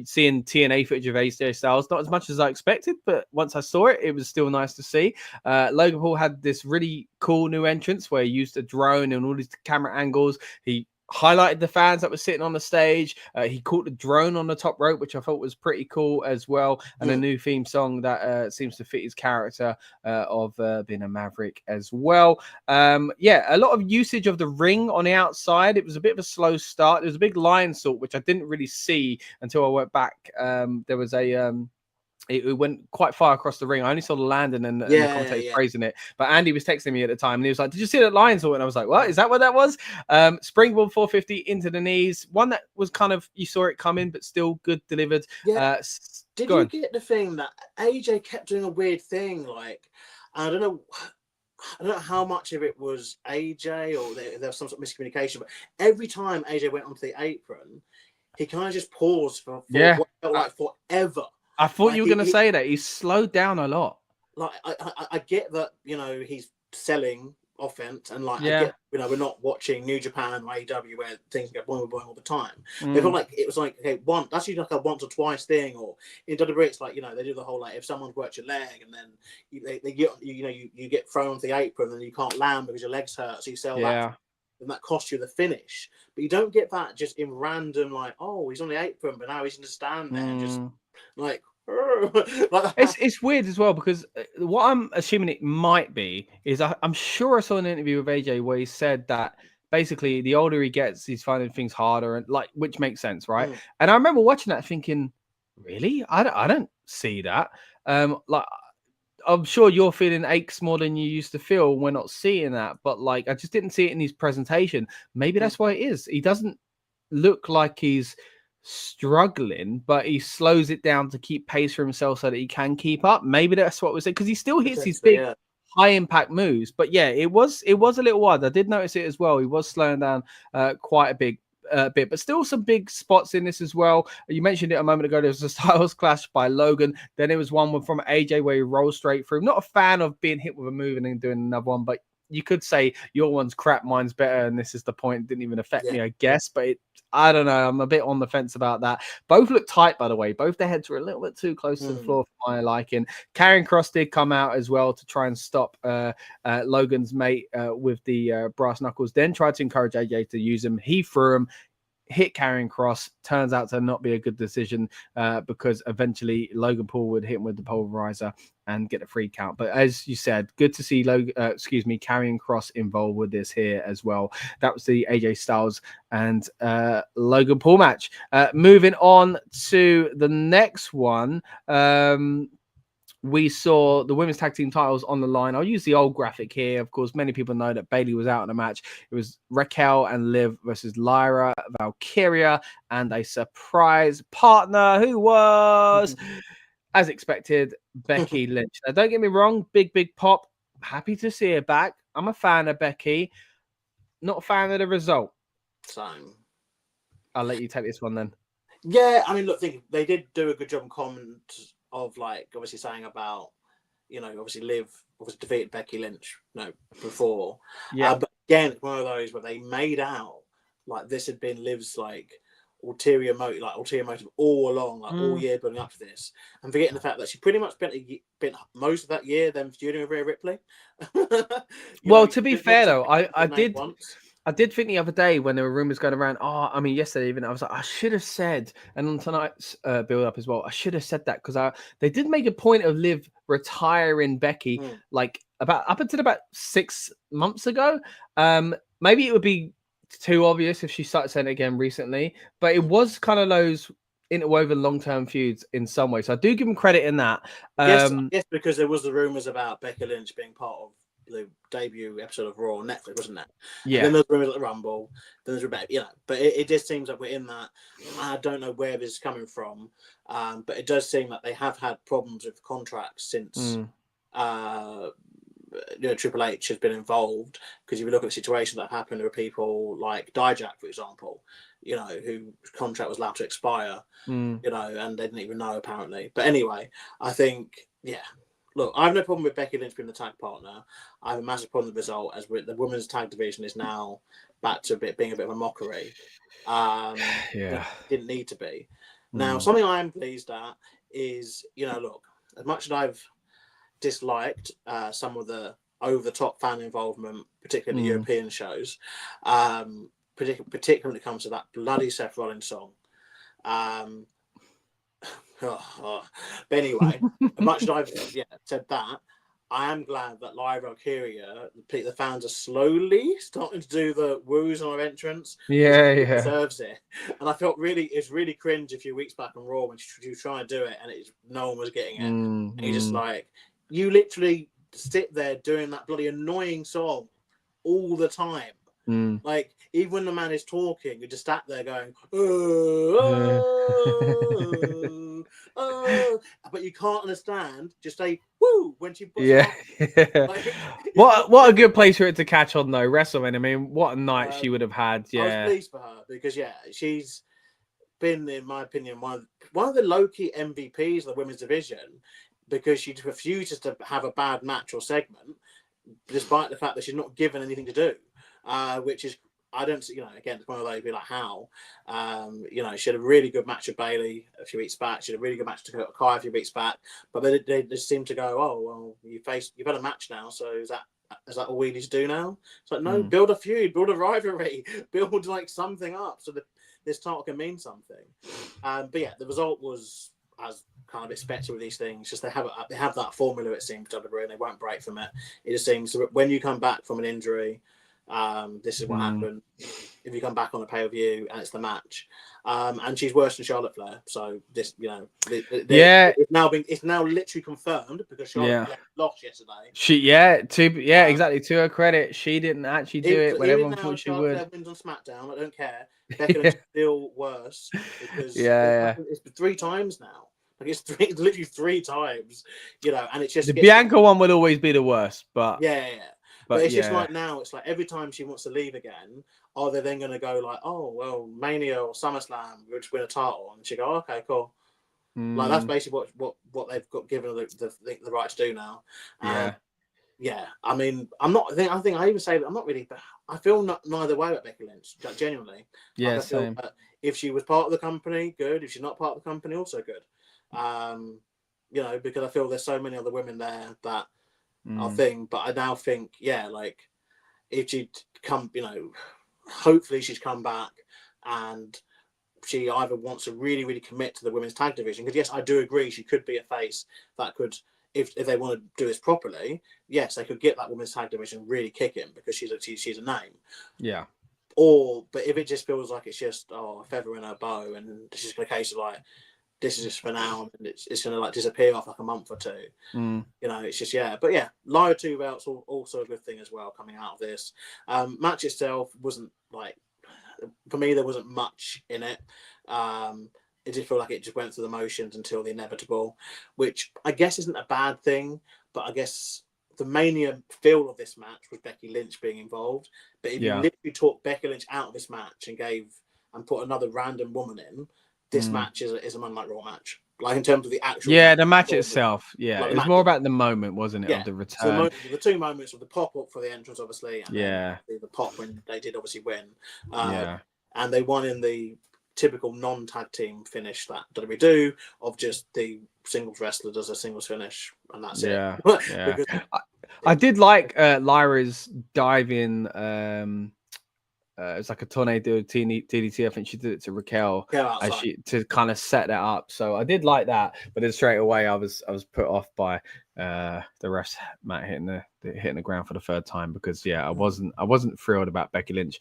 seeing TNA footage of AJ Styles. Not as much as I expected, but once I saw it, it was still nice to see. Logan Paul had this really cool new entrance where he used a drone and all these camera angles. He highlighted the fans that were sitting on the stage. He caught the drone on the top rope, which I thought was pretty cool as well. And a new theme song that seems to fit his character of being a maverick as well. A lot of usage of the ring on the outside. It was a bit of a slow start. There was a big lion salt, which I didn't really see until I went back. There was a it went quite far across the ring. I only saw the landing and the commentator praising it. But Andy was texting me at the time and he was like, "Did you see that Lions?" And I was like, "What? Is that what that was?" Springboard 450 into the knees. One that was kind of, you saw it coming, but still good delivered. Yeah. Did you get the thing that AJ kept doing a weird thing? Like, I don't know how much of it was AJ or there was some sort of miscommunication, but every time AJ went onto the apron, he kind of just paused for what felt like forever. I thought you were going to say that. He slowed down a lot. Like, I get that, he's selling offense, and like, I get, we're not watching New Japan or AEW where things get boing all the time. They felt like it was like, okay, that's usually like a once or twice thing, or in WWE it's like, they do the whole, like, if someone's worked your leg and then they get, you get thrown onto the apron and you can't land because your legs hurt, so you sell that, and that costs you the finish. But you don't get that just in random, like, oh, he's on the apron, but now he's going to stand there and just like. It's weird as well, because what I'm assuming it might be is I'm sure I saw an interview with AJ where he said that basically the older he gets, he's finding things harder, and like, which makes sense, right? And I remember watching that thinking, really, I don't see that. Like, I'm sure you're feeling aches more than you used to feel. We're not seeing that, but like, I just didn't see it in his presentation. Maybe that's why it is. He doesn't look like he's struggling, but he slows it down to keep pace for himself so that he can keep up. Maybe that's what we said, because he still hits these big high impact moves. But yeah, it was a little odd. I did notice it as well. He was slowing down quite a big bit, but still some big spots in this as well. You mentioned it a moment ago. There was a Styles clash by Logan. Then there was one from AJ where he rolled straight through. Not a fan of being hit with a move and then doing another one, but you could say your one's crap, mine's better, and this is the point. It didn't even affect me, I guess. But I don't know. I'm a bit on the fence about that. Both look tight, by the way. Both their heads were a little bit too close to the floor for my liking. Karrion Kross did come out as well to try and stop Logan's mate with the brass knuckles. Then tried to encourage AJ to use him. He threw him. Hit Karrion Kross. Turns out to not be a good decision because eventually Logan Paul would hit him with the pulverizer and get a free count. But as you said, good to see Karrion Kross involved with this here as well. That was the AJ Styles and Logan Paul match. Moving on to the next one. We saw the women's tag team titles on the line. I'll use the old graphic here. Of course, many people know that Bayley was out in the match. It was Raquel and Liv versus Lyra, Valkyria, and a surprise partner who was, as expected, Becky Lynch. Now, don't get me wrong, big pop. Happy to see her back. I'm a fan of Becky. Not a fan of the result. Same. I'll let you take this one then. Yeah, I mean, look, they did do a good job on comment of, like, obviously saying about, obviously Liv obviously defeated Becky Lynch, before. Yeah. But again, one of those where they made out like this had been Liv's, like, ulterior motive all along, like all year building up to this, and forgetting the fact that she pretty much spent most of that year then feuding with Rhea Ripley. Well, to be fair though, I did think the other day when there were rumors going around, yesterday even, I was like, I should have said, and on tonight's build up as well, I should have said that, because they did make a point of Liv retiring Becky like up until about 6 months ago. Maybe it would be too obvious if she started saying it again recently, but it was kind of those interwoven long-term feuds in some way. So I do give them credit in that. Yes, because there was the rumors about Becky Lynch being part of the debut episode of Raw on Netflix, wasn't it? Yeah. And then there's rumors at the Rumble. Then there's Rebecca, but it just seems like we're in that. I don't know where this is coming from, but it does seem like they have had problems with contracts since Triple H has been involved. Because if you look at the situation that happened, there were people like Dijak, for example, whose contract was allowed to expire, and they didn't even know apparently. But anyway, I think, look, I have no problem with Becky Lynch being the tag partner. I have a massive problem with the result, as the women's tag division is now back to being a bit of a mockery. It didn't need to be. Now, something I am pleased at is, look, as much as I've disliked some of the over-the-top fan involvement, particularly the European shows, particularly when it comes to that bloody Seth Rollins song. But anyway, as much as I've said that, I am glad that Lyra Valkyria, the fans are slowly starting to do the woos on her entrance. Yeah, She yeah. deserves it. And I felt it's really cringe a few weeks back on Raw when she was trying to do it and no one was getting it. And you're just like, you literally sit there doing that bloody annoying song all the time. Like, even when the man is talking, you just sat there going, but you can't understand. Just say woo when she puts it on. Like, what a good place for it to catch on though, WrestleMania. I mean, what a night she would have had. I was Yeah, pleased for her because she's been, in my opinion, one of the low-key MVPs of the women's division, because she refuses to have a bad match or segment, despite the fact that she's not given anything to do, which is, I don't, again, it's one of those, be like, how, she had a really good match with Bailey a few weeks back. She had a really good match to Kai a few weeks back, but they just seem to go, oh, well, you've had a match now, so is that all we need to do now? It's like, no, build a feud, build a rivalry, build like something up so that this title can mean something. But yeah, the result was as kind of expected with these things. Just they have that formula, it seems, WWE, and they won't break from it. It just seems when you come back from an injury, this is what happened. If you come back on a pay-per-view and it's the match, and she's worse than Charlotte Flair, so this, it's now literally confirmed because Charlotte Flair lost yesterday. Exactly. To her credit, she didn't actually do it when everyone thought she would. Flair wins on SmackDown, I don't care. Becky Lynch is still worse because it's 3 times now. Like it's literally 3 times, and it's just the Bianca one would always be the worst, but But it's just like now, it's like every time she wants to leave again, are they then going to go like, oh, well, Mania or SummerSlam, we'll just win a title? And she go, okay, cool. Like, that's basically what they've got given the right to do now. I mean, I think I even say that I'm not really, I feel neither way about Becky Lynch, genuinely. Yeah, I feel that if she was part of the company, good. If she's not part of the company, also good. Because I feel there's so many other women there that are thing, but I now think, like, if she'd come, hopefully she's come back and she either wants to really, really commit to the women's tag division, because yes, I do agree she could be a face that could, if they want to do this properly, yes, they could get that women's tag division really kicking because she's a name. Yeah. But if it just feels like it's just a feather in her bow and it's just a case of like, this is just for now, and it's going to like disappear off like a month or 2. It's just But yeah, Lyra 2 belts also a good thing as well coming out of this. Match itself wasn't like, for me, there wasn't much in it. It did feel like it just went through the motions until the inevitable, which I guess isn't a bad thing. But I guess the Mania feel of this match was Becky Lynch being involved. But if you literally took Becky Lynch out of this match and put another random woman in, this match is a Monday Night Raw match. Like in terms of the actual the match itself. Yeah, like it was more about the moment, wasn't it, of the return? So the 2 moments of the pop up for the entrance, obviously, and then the pop when they did obviously win. And they won in the typical non-tag team finish that WWE do of just the singles wrestler does a singles finish, and that's it. Because I did like Lyra's diving. It's like a tornado DDT. I think she did it to Raquel to kind of set that up. So I did like that, but then straight away I was put off by the ref Matt hitting the ground for the 3rd time because I wasn't thrilled about Becky Lynch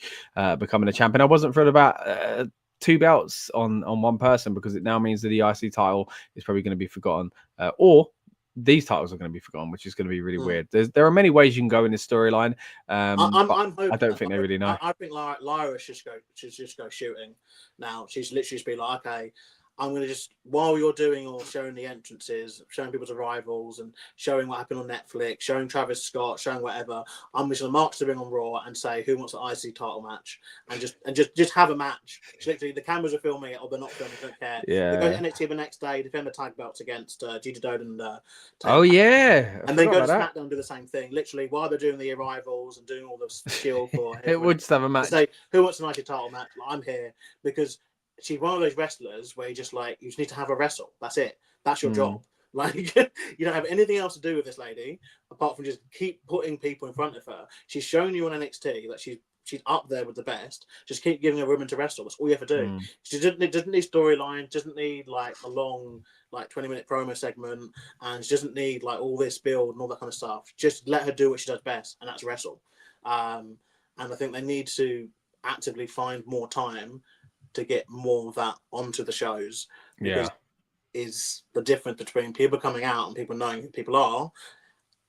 becoming a champion. I wasn't thrilled about 2 belts on one person because it now means that the IC title is probably going to be forgotten, or these titles are going to be forgotten, which is going to be really weird. There are many ways you can go in this storyline. I'm hoping, I don't think they really know. I think Lyra should just go shooting now. She's literally just be like, okay, I'm going to just, while you're doing or showing the entrances, showing people's arrivals and showing what happened on Netflix, showing Travis Scott, showing whatever, I'm just going to march the ring on Raw and say, who wants an IC title match? And just have a match. Literally, the cameras are filming it or they're not filming, I don't care. They go to NXT the next day, defend the tag belts against Gigi Doden and and then go to SmackDown and do the same thing. Literally, while they're doing the arrivals and doing all the skill for it would just have a match. Say, who wants an IC title match? I'm here because she's one of those wrestlers where you just need to have a wrestle. That's it. That's your job. Like, you don't have anything else to do with this lady apart from just keep putting people in front of her. She's shown you on NXT that she's she's up there with the best. Just keep giving her women to wrestle. That's all you have to do. She doesn't need storyline. Doesn't need like a long 20-minute promo segment, and she doesn't need like all this build and all that kind of stuff. Just let her do what she does best, and that's wrestle. And I think they need to actively find more time to get more of that onto the shows. Because is the difference between people coming out and people knowing who people are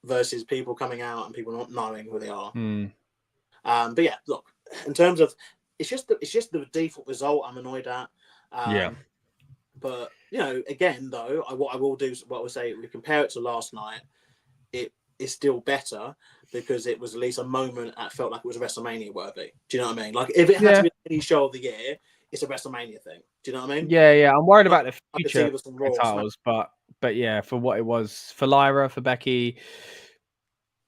versus people coming out and people not knowing who they are. But yeah, look, in terms of it's just the default result I'm annoyed at. But again though, what I will say, we compare it to last night, it is still better because it was at least a moment that felt like it was WrestleMania worthy. Do you know what I mean? Like if it had to be any show of the year, it's a WrestleMania thing. Do you know what I mean? Yeah. I'm worried about the I could see future titles, but yeah, for what it was for Lyra, for Becky,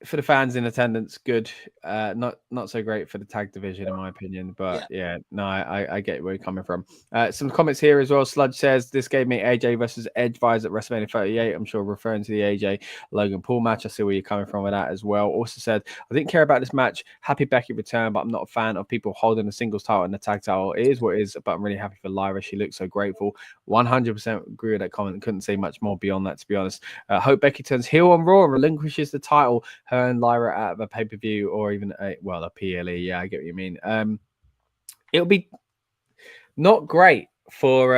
for the fans in attendance, good. Not so great for the tag division, in my opinion. But I get where you're coming from. Some comments here as well. Sludge says this gave me AJ versus Edge vibes at WrestleMania 38. I'm sure referring to the AJ Logan Paul match. I see where you're coming from with that as well. Also said I didn't care about this match. Happy Becky return, but I'm not a fan of people holding the singles title and the tag title. It is what it is, but I'm really happy for Lyra. She looks so grateful. 100% agree with that comment. Couldn't say much more beyond that, to be honest. Hope Becky turns heel on Raw and relinquishes the title. Her and Lyra out of a pay-per-view or even a PLE. Yeah, I get what you mean. It'll be not great for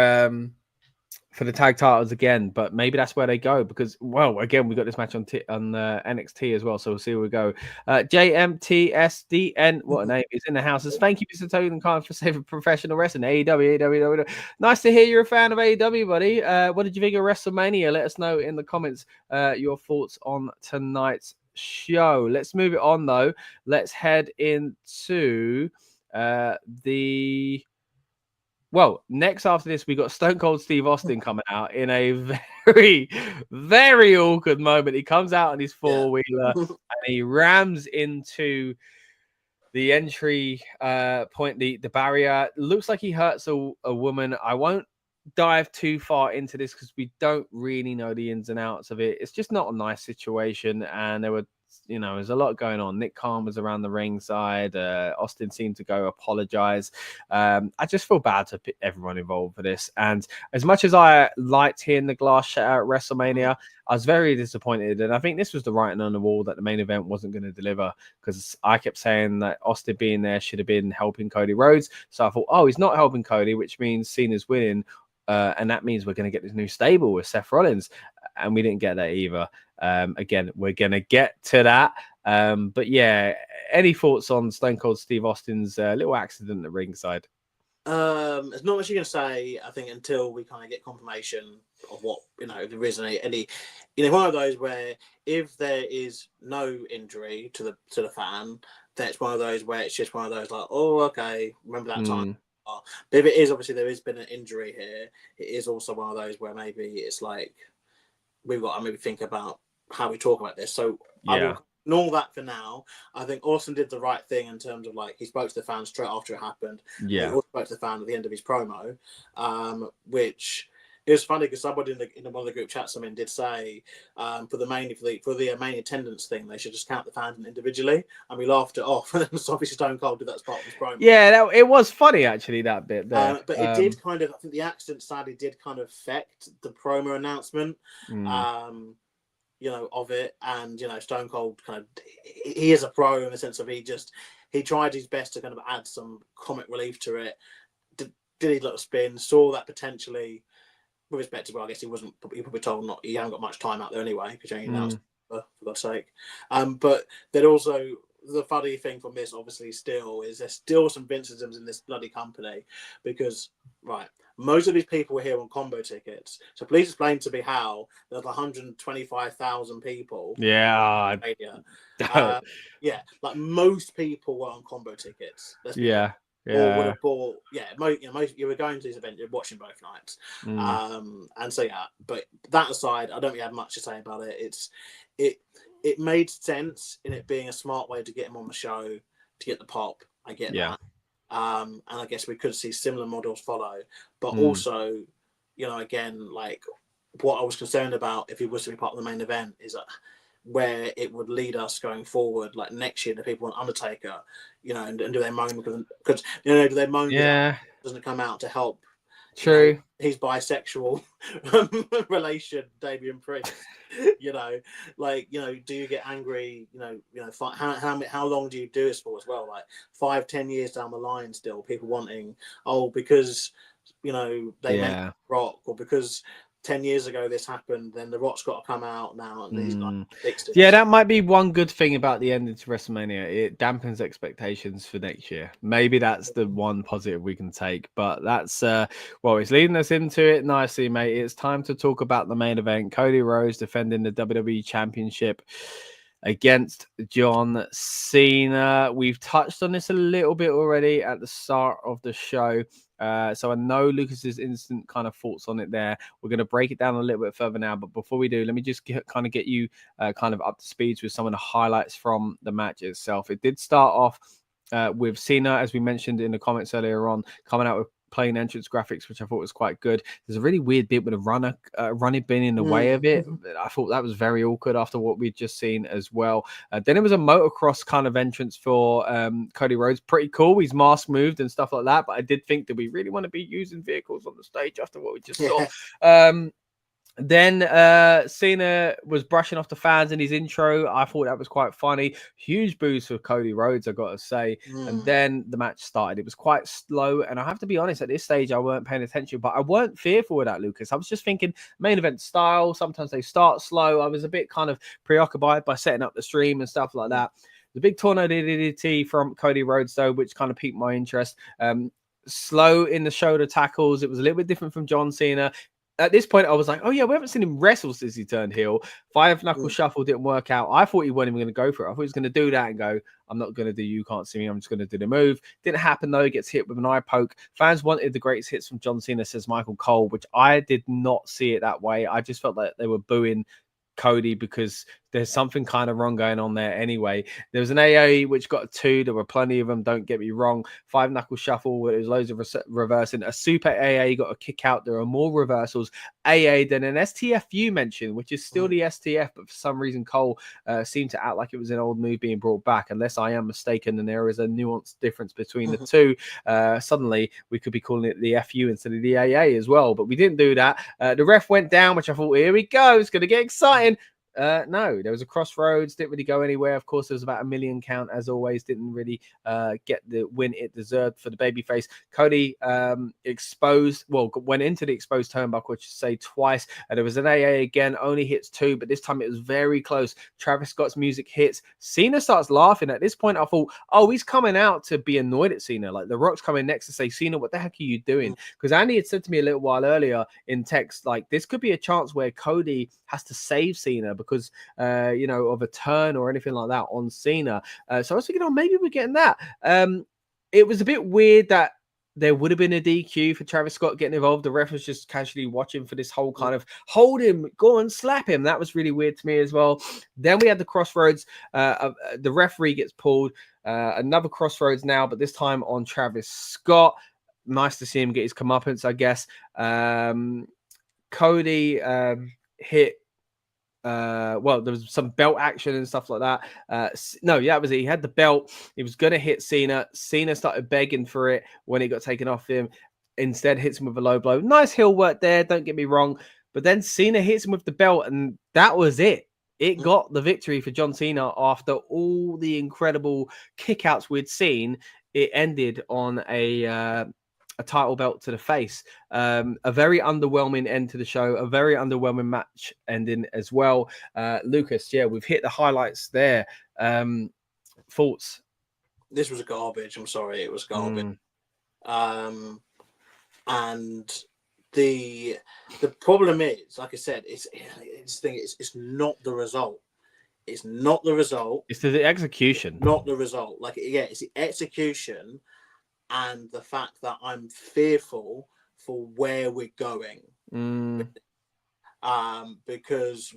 the tag titles again, but maybe that's where they go because, well, again, we got this match on NXT as well, so we'll see where we go. JMTSDN, what a name, is in the house. Says, thank you, Mr. Token Khan, for saving professional wrestling. AEW. Nice to hear you're a fan of AEW, buddy. What did you think of WrestleMania? Let us know in the comments your thoughts on tonight's show. Let's move it on though. Let's head into next after this we got Stone Cold Steve Austin coming out in a very, very awkward moment. He comes out on his four-wheeler and he rams into the entry point, the barrier. Looks like he hurts a woman. I won't dive too far into this because we don't really know the ins and outs of it. It's just not a nice situation, and there's a lot going on. Nick Khan was around the ringside. Austin seemed to go apologize. I just feel bad to everyone involved for this. And as much as I liked hearing the glass shatter at WrestleMania, I was very disappointed. And I think this was the writing on the wall that the main event wasn't going to deliver, because I kept saying that Austin being there should have been helping Cody Rhodes. So I thought, he's not helping Cody, which means Cena's winning. And that means we're going to get this new stable with Seth Rollins. And we didn't get that either. Again, we're going to get to that. But yeah, any thoughts on Stone Cold Steve Austin's little accident at ringside? There's not much you can say, I think, until we kind of get confirmation of what, if there is any, one of those where if there is no injury to the fan, that's one of those where it's just one of those like, oh, okay, remember that time. But if it is, obviously there has been an injury here, it is also one of those where maybe it's like we've got to maybe think about how we talk about this. So I will ignore that for now. I think Austin did the right thing in terms of like he spoke to the fans straight after it happened. Yeah, he also spoke to the fan at the end of his promo, which it was funny because somebody in one of the group chats did say for the main attendance thing they should just count the fans individually, and we laughed it off. And then obviously Stone Cold did that as part of his promo. Yeah, it was funny actually, that bit there. But it did kind of, I think the accident sadly did kind of affect the promo announcement. Of it, and Stone Cold kind of, he is a pro in the sense of he tried his best to kind of add some comic relief to it. Did his little spin, saw that potentially. With respect to, well, I guess he probably told he hadn't got much time out there anyway, because he announced for God's sake. But then also the funny thing from this, obviously, still is there's still some Vinceisms in this bloody company, because most of these people were here on combo tickets. So please explain to me how there's 125,000 people. Yeah. Like most people were on combo tickets. Or would have bought, most you were going to this event, you're watching both nights. And so but that aside, I don't really have much to say about it. It made sense in it being a smart way to get him on the show, to get the pop. I get that. And I guess we could see similar models follow. But also, again, like what I was concerned about if he was to be part of the main event is that where it would lead us going forward, like next year, the people want Undertaker, and do they moan because do they moan because doesn't come out to help? True. His bisexual relation, Damian Priest. Do you get angry? How long do you do this for as well? Like 5-10 years down the line, still people wanting because they make Rock, or because 10 years ago this happened, then the Rock's got to come out now and he's like fixed it. Yeah, that might be one good thing about the ending to WrestleMania. It dampens expectations for next year. Maybe that's the one positive we can take. But that's it's leading us into it nicely, mate. It's time to talk about the main event. Cody Rhodes defending the WWE Championship against John Cena. We've touched on this a little bit already at the start of the show. So I know Lucas's instant kind of thoughts on it there. We're going to break it down a little bit further now. But before we do, let me just get you kind of up to speed with some of the highlights from the match itself. It did start off with Cena, as we mentioned in the comments earlier on, coming out with plain entrance graphics, which I thought was quite good. There's a really weird bit with a runner being in the way of it. I thought that was very awkward after what we'd just seen as well. Then it was a motocross kind of entrance for Cody Rhodes. Pretty cool. His mask moved and stuff like that. But I did think that we really want to be using vehicles on the stage after what we just saw. Then Cena was brushing off the fans in his intro. I thought that was quite funny. Huge boost for Cody Rhodes, I got to say. And then the match started. It was quite slow. And I have to be honest, at this stage, I weren't paying attention. But I weren't fearful of that, Lucas. I was just thinking main event style. Sometimes they start slow. I was a bit kind of preoccupied by setting up the stream and stuff like that. The big tornado DDT from Cody Rhodes, though, which kind of piqued my interest. Slow in the shoulder tackles. It was a little bit different from John Cena. At this point, I was like, oh, yeah, we haven't seen him wrestle since he turned heel. 5-knuckle shuffle didn't work out. I thought he wasn't even going to go for it. I thought he was going to do that and go, I'm not going to do you can't see me. I'm just going to do the move. Didn't happen, though. He gets hit with an eye poke. Fans wanted the greatest hits from John Cena, says Michael Cole, which I did not see it that way. I just felt like they were booing Cody because there's something kind of wrong going on there anyway. There was an AA which got a 2. There were plenty of them, don't get me wrong. 5-knuckle shuffle where there was loads of reversing. A super AA got a kick out. There are more reversals. AA, then an STFU mentioned, which is still the STF, but for some reason Cole seemed to act like it was an old move being brought back, unless I am mistaken and there is a nuanced difference between the two. Suddenly we could be calling it the FU instead of the AA as well, but we didn't do that. The ref went down, which I thought, here we go, it's going to get exciting. No, there was a crossroads, didn't really go anywhere. Of course, there was about a million count, as always, didn't really get the win it deserved for the babyface. Cody went into the exposed turnbuckle, which say twice. There was an AA again, only hits 2, but this time it was very close. Travis Scott's music hits. Cena starts laughing. At this point, I thought, oh, he's coming out to be annoyed at Cena. Like, The Rock's coming next to say, Cena, what the heck are you doing? Because Andy had said to me a little while earlier in text, like, this could be a chance where Cody has to save Cena because, of a turn or anything like that on Cena. So I was thinking, oh, maybe we're getting that. It was a bit weird that there would have been a DQ for Travis Scott getting involved. The ref was just casually watching for this whole kind of hold him, go and slap him. That was really weird to me as well. Then we had the crossroads. The referee gets pulled. Another crossroads now, but this time on Travis Scott. Nice to see him get his comeuppance, I guess. Cody hit. There was some belt action and stuff like that. That was it. He had the belt. He was going to hit Cena. Cena started begging for it when it got taken off him. Instead, hits him with a low blow. Nice heel work there. Don't get me wrong. But then Cena hits him with the belt, and that was it. It got the victory for John Cena after all the incredible kickouts we'd seen. It ended on a title belt to the face. A very underwhelming end to the show, a very underwhelming match ending as well. Lucas, we've hit the highlights there. Thoughts? This was garbage. I'm sorry, it was garbage. And the problem is, like I said, it's not the result. It's not the result. It's the execution. Not the result. It's the execution. And the fact that I'm fearful for where we're going, because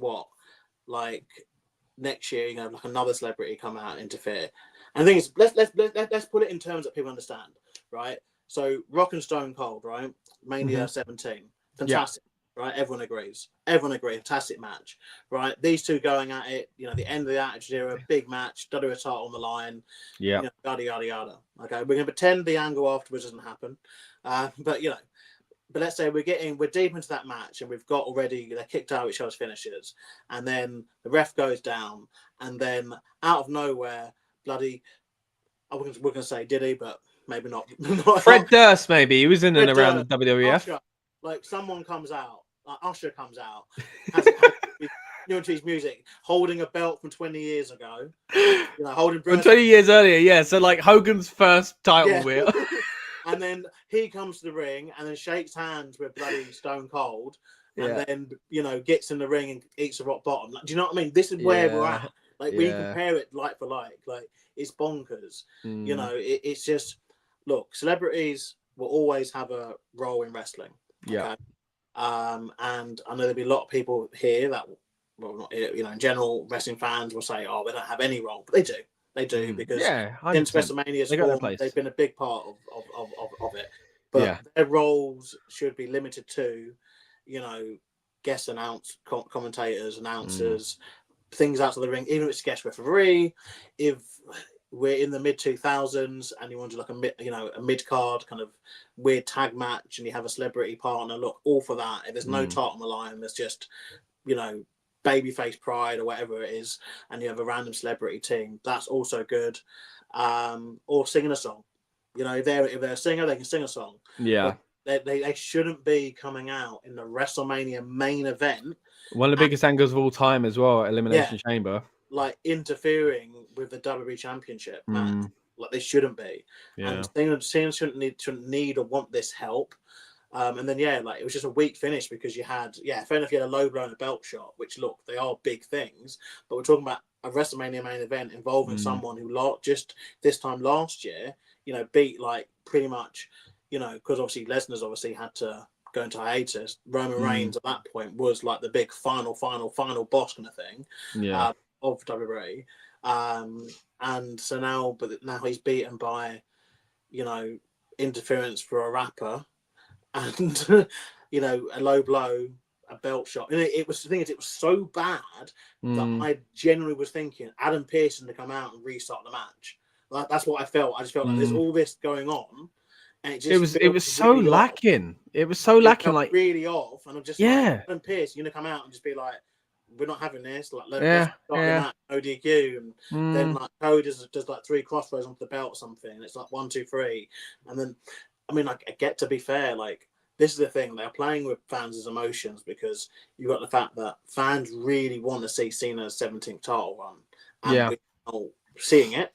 next year, like another celebrity come out and interfere. And the thing is, let's put it in terms that people understand, right? So Rock and Stone Cold, right? Mania 17, fantastic. right? Everyone agrees. Fantastic match, right? These two going at it, the end of the Attitude Era, big match, WWE title on the line, Yeah. Yada yada yada. Okay, we're gonna pretend the angle afterwards doesn't happen, but let's say we're deep into that match and we've got already they're kicked out of each other's finishes, and then the ref goes down, and then out of nowhere, bloody, we're gonna say did he, but maybe not. Fred Durst, maybe he was in and Fred around Durst, the WWF. Usher, like someone comes out, like Usher comes out, to his music, holding a belt from 20 years ago, holding from 20 years earlier, yeah. So like Hogan's first title wheel. And then he comes to the ring and then shakes hands with bloody Stone Cold, and then gets in the ring and eats a rock bottom. Like, do you know what I mean? This is where we're at. Like we compare it like for like it's bonkers. It's just, look, celebrities will always have a role in wrestling. Yeah. Okay? And I know there'll be a lot of people here that, well, not here, in general, wrestling fans will say, "Oh, they don't have any role," but they do. They do, because since WrestleMania's form, they've been a big part of it. But their roles should be limited to, guest commentators, announcers, things outside the ring, even if it's guest referee. If we're in the mid 2000s and you want to like a mid card kind of weird tag match and you have a celebrity partner, look, all for that. If there's no title on the line, there's just, babyface pride or whatever it is, and you have a random celebrity team, that's also good. Or singing a song, if they're a singer, they can sing a song. But they shouldn't be coming out in the WrestleMania main event, one of the biggest angles of all time as well, Elimination Chamber, like interfering with the WWE Championship match. Like they shouldn't be. And singers shouldn't need or want this help. And then it was just a weak finish because you had fair enough, you had a low blow and a belt shot, which, look, they are big things, but we're talking about a WrestleMania main event involving someone who just this time last year, beat like pretty much, because obviously Lesnar's had to go into hiatus. Roman Reigns at that point was like the big final boss kind of thing of WWE. And so now he's beaten by, interference for a rapper. And a low blow, a belt shot. And it was so bad that I generally was thinking Adam Pearson to come out and restart the match. Like, that's what I felt. I just felt like there's all this going on, and it was so really lacking. Off. It was so lacking, like really off. And I'm just like, Adam Pearson, you're gonna come out and just be like, we're not having this. Like, let's start the match, no DQ, and then like Cody does like 3 crossroads onto the belt or something. And it's like 1, 2, 3, and then. I mean, like, I get, to be fair, like, this is the thing. They're playing with fans' emotions, because you've got the fact that fans really want to see Cena's 17th title run. And we're all seeing it.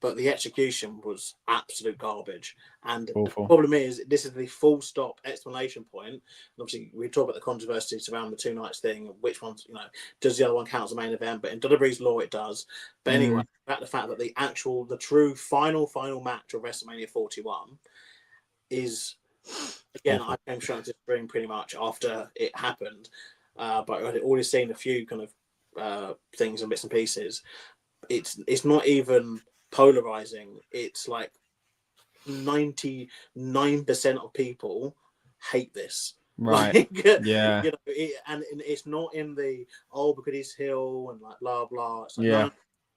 But the execution was absolute garbage. And awful. The problem is, this is the full stop explanation point. And obviously, we talk about the controversies around the 2 nights thing, which one's, does the other one count as a main event? But in WWE's law, it does. But anyway, about the fact that the true final match of WrestleMania 41 is, again, I came straight to spring pretty much after it happened, but I'd already seen a few kind of things and bits and pieces. It's not even polarizing. It's like 99% of people hate this. Right. Like, and it's not in the because he's heel and like blah blah. It's like, no,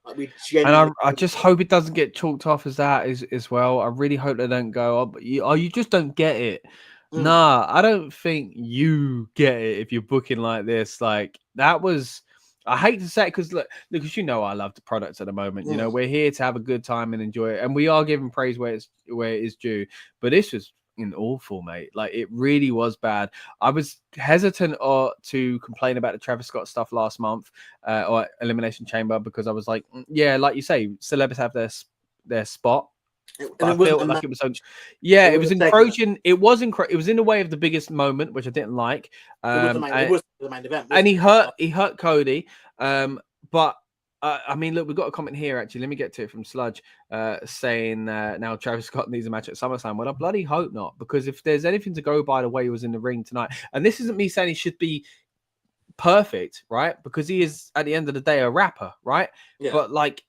like we genuinely, and I just hope it doesn't get chalked off as that as well. I really hope they don't go, you just don't get it. Nah, I don't think you get it if you're booking like this. Like, that was, I hate to say it, because look, because I love the products at the moment. We're here to have a good time and enjoy it, and we are giving praise where it is due. But this was awful, mate. Like, it really was bad. I was hesitant to complain about the Travis Scott stuff last month or Elimination Chamber, because I was like, like you say, celebs have their spot. But I felt like it was it was encroaching. It was in the way of the biggest moment, which I didn't like. It was the main event, and he hurt Cody. But I mean, look, we've got a comment here, actually. Let me get to it from Sludge, saying now Travis Scott needs a match at SummerSlam. Well, I bloody hope not, because if there's anything to go by the way he was in the ring tonight, and this isn't me saying he should be perfect, right? Because he is, at the end of the day, a rapper, right? But like,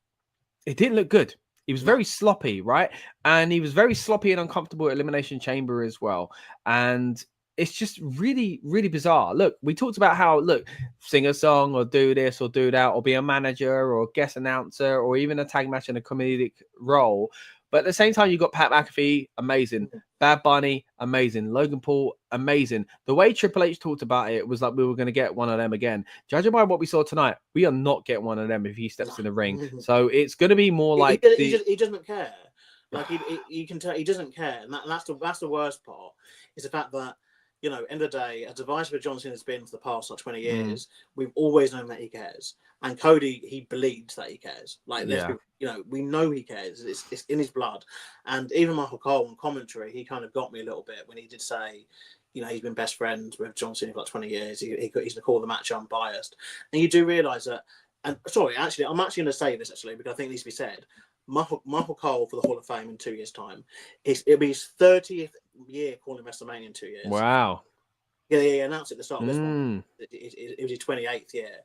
it didn't look good. He was very sloppy, right? And he was very sloppy and uncomfortable at Elimination Chamber as well. And it's just really, really bizarre. Look, we talked about how, look, sing a song or do this or do that or be a manager or guest announcer or even a tag match in a comedic role. But at the same time, you've got Pat McAfee, amazing. Bad Bunny, amazing. Logan Paul, amazing. The way Triple H talked about it was like we were going to get one of them again. Judging by what we saw tonight, we are not getting one of them if he steps in the ring. So it's going to be more like he doesn't care. Like you can tell he doesn't care, and that's the worst part. Is the fact that, you know, end of the day, as divisive as John Cena has been for the past 20 years, we've always known that he cares. And Cody, he believes that he cares. Like, you know, we know he cares. It's in his blood. And even Michael Cole on commentary, he kind of got me a little bit when he did say, you know, he's been best friends with John Cena for like 20 years. He's going to call the match unbiased. And you do realise that, and sorry, actually, I'm actually going to say this, actually, because I think it needs to be said. Michael Cole for the Hall of Fame in 2 years' time. It'll be his 30th year calling WrestleMania in 2 years. Wow. Yeah, he announced it at the start of this one. It was his 28th year.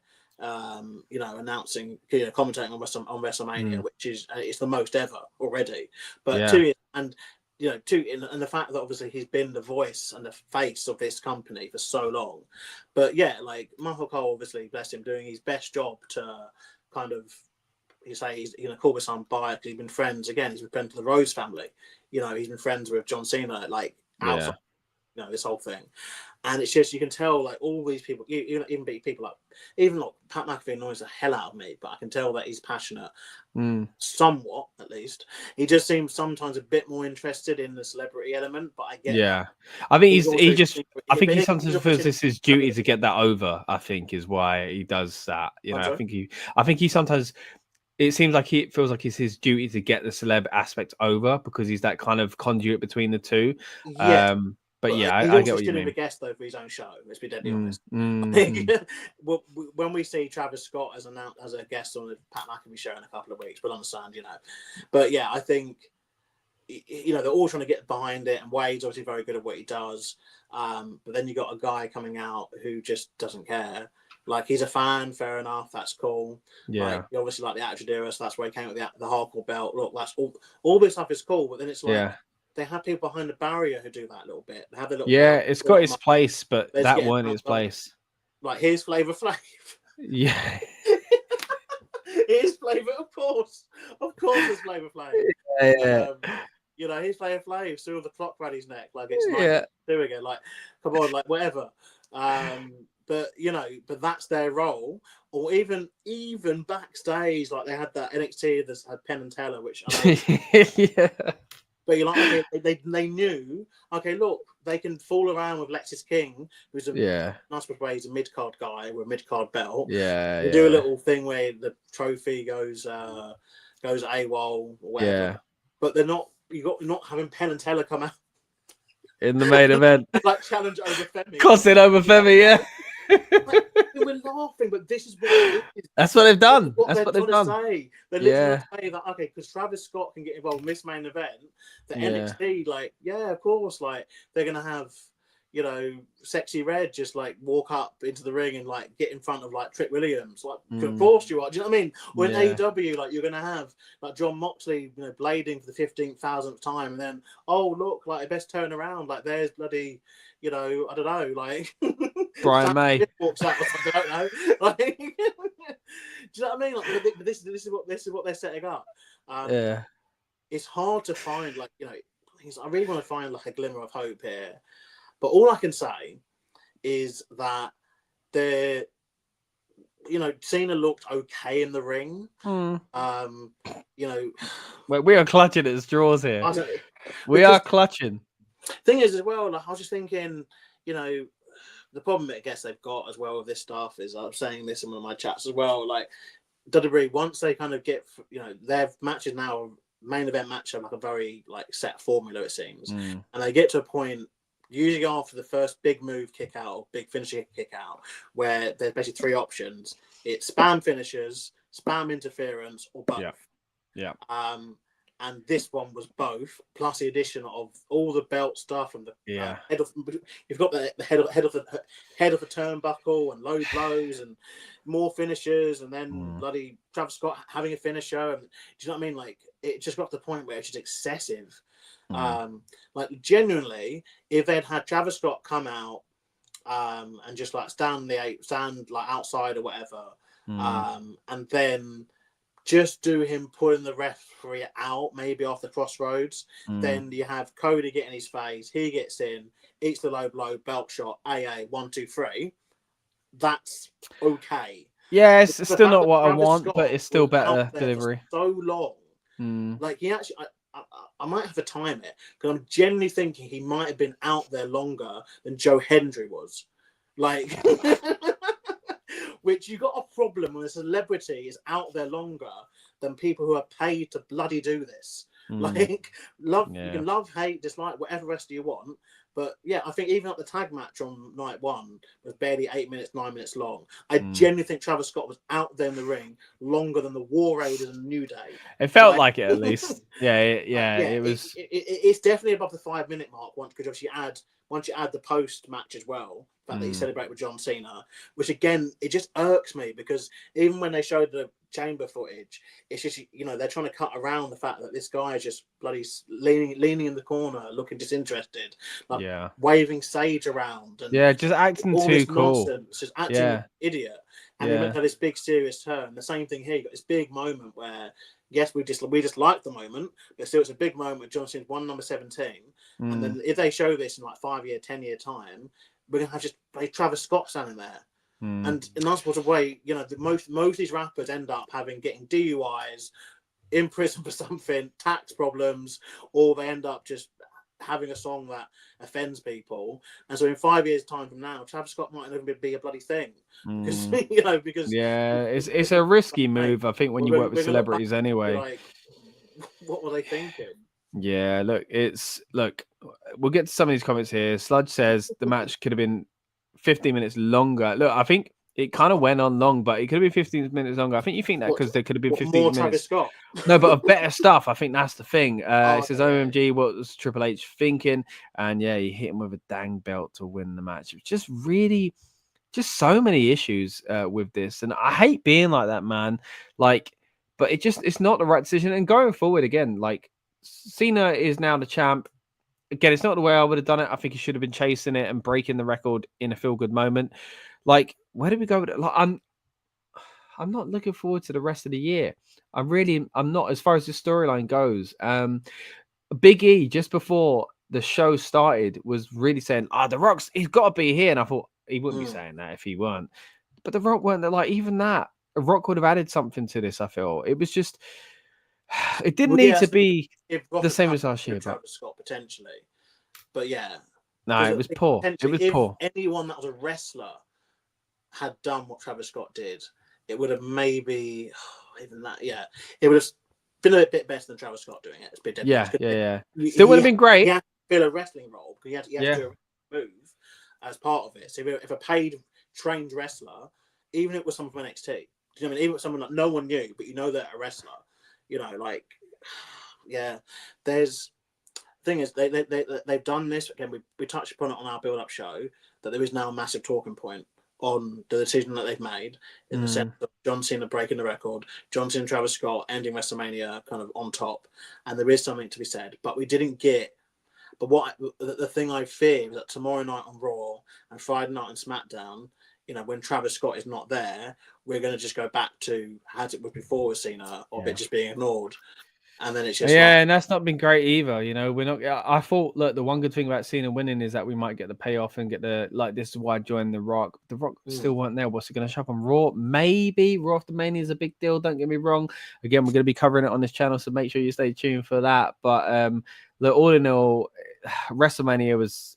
You know, announcing, you know, commentating on WrestleMania, which is it's the most ever already. But 2 years, and you know, and the fact that obviously he's been the voice and the face of this company for so long. But yeah, like Michael Cole, obviously, bless him, doing his best job to kind of. You say he's going to call this unbiased. He's been friends again. He's been friends with the Rose family. You know, he's been friends with John Cena, like outside, you know, this whole thing. And it's just, you can tell, like, all these people, even people like, even like Pat McAfee annoys the hell out of me, but I can tell that he's passionate, somewhat at least. He just seems sometimes a bit more interested in the celebrity element, but I get that. I think I think he sometimes feels it's his duty to get that over, I think, is why he does that. You know, I think he sometimes. It seems like it feels like it's his duty to get the celeb aspect over because he's that kind of conduit between the two. Yeah. But yeah, I get what you mean. He's a guest though for his own show. Let's be deadly honest. When we see Travis Scott as a guest on the Pat McAfee show in a couple of weeks, we'll understand, you know. But yeah, I think, you know, they're all trying to get behind it, and Wade's obviously very good at what he does. But then you got a guy coming out who just doesn't care. Like, he's a fan, fair enough, that's cool. Yeah. Like, you obviously like the Attitude Era, so that's where he came with the hardcore belt. Look, that's all this stuff is cool, but then it's like they have people behind the barrier who do that a little bit. They have the little it's got its place, but that weren't its place. Like, here's Flavor Flav. Yeah. Here's Flavor, of course. Of course, it's Flavor Flav. Yeah. You know, here's Flavor Flav, still with the clock around his neck. Like, it's nice. There we go. Like, come on, like, whatever. But you know, that's their role. Or even backstage, like they had that NXT that had Penn and Teller, which I mean, but you're like, okay, they knew, okay, look, they can fool around with Lexis King, who's a nice way, he's a mid card guy with a mid card belt. They do a little thing where the trophy goes AWOL or whatever. But they're not. You're not having Penn and Teller come out in the main event, like challenge over Femi. Costing over Femi, Like, we're laughing, but this is what it is. That's what they've done. That's what they've done. They're literally say that, okay, because Travis Scott can get involved in this main event, the NXT, like, of course, like, they're going to have, you know, Sexy Red just, like, walk up into the ring and, like, get in front of, like, Trick Williams. Like, of course you are. Do you know what I mean? Or in AEW, like, you're going to have, like, John Moxley, you know, blading for the 15,000th time, and then, oh, look, like, best turn around. Like, there's bloody, you know, I don't know, like... Brian May walks out or something, I don't know. Like, do you know what I mean? Like, this is what they're setting up. It's hard to find, like, you know, I really want to find, like, a glimmer of hope here. But all I can say is that they're, you know, Cena looked okay in the ring. You know, well, we are clutching at straws here. We are clutching. Thing is, as well, like, I was just thinking, you know, the problem I guess they've got as well with this stuff is, I was saying this in one of my chats as well, like, WWE, once they kind of get, you know, their matches now, main event match are like a very, like, set formula, it seems. And they get to a point, usually after the first big move kick out or big finisher kick out, where there's basically three options. It's spam finishers, spam interference, or both. And this one was both, plus the addition of all the belt stuff and the head of. You've got the head of the turnbuckle and low blows and more finishers, and then bloody Travis Scott having a finisher. And do you know what I mean? Like, it just got to the point where it's just excessive. Like genuinely, if they'd had Travis Scott come out and just like stand like outside or whatever, and then just do him pulling the referee out, maybe off the crossroads. Then you have Cody get in his face, he gets in, eats the low blow, belt shot, AA, 1, 2, 3. That's okay. Yeah, it's still not what I Travis want, Scott but it's still was out better there delivery. for so long. Like he actually, I might have to time it because I'm genuinely thinking he might have been out there longer than Joe Hendry was. Like, which you got a problem when a celebrity is out there longer than people who are paid to bloody do this. Like, you can love, hate, dislike, whatever rest you want. But yeah, I think even at the tag match on night 1 was barely 8 minutes, 9 minutes long. I genuinely think Travis Scott was out there in the ring longer than the War Raiders and New Day. It felt like it at least. It was. It's definitely above the 5 minute mark once, because obviously once you add the post match as well, the fact that you celebrate with John Cena, which again, it just irks me because even when they showed the chamber footage, it's just, you know, they're trying to cut around the fact that this guy is just bloody leaning in the corner, looking disinterested, like waving sage around, and just acting all too this cool, nonsense, just acting like an idiot. And he meant to have this big serious turn. The same thing here, you got this big moment where, yes, we just like the moment, but still it's a big moment with John Cena's won number 17. And then if they show this in like 5-year, 10-year time, we're gonna have just Travis Scott standing there. And in that sort of way, you know, most of these rappers end up getting DUIs, in prison for something, tax problems, or they end up just having a song that offends people. And so in 5 years' time from now, Travis Scott might not even be a bloody thing. Because it's a risky move, I think, when you work with celebrities anyway. Like, what were they thinking? Yeah, look, we'll get to some of these comments here. Sludge says the match could have been 15 minutes longer. Look, I think it kind of went on long, but it could have been 15 minutes longer. I think you think that because there could have been 15 more minutes. Travis Scott? No, but of better stuff. I think that's the thing. It says, OMG, what was Triple H thinking? And yeah, he hit him with a dang belt to win the match. It's just really, just so many issues with this. And I hate being like that, man. Like, but it's not the right decision. And going forward again, like, Cena is now the champ. Again, it's not the way I would have done it. I think he should have been chasing it and breaking the record in a feel-good moment. Like, where do we go with it? Like, I'm not looking forward to the rest of the year. I'm not, as far as the storyline goes. Big E, just before the show started, was really saying, The Rock's, he's got to be here. And I thought he wouldn't be saying that if he weren't. But The Rock weren't there. Like, even that, The Rock would have added something to this, I feel. It was just, it didn't need to be the same as last year. Travis Scott, potentially. But yeah. No, it was poor. It was poor. Anyone that was a wrestler had done what Travis Scott did, it would have maybe even that. Yeah, it would have been a bit better than Travis Scott doing it. It's been Still would have been great. He had to fill a wrestling role because he had to do a move as part of it. So if a paid trained wrestler, even if it was someone from NXT, do you know what I mean? Even if someone that no one knew, but you know they're a wrestler, you know, like, yeah. There's thing is they've done this again. We touched upon it on our build-up show that there is now a massive talking point on the decision that they've made in the sense of John Cena breaking the record, John Cena, Travis Scott ending WrestleMania kind of on top, and there is something to be said. But we didn't get. But the thing I fear is that tomorrow night on Raw and Friday night on SmackDown, you know, when Travis Scott is not there, we're going to just go back to as it was before with Cena, or it just being ignored. And then it's just and that's not been great either. You know, we're not. I thought, look, the one good thing about Cena winning is that we might get the payoff and get the this is why I joined The Rock. The Rock still weren't there. What's it going to show up on Raw? Maybe Raw after Mania is a big deal. Don't get me wrong. Again, we're going to be covering it on this channel, so make sure you stay tuned for that. But look, all in all, WrestleMania was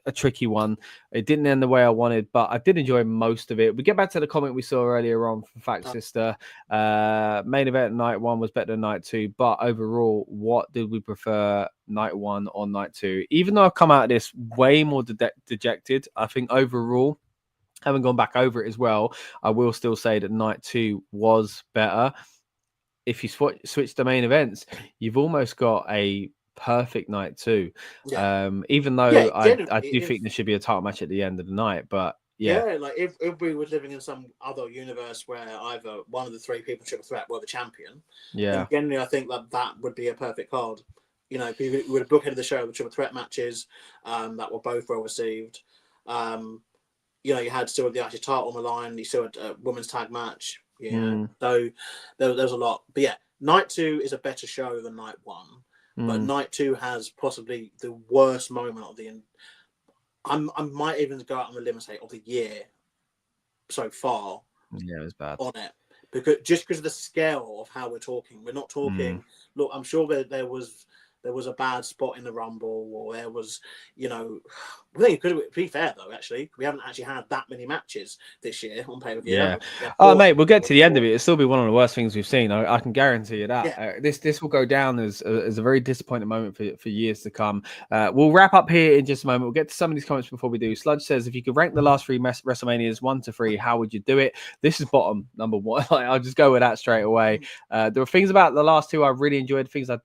a tricky one. It didn't end the way I wanted, but I did enjoy most of it. We get back to the comment we saw earlier on from Fact Sister. Main event night 1 was better than night 2, but overall, what did we prefer, night 1 or night 2? Even though I've come out of this way more dejected, I think overall, having gone back over it as well, I will still say that night 2 was better. If you switch the main events, you've almost got a perfect night 2. Even though I do think there should be a title match at the end of the night, but like if we were living in some other universe where either one of the 3 people triple threat were the champion, then generally I think that would be a perfect card. you know, we would have bookended the show with triple threat matches that were both well received. You know, you had still the actual title on the line. You still had a women's tag match. So there was a lot. But yeah, night 2 is a better show than night 1. But night 2 has possibly the worst moment of the. I might even go out on the limb and say of the year so far. Yeah, it was bad on it because of the scale of how we're talking. We're not talking. Look, I'm sure there was a bad spot in the Rumble, or there was, you know, I think it could be fair though. Actually, we haven't actually had that many matches this year on pay-per-view. Yeah. Oh, mate, we'll get to the end of it. It'll still be one of the worst things we've seen. I can guarantee you that. Yeah. This will go down as a very disappointing moment for years to come. We'll wrap up here in just a moment. We'll get to some of these comments before we do. Sludge says, if you could rank the last 3 WrestleManias 1 to 3, how would you do it? This is bottom number 1. I'll just go with that straight away. There were things about the last 2 I really enjoyed. Things I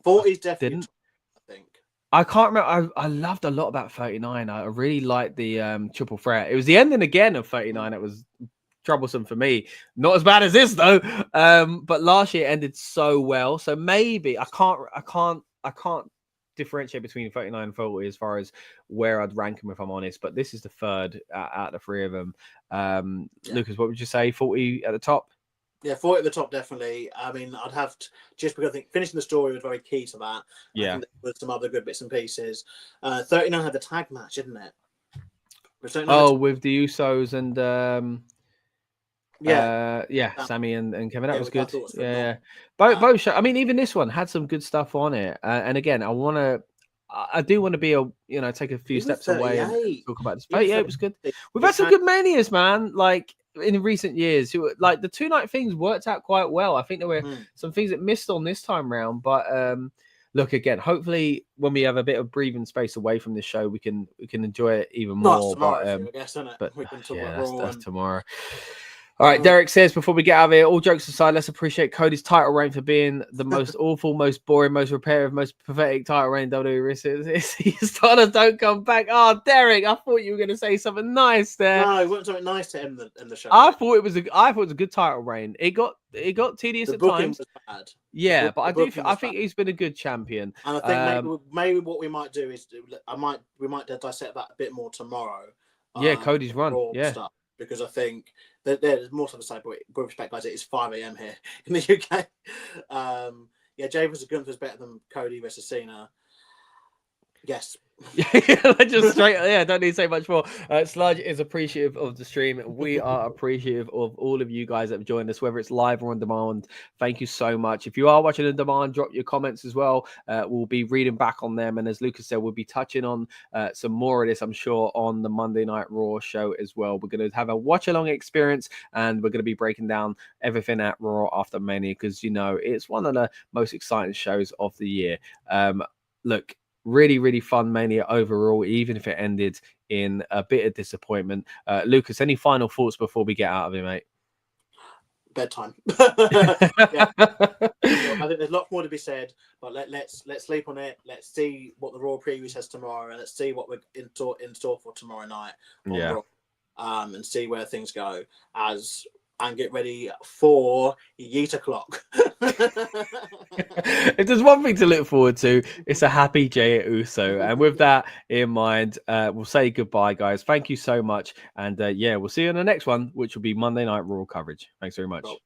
40's definitely didn't. I think. I can't remember. I loved a lot about 39. I really liked the triple threat. It was the ending again of 39. It was troublesome for me. Not as bad as this though. But last year it ended so well. So maybe I can't differentiate between 39 and 40 as far as where I'd rank them if I'm honest. But this is the third out of the 3 of them. Lucas, what would you say? 40 at the top? Yeah, 40 at the top, definitely. I mean, I'd have to, just because I think finishing the story was very key to that. Yeah. I think there was some other good bits and pieces. 39 had the tag match, didn't it? With the Usos and Sammy and Kevin. That was good. Yeah. Both show. I mean, even this one had some good stuff on it. And again, I do want to be take a few steps away and talk about this. But yeah, it was good. We've had some good manias, man. Like in recent years, like the 2-night things worked out quite well. I think there were some things that missed on this time round, but look, again, hopefully when we have a bit of breathing space away from this show, we can enjoy it even more. Tomorrow, I guess, isn't it? But we can talk that's tomorrow. All right, Derek says, before we get out of here, all jokes aside, let's appreciate Cody's title reign for being the most awful, most boring, most repetitive, most pathetic title reign in WWE. Stars don't come back. Oh, Derek, I thought you were going to say something nice there. No, it wasn't something nice to end the show. I thought it was a good title reign. It got tedious at times. Was bad. Yeah, but I think he's been a good champion. And I think maybe what we might do is we might dissect that a bit more tomorrow. Yeah, Cody's run. Yeah. Stuff, because I think there's more stuff to say, but with respect, guys, it is 5 a.m. here in the UK. Jay versus Gunther's better than Cody versus Cena. Yes. Just straight. Yeah, don't need to say much more. Sludge is appreciative of the stream. We are appreciative of all of you guys that have joined us, whether it's live or on demand. Thank you so much. If you are watching on demand, drop your comments as well. We'll be reading back on them, and as Lucas said, we'll be touching on some more of this, I'm sure, on the Monday Night Raw show as well. We're going to have a watch-along experience, and we're going to be breaking down everything at Raw after Mania because it's one of the most exciting shows of the year. Look. Really, really fun Mania overall, even if it ended in a bit of disappointment. Lucas, any final thoughts before we get out of here, mate? Bedtime. I think there's a lot more to be said, but let's sleep on it. Let's see what the Raw preview says tomorrow, and let's see what we're in store for tomorrow night. Raw, and see where things go and get ready for Yeet o'clock. If there's one thing to look forward to, it's a happy Jey Uso. And with that in mind, we'll say goodbye, guys. Thank you so much. And we'll see you on the next one, which will be Monday Night Raw coverage. Thanks very much. Cool.